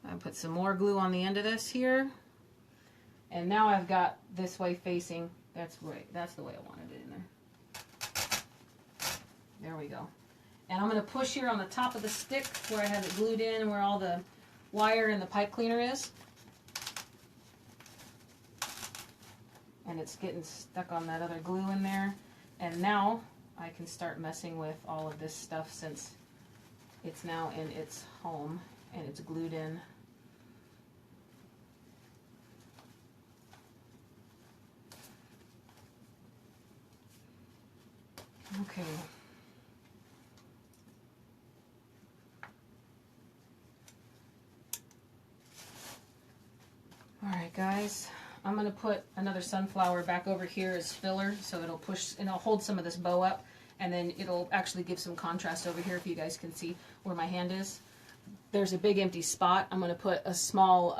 A: I put some more glue on the end of this here. And now I've got this way facing. That's right. That's the way I wanted it in there. There we go. And I'm going to push here on the top of the stick where I have it glued in, where all the wire and the pipe cleaner is. And it's getting stuck on that other glue in there. And now I can start messing with all of this stuff since it's now in its home and it's glued in. Okay. All right, guys. I'm going to put another sunflower back over here as filler, so it'll push and it'll hold some of this bow up, and then it'll actually give some contrast over here if you guys can see where my hand is. There's a big empty spot. I'm going to put a small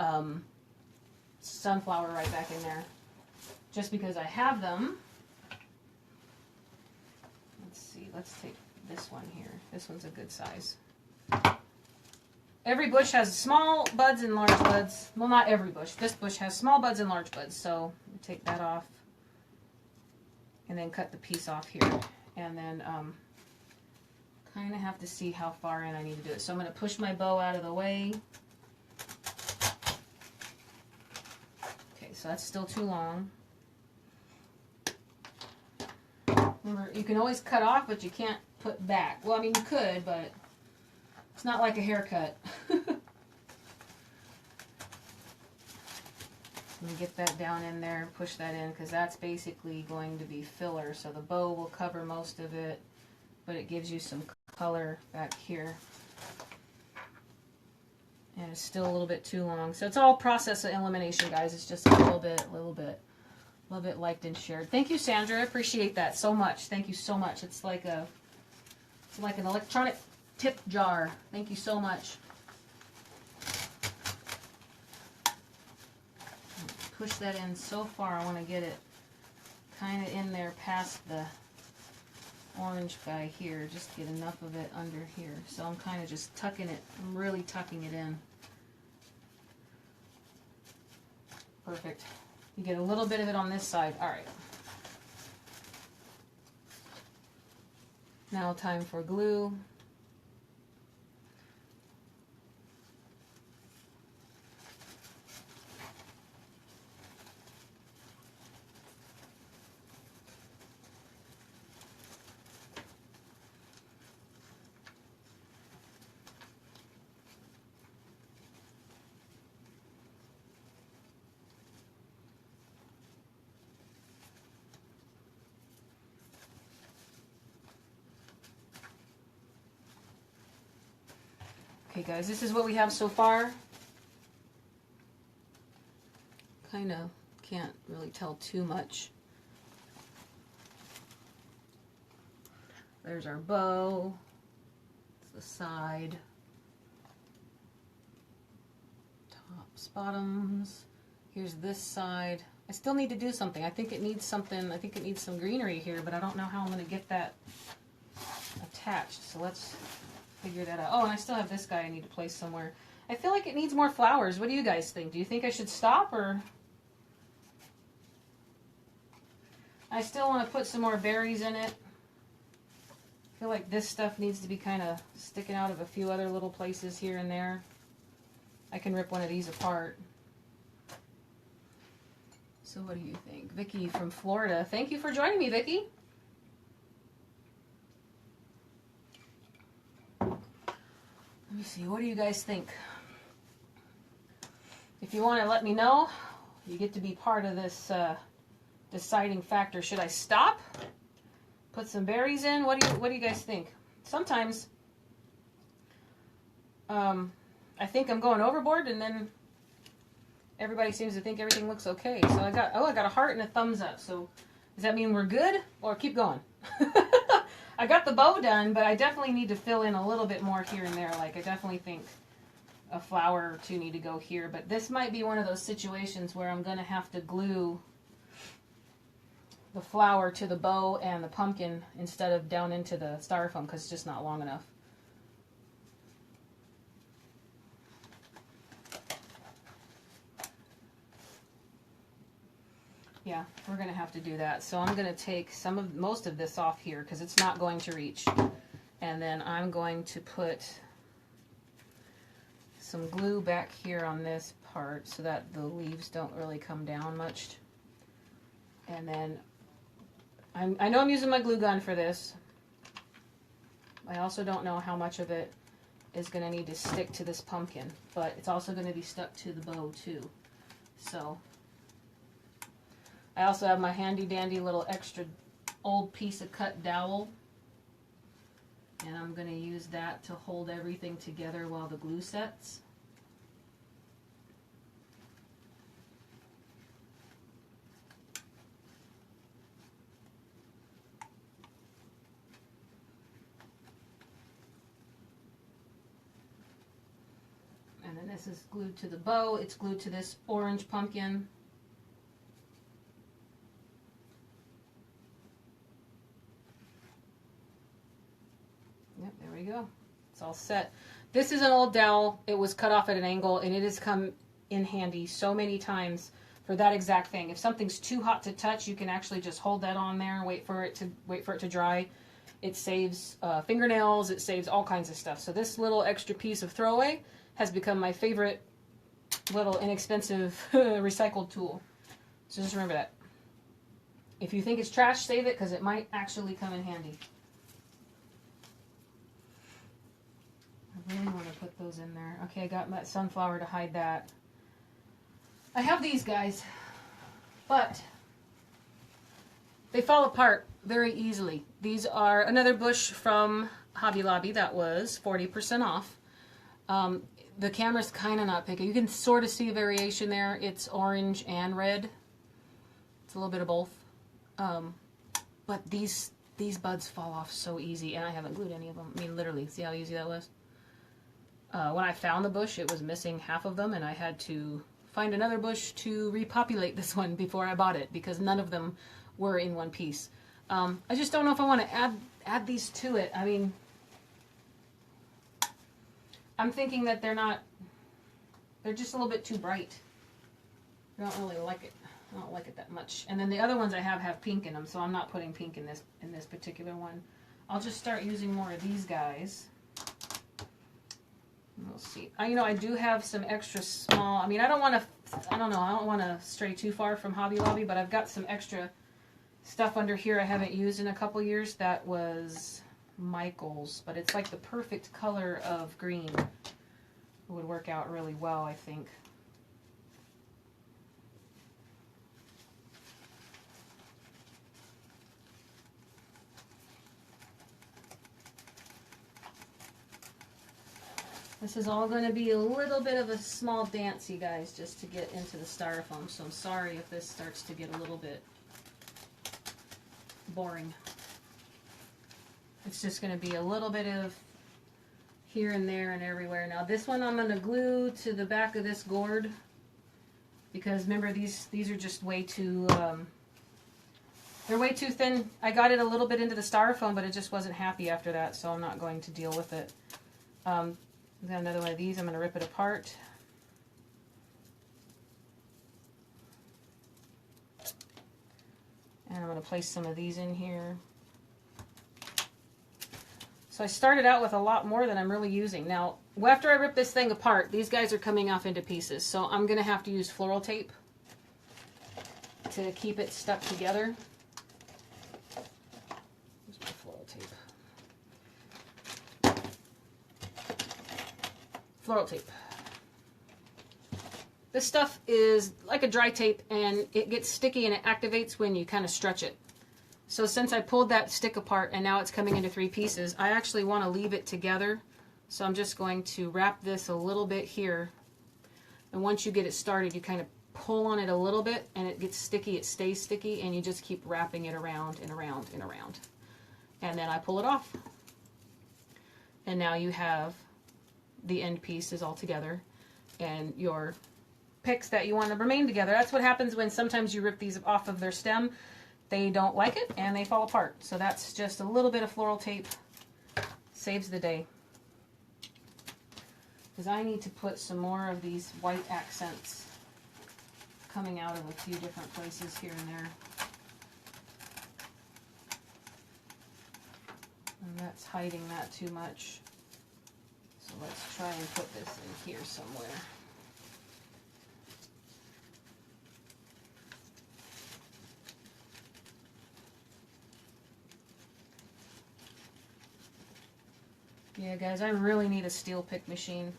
A: sunflower right back in there just because I have them. Let's see. Let's take this one here. This one's a good size. every bush has small buds and large buds. Well, not every bush. This bush has small buds and large buds. So take that off and then cut the piece off here. And then kind of have to see how far in I need to do it. So I'm going to push my bow out of the way. Okay, so that's still too long. Remember, you can always cut off, but you can't put back. Well, I mean, you could, but it's not like a haircut. Let me get that down in there, push that in, because that's basically going to be filler. So the bow will cover most of it, but it gives you some color back here. And it's still a little bit too long. So it's all process of elimination, guys. It's just a little bit. Love it, liked and shared. Thank you, Sandra. I appreciate that so much. Thank you so much. It's like an electronic tip jar. Thank you so much. Push that in so far. I want to get it kind of in there past the orange guy here. Just get enough of it under here. So I'm kind of just tucking it. I'm really tucking it in. Perfect. You get a little bit of it on this side. All right. Now time for glue. Okay guys, this is what we have so far. Kind of can't really tell too much. There's our bow. It's the side. Tops, bottoms. Here's this side. I still need to do something. I think it needs something. I think it needs some greenery here, but I don't know how I'm going to get that attached. So let's figure that out. Oh, and I still have this guy I need to place somewhere. I feel like it needs more flowers. What do you guys think? Do you think I should stop, or? I still want to put some more berries in it. I feel like this stuff needs to be kind of sticking out of a few other little places here and there. I can rip one of these apart. So what do you think? Vicky from Florida. Thank you for joining me, Vicky. Let me see, what do you guys think? If you want to let me know, you get to be part of this deciding factor. Should I stop? Put some berries in? What do you guys think? Sometimes I think I'm going overboard, and then everybody seems to think everything looks okay. So I got a heart and a thumbs up. So does that mean we're good, or keep going? I got the bow done, but I definitely need to fill in a little bit more here and there. Like, I definitely think a flower or two need to go here. But this might be one of those situations where I'm going to have to glue the flower to the bow and the pumpkin instead of down into the styrofoam, because it's just not long enough. Yeah, we're going to have to do that. So I'm going to take most of this off here because it's not going to reach. And then I'm going to put some glue back here on this part so that the leaves don't really come down much. And then I know I'm using my glue gun for this. I also don't know how much of it is going to need to stick to this pumpkin, but it's also going to be stuck to the bow too. So I also have my handy dandy little extra old piece of cut dowel, and I'm going to use that to hold everything together while the glue sets. And then this is glued to the bow. It's glued to this orange pumpkin. Yep, there we go. It's all set. This is an old dowel. It was cut off at an angle, and it has come in handy so many times for that exact thing. If something's too hot to touch, you can actually just hold that on there and wait for it to dry. It saves fingernails. It saves all kinds of stuff. So this little extra piece of throwaway has become my favorite little inexpensive recycled tool. So just remember that. If you think it's trash, save it, because it might actually come in handy. I really want to put those in there. Okay, I got my sunflower to hide that. I have these guys, but they fall apart very easily. These are another bush from Hobby Lobby that was 40% off. The camera's kind of not picking. You can sort of see a variation there. It's orange and red. It's a little bit of both. But these buds fall off so easy, and I haven't glued any of them. I mean, literally, see how easy that was? When I found the bush, it was missing half of them, and I had to find another bush to repopulate this one before I bought it, because none of them were in one piece. I just don't know if I want to add these to it. I mean, I'm thinking that they're just a little bit too bright. I don't really like it. I don't like it that much. And then the other ones I have pink in them, so I'm not putting pink in this particular one. I'll just start using more of these guys. We'll see. I do have some extra small. I mean, I don't want to stray too far from Hobby Lobby, but I've got some extra stuff under here I haven't used in a couple years. That was Michael's, but it's like the perfect color of green. It would work out really well, I think. This is all going to be a little bit of a small dance, you guys, just to get into the styrofoam. So I'm sorry if this starts to get a little bit boring. It's just going to be a little bit of here and there and everywhere. Now this one I'm going to glue to the back of this gourd, because remember these are just way too they're way too thin. I got it a little bit into the styrofoam, but it just wasn't happy after that, so I'm not going to deal with it. I've got another one of these. I'm going to rip it apart. And I'm going to place some of these in here. So I started out with a lot more than I'm really using. Now, after I rip this thing apart, these guys are coming off into pieces. So I'm going to have to use floral tape to keep it stuck together. Here's my floral tape. Floral tape. This stuff is like a dry tape, and it gets sticky and it activates when you kind of stretch it. So since I pulled that stick apart and now it's coming into 3 pieces, I actually want to leave it together. So I'm just going to wrap this a little bit here. And once you get it started, you kind of pull on it a little bit and it gets sticky, it stays sticky, and you just keep wrapping it around and around and around. And then I pull it off. And now you have the end pieces all together and your picks that you want to remain together. That's what happens when sometimes you rip these off of their stem. They don't like it and they fall apart. So that's just a little bit of floral tape. Saves the day. Because I need to put some more of these white accents coming out of a few different places here and there. And that's hiding that too much. So let's try and put this in here somewhere. Yeah, guys, I really need a steel pick machine.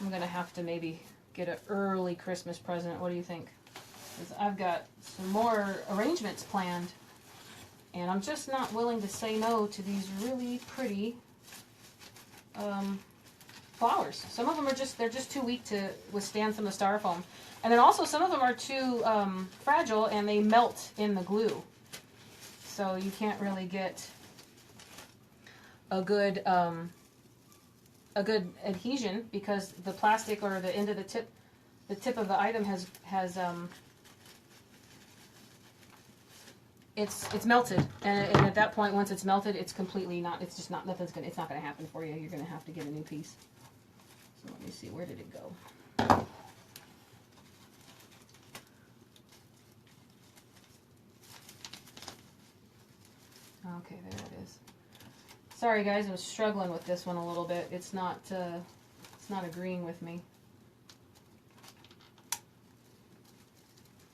A: I'm going to have to maybe get an early Christmas present. What do you think? Because I've got some more arrangements planned, and I'm just not willing to say no to these really pretty flowers. Some of them are they're just too weak to withstand some of the styrofoam. And then also some of them are too fragile and they melt in the glue. So you can't really get a good adhesion because the plastic or the end of the tip of the item has it's melted, and at that point, once it's melted, it's completely not. It's just not nothing's gonna. It's not gonna happen for you. You're gonna have to get a new piece. So let me see. Where did it go? Okay, there it is. Sorry guys, I was struggling with this one a little bit. It's not agreeing with me.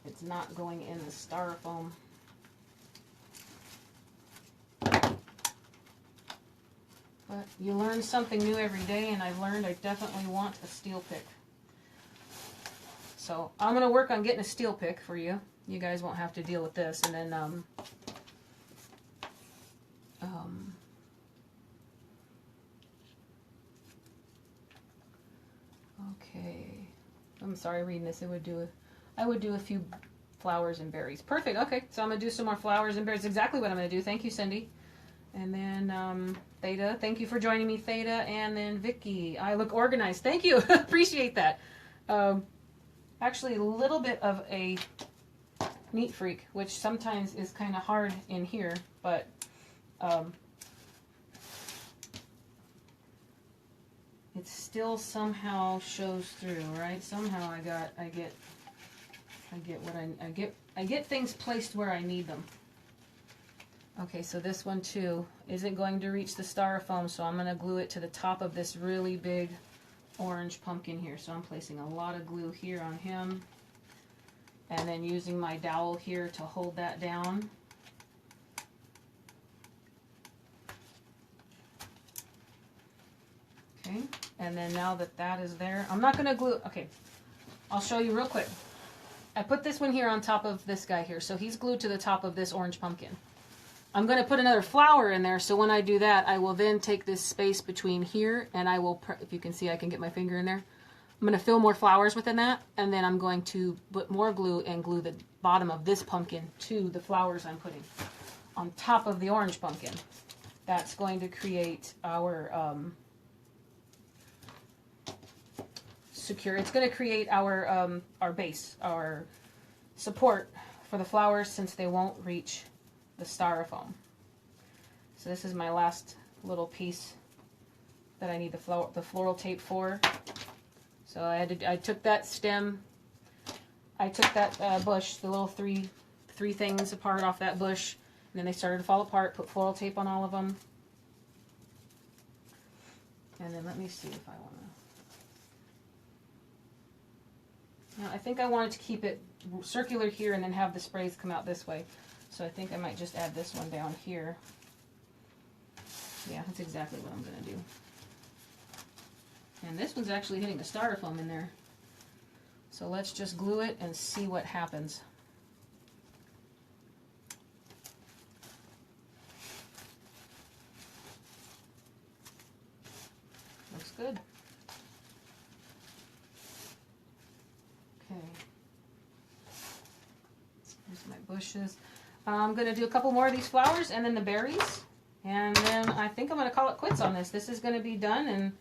A: It's not going in the styrofoam. But you learn something new every day, and I've learned I definitely want a steel pick. So I'm going to work on getting a steel pick for you. You guys won't have to deal with this. And then okay. I'm sorry reading this. I would do a few flowers and berries. Perfect. Okay, so I'm going to do some more flowers and berries. Exactly what I'm going to do. Thank you, Cindy. And then Theta, thank you for joining me, Theta. And then Vicky, I look organized. Thank you. Appreciate that. Actually, a little bit of a neat freak, which sometimes is kind of hard in here, but it still somehow shows through, right? Somehow I get things placed where I need them. Okay, so this one too isn't going to reach the styrofoam, so I'm going to glue it to the top of this really big orange pumpkin here. So I'm placing a lot of glue here on him, and then using my dowel here to hold that down. Okay, and then now that that is there, I'm not going to glue. Okay, I'll show you real quick. I put this one here on top of this guy here, so he's glued to the top of this orange pumpkin. I'm going to put another flower in there, so when I do that, I will then take this space between here, and I will, if you can see, I can get my finger in there. I'm going to fill more flowers within that, and then I'm going to put more glue and glue the bottom of this pumpkin to the flowers I'm putting on top of the orange pumpkin. That's going to create our it's going to create our base, our support for the flowers, since they won't reach the styrofoam. So this is my last little piece that I need the floral tape for. So I took that stem, I took that bush, the little three things apart off that bush, and then they started to fall apart. Put floral tape on all of them, and then let me see if I want to. Now I think I wanted to keep it circular here and then have the sprays come out this way. So I think I might just add this one down here. Yeah, that's exactly what I'm going to do. And this one's actually hitting the styrofoam in there. So let's just glue it and see what happens. Looks good. Okay. Here's my bushes. I'm going to do a couple more of these flowers and then the berries. And then I think I'm going to call it quits on this. This is going to be done, and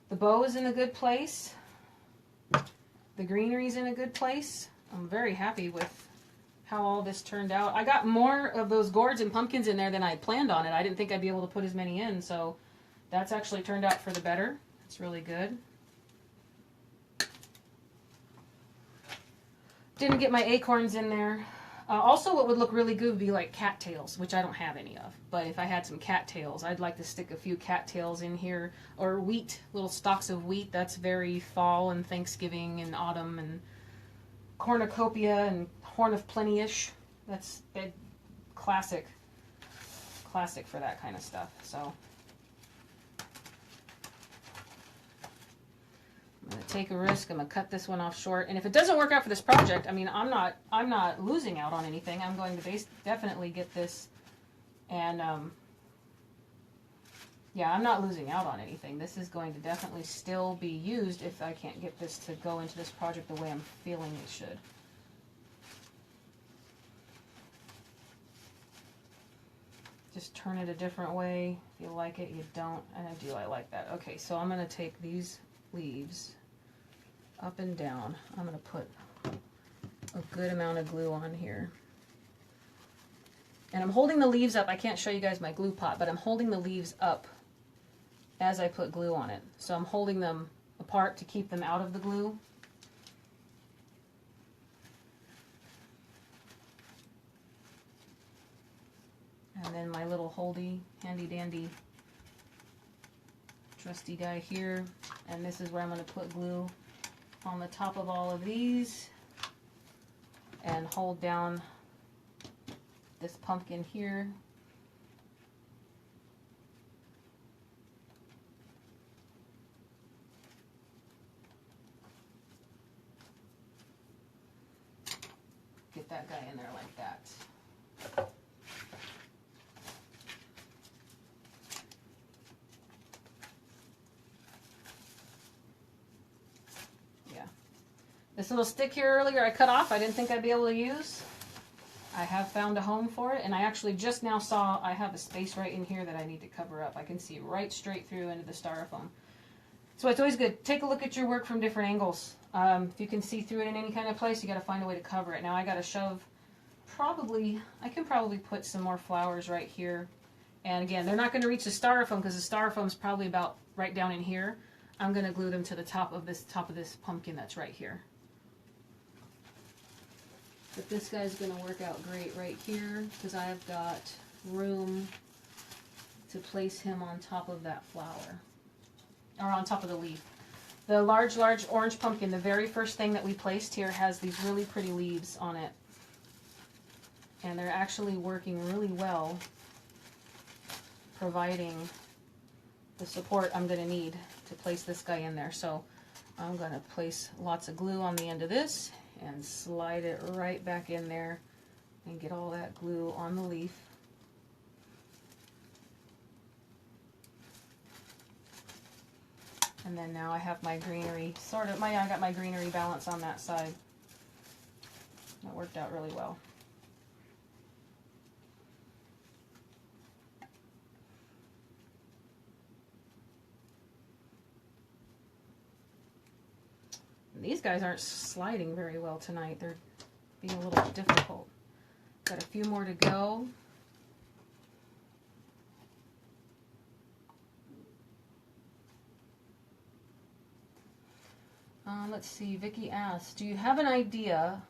A: the bow is in a good place. The greenery is in a good place. I'm very happy with how all this turned out. I got more of those gourds and pumpkins in there than I had planned on it. I didn't think I'd be able to put as many in, so that's actually turned out for the better. It's really good. Didn't get my acorns in there. Also, what would look really good would be like cattails, which I don't have any of. But if I had some cattails, I'd like to stick a few cattails in here. Or wheat, little stalks of wheat. That's very fall and Thanksgiving and autumn. And cornucopia and horn of plenty-ish. That's classic for that kind of stuff. So I'm going to take a risk. I'm going to cut this one off short. And if it doesn't work out for this project, I mean, I'm not losing out on anything. I'm going to definitely get this. And, yeah, I'm not losing out on anything. This is going to definitely still be used if I can't get this to go into this project the way I'm feeling it should. Just turn it a different way. If you like it, you don't. And I like that. Okay, so I'm going to take these leaves up and down. I'm going to put a good amount of glue on here. And I'm holding the leaves up. I can't show you guys my glue pot, but I'm holding the leaves up as I put glue on it. So I'm holding them apart to keep them out of the glue. And then my little handy dandy trusty guy here. And this is where I'm going to put glue on the top of all of these and hold down this pumpkin here. Get that guy in there like that. Yeah. This little stick here earlier I cut off, I didn't think I'd be able to use. I have found a home for it, and I actually just now saw I have a space right in here that I need to cover up. I can see right straight through into the styrofoam. So it's always good. Take a look at your work from different angles. If you can see through it in any kind of place, you got to find a way to cover it. Now I got to shove, I can probably put some more flowers right here. And again, they're not going to reach the styrofoam because the styrofoam is probably about right down in here. I'm going to glue them to the top of this pumpkin that's right here. But this guy's going to work out great right here because I've got room to place him on top of that flower, or on top of the leaf. The large orange pumpkin, the very first thing that we placed here, has these really pretty leaves on it. And they're actually working really well, providing the support I'm going to need to place this guy in there. So I'm going to place lots of glue on the end of this and slide it right back in there and get all that glue on the leaf. And then now I have my greenery, I got my greenery balance on that side. That worked out really well. These guys aren't sliding very well tonight. They're being a little difficult. Got a few more to go. Let's see, Vicky asks, do you have an idea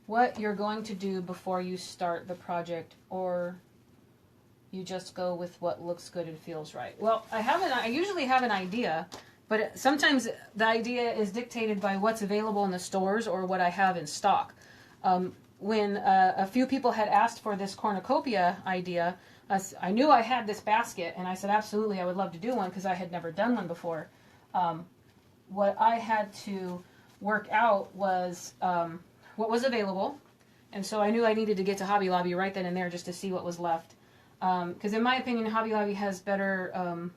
A: what you're going to do before you start the project, or you just go with what looks good and feels right? Well, I usually have an idea, but sometimes the idea is dictated by what's available in the stores or what I have in stock. When a few people had asked for this cornucopia idea, I knew I had this basket, and I said, absolutely, I would love to do one because I had never done one before. What I had to work out was what was available, and so I knew I needed to get to Hobby Lobby right then and there just to see what was left. Because in my opinion, Hobby Lobby has better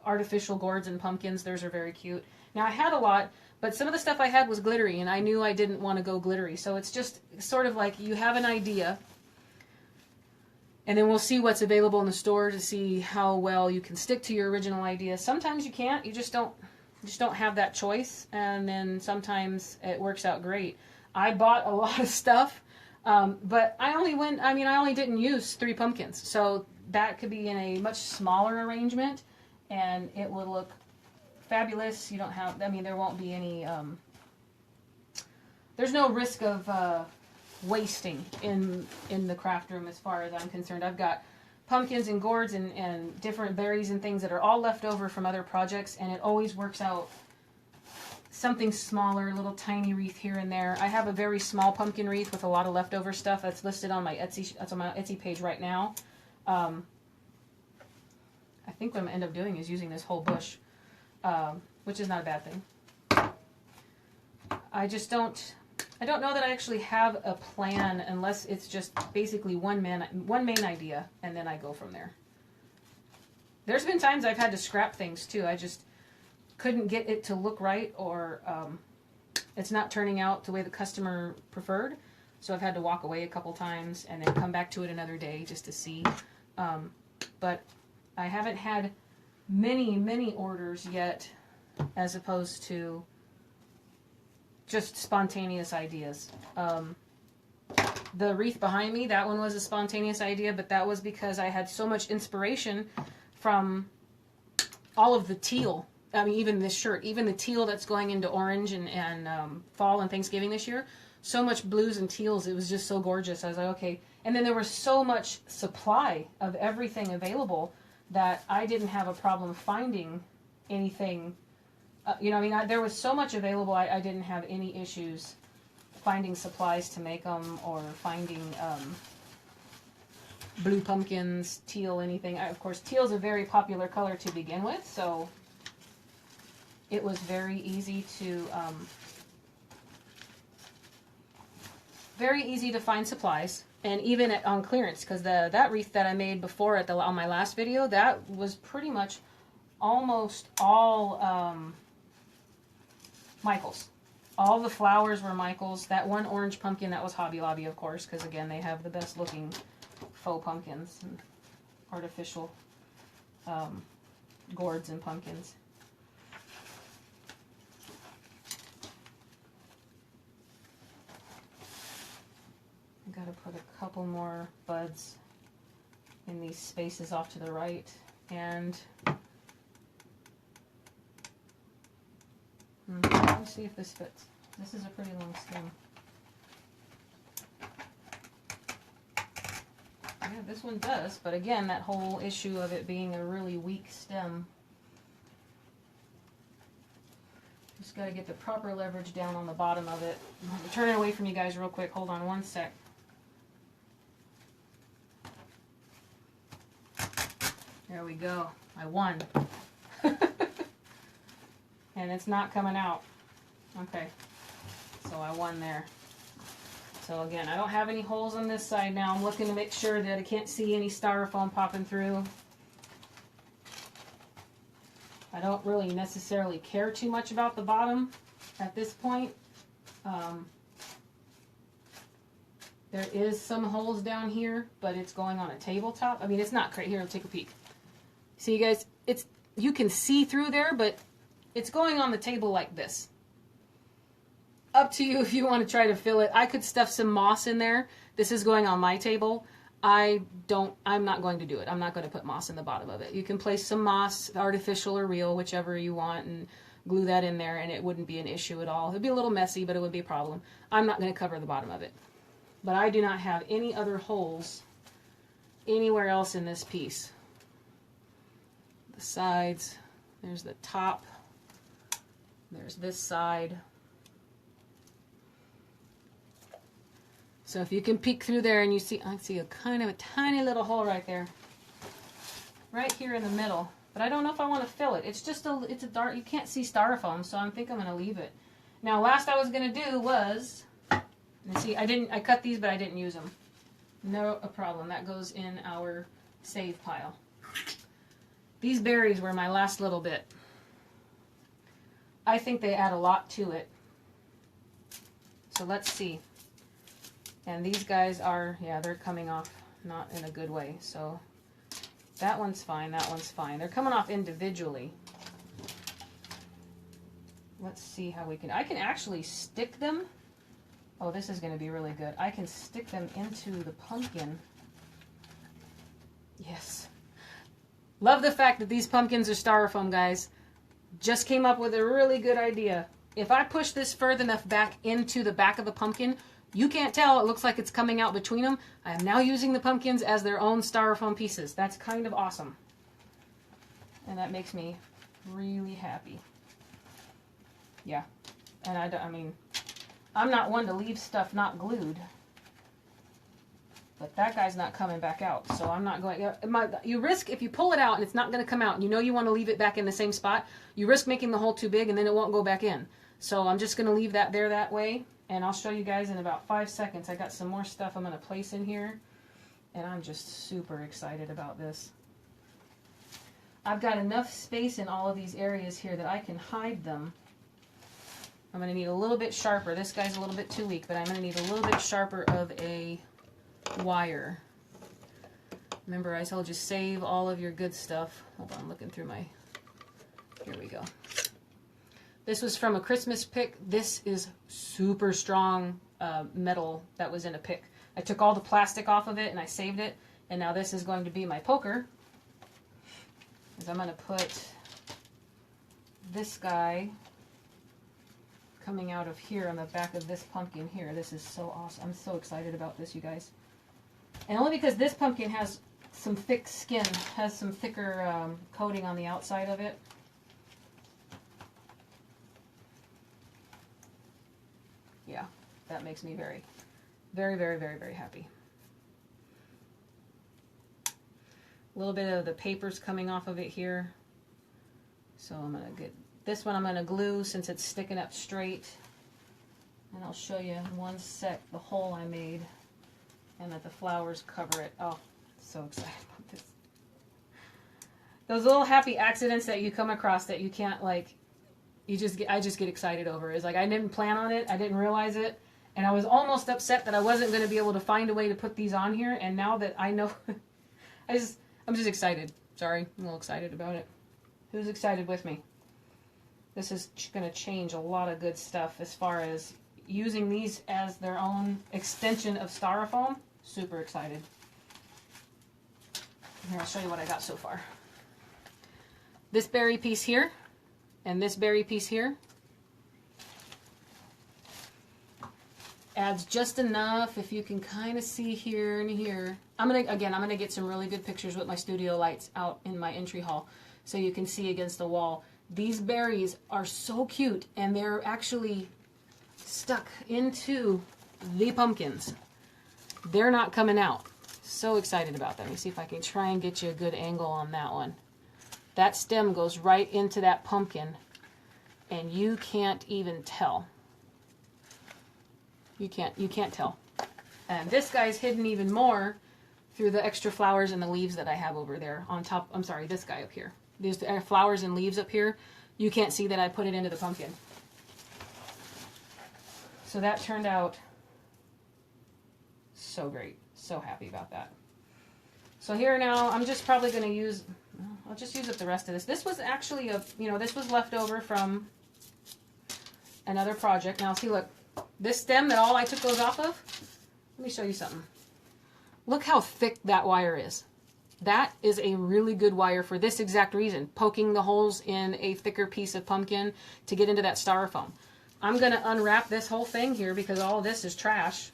A: artificial gourds and pumpkins. Theirs are very cute. Now I had a lot, but some of the stuff I had was glittery, and I knew I didn't want to go glittery. So it's just sort of like you have an idea, and then we'll see what's available in the store to see how well you can stick to your original idea. Sometimes you can't. You just don't have that choice, and then sometimes it works out great. I bought a lot of stuff, but I only didn't use 3 pumpkins, so that could be in a much smaller arrangement, and it would look fabulous. You don't have, there won't be any, there's no risk of wasting in the craft room as far as I'm concerned. I've got pumpkins and gourds and different berries and things that are all left over from other projects, and it always works out something smaller, a little tiny wreath here and there. I have a very small pumpkin wreath with a lot of leftover stuff that's listed on my Etsy page right now. I think what I'm going to end up doing is using this whole bush, which is not a bad thing. I don't know that I actually have a plan unless it's just basically one main idea, and then I go from there. There's been times I've had to scrap things too. I just couldn't get it to look right, or it's not turning out the way the customer preferred. So I've had to walk away a couple times and then come back to it another day just to see. But I haven't had many orders yet, as opposed to just spontaneous ideas. The wreath behind me, that one was a spontaneous idea, but that was because I had so much inspiration from all of the teal. I mean, even this shirt, even the teal that's going into orange and fall and Thanksgiving this year. So much blues and teals. It was just so gorgeous. I was like, okay. And then there was so much supply of everything available that I didn't have a problem finding anything. You know, I mean, there was so much available. I didn't have any issues finding supplies to make them or finding blue pumpkins, teal, anything. Of course, teal is a very popular color to begin with, so it was very easy to find supplies, and even on clearance, because that wreath that I made before on my last video, that was pretty much almost all Michaels. All the flowers were Michaels. That one orange pumpkin, that was Hobby Lobby, of course, because again, they have the best looking faux pumpkins and artificial gourds and pumpkins. I gotta put a couple more buds in these spaces off to the right, and let me see if this fits. This is a pretty long stem. Yeah, this one does, but again, that whole issue of it being a really weak stem. Just got to get the proper leverage down on the bottom of it. I'm turning away from you guys real quick. Hold on one sec. There we go. I won. And it's not coming out. Okay, so I won there. So again, I don't have any holes on this side now. I'm looking to make sure that I can't see any styrofoam popping through. I don't really necessarily care too much about the bottom at this point. There is some holes down here, but it's going on a tabletop. I mean, it's not great. Here, I'll take a peek. See, you guys, you can see through there, but it's going on the table like this. Up to you if you want to try to fill it. I could stuff some moss in there. This is going on my table. I'm not going to do it. I'm not going to put moss in the bottom of it. You can place some moss, artificial or real, whichever you want, and glue that in there, and it wouldn't be an issue at all. It'd be a little messy, but it would be a problem. I'm not going to cover the bottom of it. But I do not have any other holes anywhere else in this piece. The sides, there's the top, there's this side. So if you can peek through there and you see, I see a kind of a tiny little hole right there. Right here in the middle. But I don't know if I want to fill it. It's just it's a dark, you can't see styrofoam, so I think I'm going to leave it. Now last I was going to do was, and see, I cut these, but I didn't use them. No a problem. That goes in our save pile. These berries were my last little bit. I think they add a lot to it. So let's see. And these guys are, yeah, they're coming off not in a good way. So that one's fine, that one's fine. They're coming off individually. Let's see how we can, I can actually stick them. Oh, this is going to be really good. I can stick them into the pumpkin. Yes. Love the fact that these pumpkins are styrofoam, guys. Just came up with a really good idea. If I push this further enough back into the back of the pumpkin, you can't tell. It looks like it's coming out between them. I am now using the pumpkins as their own styrofoam pieces. That's kind of awesome. And that makes me really happy. Yeah. And I mean, I'm not one to leave stuff not glued. But that guy's not coming back out, so I'm not going. You risk, if you pull it out and it's not going to come out, and you know you want to leave it back in the same spot, you risk making the hole too big and then it won't go back in. So I'm just going to leave that there that way, and I'll show you guys in about 5 seconds. I got some more stuff I'm going to place in here, and I'm just super excited about this. I've got enough space in all of these areas here that I can hide them. I'm going to need a little bit sharper. This guy's a little bit too weak, but I'm going to need a little bit sharper of a wire. Remember, I told you save all of your good stuff. Hold on, I'm looking through my, here we go. This was from a Christmas pick. This is super strong metal that was in a pick. I took all the plastic off of it and I saved it. And now this is going to be my poker. Is I'm going to put this guy coming out of here on the back of this pumpkin here. This is so awesome. I'm so excited about this, you guys. And only because this pumpkin has some thick skin, has some thicker coating on the outside of it. Yeah, that makes me very, very, very, very, very happy. A little bit of the paper's coming off of it here. So I'm going to get this one, I'm going to glue since it's sticking up straight. And I'll show you in one sec the hole I made and that the flowers cover it. Oh, so excited about this. Those little happy accidents that you come across that you can't, like, I just get excited over. It's like I didn't plan on it, I didn't realize it, and I was almost upset that I wasn't going to be able to find a way to put these on here, and now that I know, I'm just excited. Sorry, I'm a little excited about it. Who's excited with me? This is going to change a lot of good stuff as far as using these as their own extension of styrofoam. Super excited. Here, I'll show you what I got so far. This berry piece here and this berry piece here adds just enough, if you can kind of see here and here. I'm gonna get some really good pictures with my studio lights out in my entry hall so you can see against the wall. These berries are so cute, and they're actually stuck into the pumpkins. They're not coming out. So excited about that. Let me see if I can try and get you a good angle on that one. That stem goes right into that pumpkin, and you can't even tell. You can't tell. And this guy's hidden even more through the extra flowers and the leaves that I have over there on top. I'm sorry, this guy up here. There's flowers and leaves up here. You can't see that I put it into the pumpkin. So that turned out so great. So happy about that. So here now, I'm just probably going to use, I'll just use up the rest of this. This was actually this was left over from another project. Now see, look, this stem that all I took those off of, let me show you something. Look how thick that wire is. That is a really good wire for this exact reason, poking the holes in a thicker piece of pumpkin to get into that styrofoam. I'm going to unwrap this whole thing here because all of this is trash.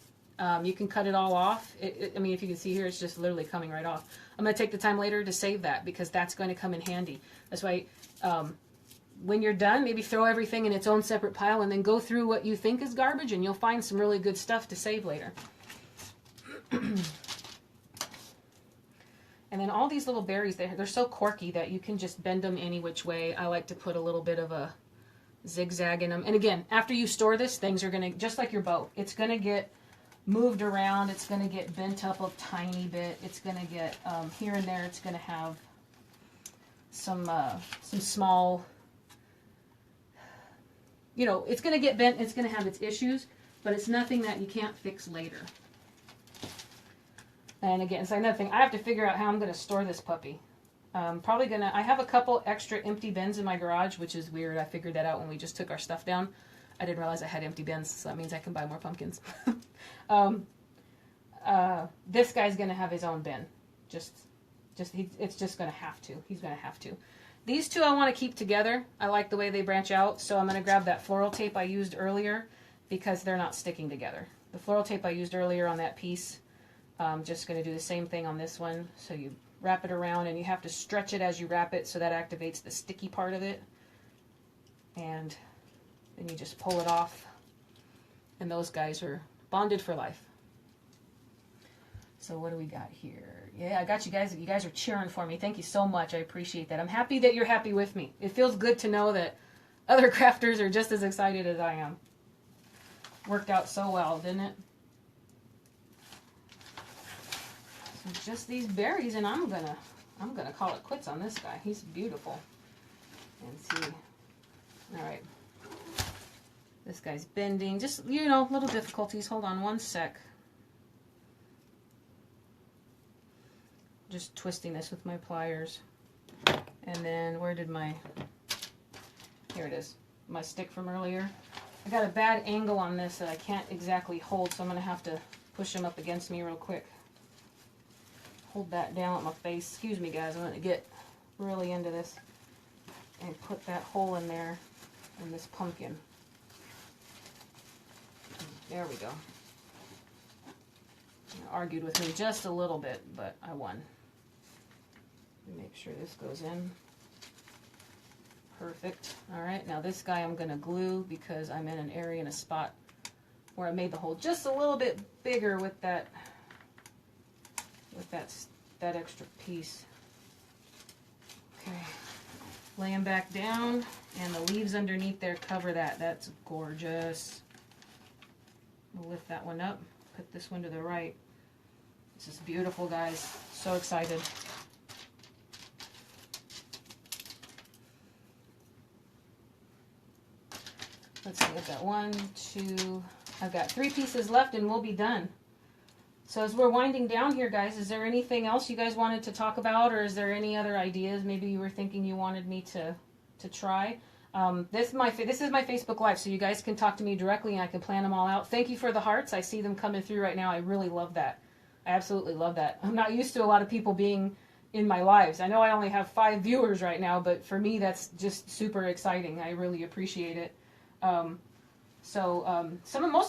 A: You can cut it all off. I mean, if you can see here, it's just literally coming right off. I'm going to take the time later to save that because that's going to come in handy. That's why when you're done, maybe throw everything in its own separate pile and then go through what you think is garbage, and you'll find some really good stuff to save later. And then all these little berries, they're so quirky that you can just bend them any which way. I like to put a little bit of a zigzag in them. And again, after you store this, things are going to, just like your boat, it's going to get moved around. It's going to get bent up a tiny bit. It's going to get, here and there, it's going to have some small, it's going to get bent. It's going to have its issues, but it's nothing that you can't fix later. And again, it's another thing. I have to figure out how I'm going to store this puppy. I have a couple extra empty bins in my garage, which is weird. I figured that out when we just took our stuff down. I didn't realize I had empty bins, so that means I can buy more pumpkins. This guy's going to have his own bin. It's just going to have to. He's going to have to. These two I want to keep together. I like the way they branch out, so I'm going to grab that floral tape I used earlier because they're not sticking together. The floral tape I used earlier on that piece, I'm just going to do the same thing on this one. So you wrap it around, and you have to stretch it as you wrap it so that activates the sticky part of it. And then you just pull it off, and those guys are bonded for life. So what do we got here? Yeah, I got you guys. You guys are cheering for me. Thank you so much. I appreciate that. I'm happy that you're happy with me. It feels good to know that other crafters are just as excited as I am. Worked out so well, didn't it? So just these berries, and I'm gonna call it quits on this guy. He's beautiful. And see. All right. This guy's bending. Just, little difficulties. Hold on one sec. Just twisting this with my pliers. And then, here it is. My stick from earlier. I got a bad angle on this that I can't exactly hold, so I'm going to have to push them up against me real quick. Hold that down with my face. Excuse me, guys. I'm going to get really into this and put that hole in there in this pumpkin. There we go. Argued with me just a little bit, but I won. Make sure this goes in. Perfect. Alright, now this guy I'm going to glue because I'm in an area in a spot where I made the hole just a little bit bigger with that extra piece. Okay. Lay them back down, and the leaves underneath there cover that. That's gorgeous. We'll lift that one up, put this one to the right. This is beautiful, guys. So excited. Let's see, I've got 1, 2, I've got 3 pieces left and we'll be done. So as we're winding down here, guys, is there anything else you guys wanted to talk about, or is there any other ideas maybe you were thinking you wanted me to try? This is my Facebook Live, so you guys can talk to me directly and I can plan them all out. Thank you for the hearts. I see them coming through right now. I really love that. I absolutely love that. I'm not used to a lot of people being in my lives. I know I only have 5 viewers right now, but for me that's just super exciting. I really appreciate it. Most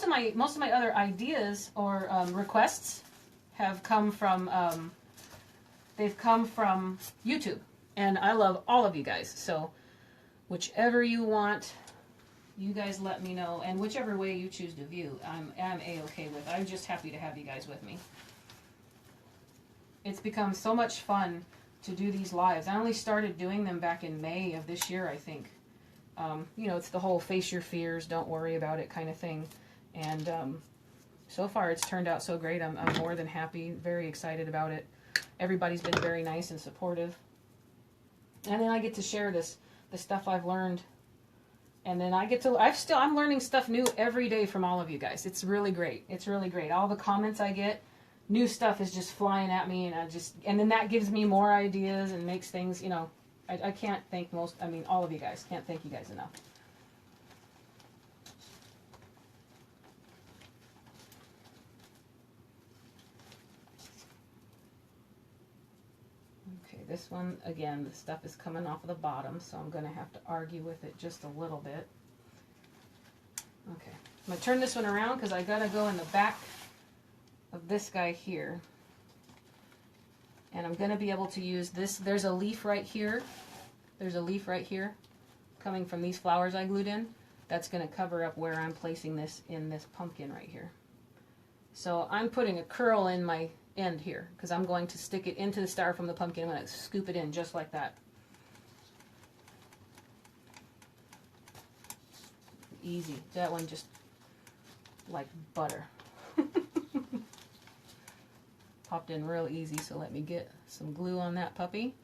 A: of my other ideas or requests have come from YouTube, and I love all of you guys. So whichever you want, you guys let me know, and whichever way you choose to view, I'm a-okay with. I'm just happy to have you guys with me. It's become so much fun to do these lives. I only started doing them back in May of this year, I think. You know, it's the whole face your fears, don't worry about it kind of thing. And so far it's turned out so great. I'm more than happy, very excited about it. Everybody's been very nice and supportive. And then I get to share the stuff I've learned. And then I get to, I'm learning stuff new every day from all of you guys. It's really great. It's really great. All the comments I get, new stuff is just flying at me, and then that gives me more ideas and makes things, you know, I can't thank all of you guys. Can't thank you guys enough. Okay, this one, again, the stuff is coming off of the bottom, so I'm going to have to argue with it just a little bit. Okay, I'm going to turn this one around because I got to go in the back of this guy here. And I'm going to be able to use this. There's a leaf right here. There's a leaf right here coming from these flowers I glued in. That's going to cover up where I'm placing this in this pumpkin right here. So I'm putting a curl in my end here because I'm going to stick it into the styrofoam from the pumpkin. I'm going to scoop it in just like that. Easy. That one just like butter. Popped in real easy, so let me get some glue on that puppy.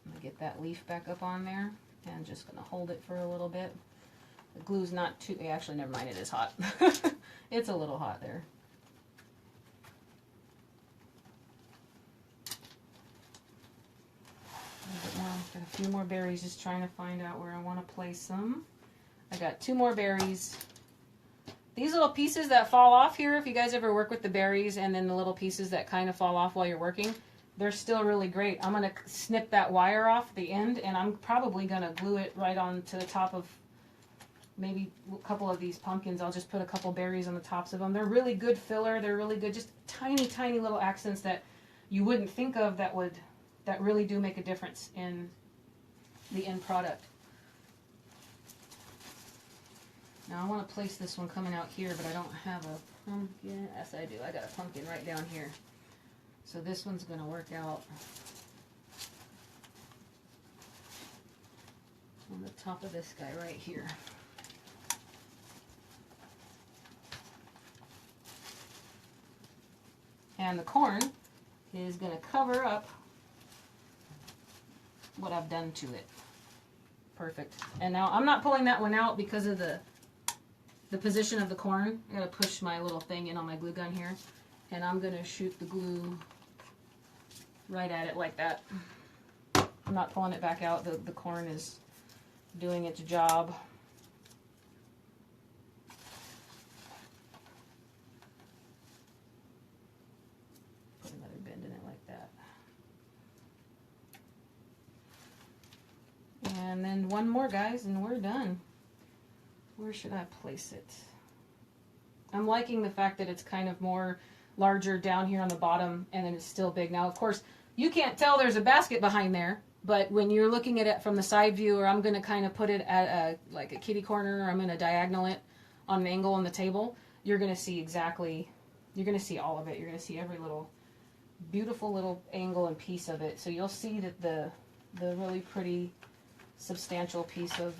A: I'm going to get that leaf back up on there, and just going to hold it for a little bit. The glue's not too, actually never mind, it is hot. It's a little hot there. Got a few more berries, just trying to find out where I want to place them. I got 2 more berries. These little pieces that fall off here, if you guys ever work with the berries and then the little pieces that kind of fall off while you're working, they're still really great. I'm going to snip that wire off the end, and I'm probably going to glue it right on to the top of maybe a couple of these pumpkins. I'll just put a couple berries on the tops of them. They're really good filler. They're really good, just tiny, tiny little accents that you wouldn't think of that really do make a difference in the end product. Now I want to place this one coming out here, but I don't have a pumpkin. Yes, I do. I got a pumpkin right down here. So this one's going to work out on the top of this guy right here. And the corn is going to cover up what I've done to it. Perfect. And now I'm not pulling that one out because of the position of the corn. I gotta push my little thing in on my glue gun here, and I'm gonna shoot the glue right at it like that. I'm not pulling it back out. The corn is doing its job. Put another bend in it like that. And then one more, guys, and we're done. Where should I place it? I'm liking the fact that it's kind of more larger down here on the bottom, and then it's still big. Now, of course, you can't tell there's a basket behind there, but when you're looking at it from the side view, or I'm going to kind of put it at like a kitty corner, or I'm going to diagonal it on an angle on the table, you're going to see exactly, you're going to see all of it. You're going to see every little beautiful little angle and piece of it. So you'll see that the really pretty substantial piece of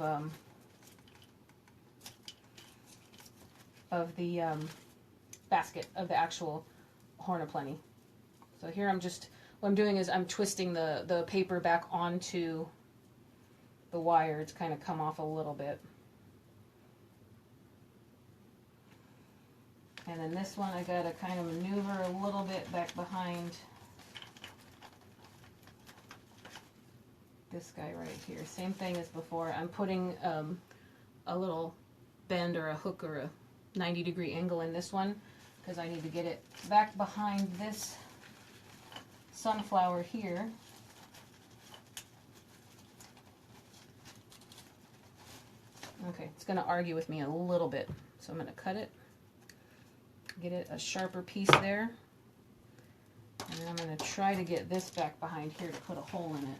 A: the basket of the actual Horn of Plenty. So here what I'm doing is I'm twisting the paper back onto the wire. It's kind of come off a little bit. And then this one I got to kind of maneuver a little bit back behind this guy right here. Same thing as before. I'm putting a little bend or a hook or a 90-degree angle in this one because I need to get it back behind this sunflower here. Okay, it's going to argue with me a little bit, so I'm going to cut it, get it a sharper piece there, and then I'm going to try to get this back behind here to put a hole in it.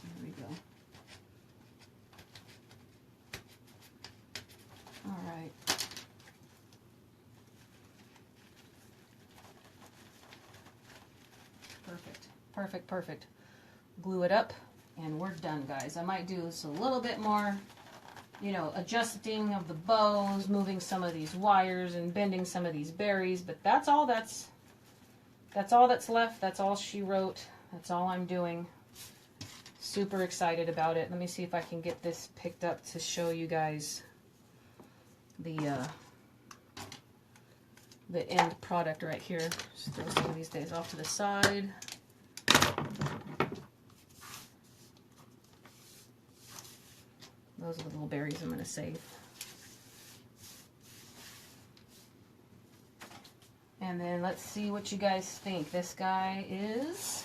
A: There we go. All right. Perfect, perfect, perfect. Glue it up, and we're done, guys. I might do this a little bit more, you know, adjusting of the bows, moving some of these wires, and bending some of these berries, but that's all that's left. That's all she wrote. That's all I'm doing. Super excited about it. Let me see if I can get this picked up to show you guys the end product right here. Just throw some of these days off to the side. Those are the little berries I'm going to save. And then let's see what you guys think. This guy is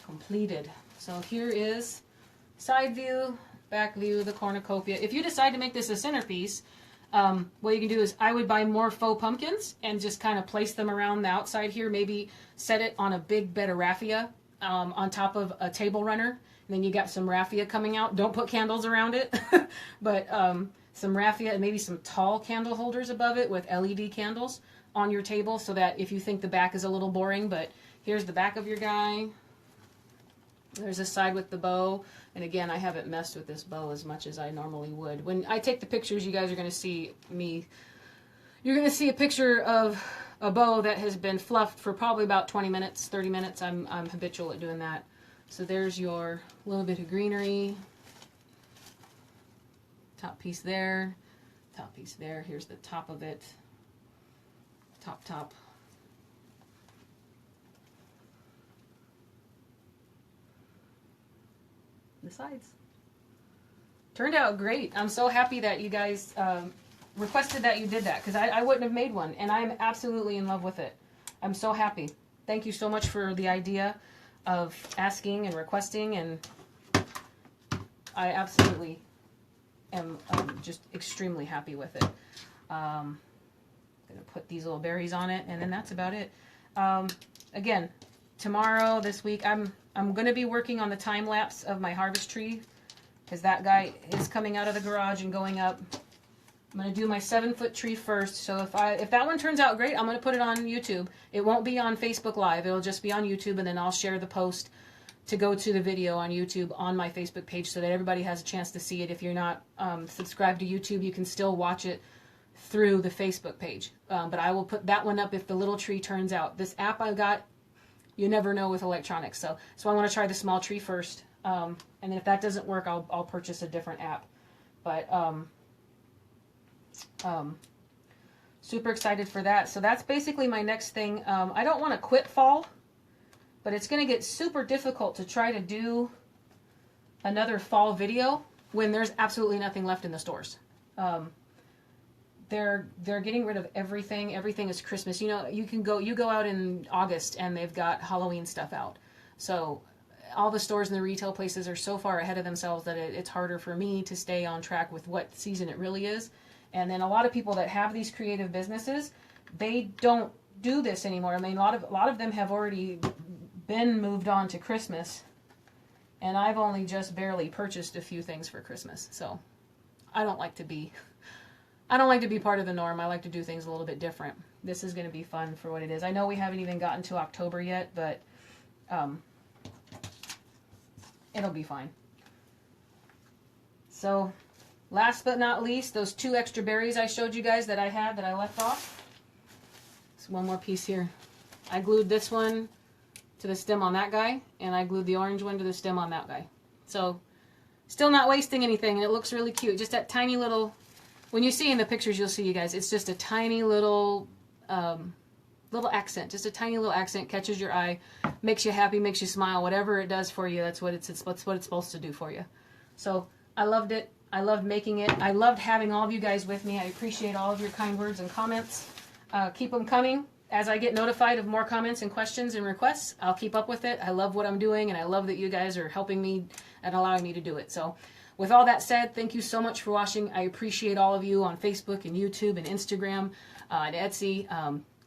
A: completed. So here is side view, back view, the cornucopia. If you decide to make this a centerpiece, what you can do is I would buy more faux pumpkins and just kind of place them around the outside here. Maybe set it on a big bed of raffia on top of a table runner. And then you got some raffia coming out. Don't put candles around it, but some raffia and maybe some tall candle holders above it with LED candles on your table so that if you think the back is a little boring, but here's the back of your guy. There's a side with the bow. And again, I haven't messed with this bow as much as I normally would. When I take the pictures, you guys are going to see me. You're going to see a picture of a bow that has been fluffed for probably about 20 minutes, 30 minutes. I'm habitual at doing that. So there's your little bit of greenery. Top piece there. Top piece there. Here's the top of it. Top. The sides. Turned out great. I'm so happy that you guys requested that you did that because I wouldn't have made one, and I'm absolutely in love with it. I'm so happy. Thank you so much for the idea of asking and requesting, and I absolutely am just extremely happy with it. I'm gonna put these little berries on it, and then that's about it. Again, tomorrow, this week, I'm going to be working on the time lapse of my harvest tree because that guy is coming out of the garage and going up. I'm going to do my 7-foot tree first. So if that one turns out great, I'm going to put it on YouTube. It won't be on Facebook Live. It'll just be on YouTube, and then I'll share the post to go to the video on YouTube on my Facebook page so that everybody has a chance to see it. If you're not subscribed to YouTube, you can still watch it through the Facebook page. But I will put that one up if the little tree turns out. This app I got, you never know with electronics. So I want to try the small tree first. And then if that doesn't work, I'll purchase a different app. But super excited for that. So that's basically my next thing. I don't want to quit fall, but it's going to get super difficult to try to do another fall video when there's absolutely nothing left in the stores. They're getting rid of everything. Everything is Christmas. You know, you go out in August and they've got Halloween stuff out. So all the stores and the retail places are so far ahead of themselves that it's harder for me to stay on track with what season it really is. And then a lot of people that have these creative businesses, they don't do this anymore. I mean, a lot of them have already been moved on to Christmas, and I've only just barely purchased a few things for Christmas. So I don't like to be part of the norm. I like to do things a little bit different. This is going to be fun for what it is. I know we haven't even gotten to October yet, but it'll be fine. So last but not least, those 2 extra berries I showed you guys that I had that I left off. There's one more piece here. I glued this one to the stem on that guy, and I glued the orange one to the stem on that guy. So still not wasting anything, and it looks really cute. Just that tiny little... When you see in the pictures, you'll see, you guys, it's just a tiny little accent. Just a tiny little accent, catches your eye, makes you happy, makes you smile. Whatever it does for you, that's what it's supposed to do for you. So I loved it. I loved making it. I loved having all of you guys with me. I appreciate all of your kind words and comments. Keep them coming. As I get notified of more comments and questions and requests, I'll keep up with it. I love what I'm doing, and I love that you guys are helping me and allowing me to do it. So with all that said, thank you so much for watching. I appreciate all of you on Facebook and YouTube and Instagram and Etsy.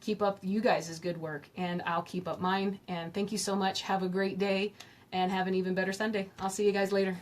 A: Keep up you guys' good work, and I'll keep up mine. And thank you so much. Have a great day, and have an even better Sunday. I'll see you guys later.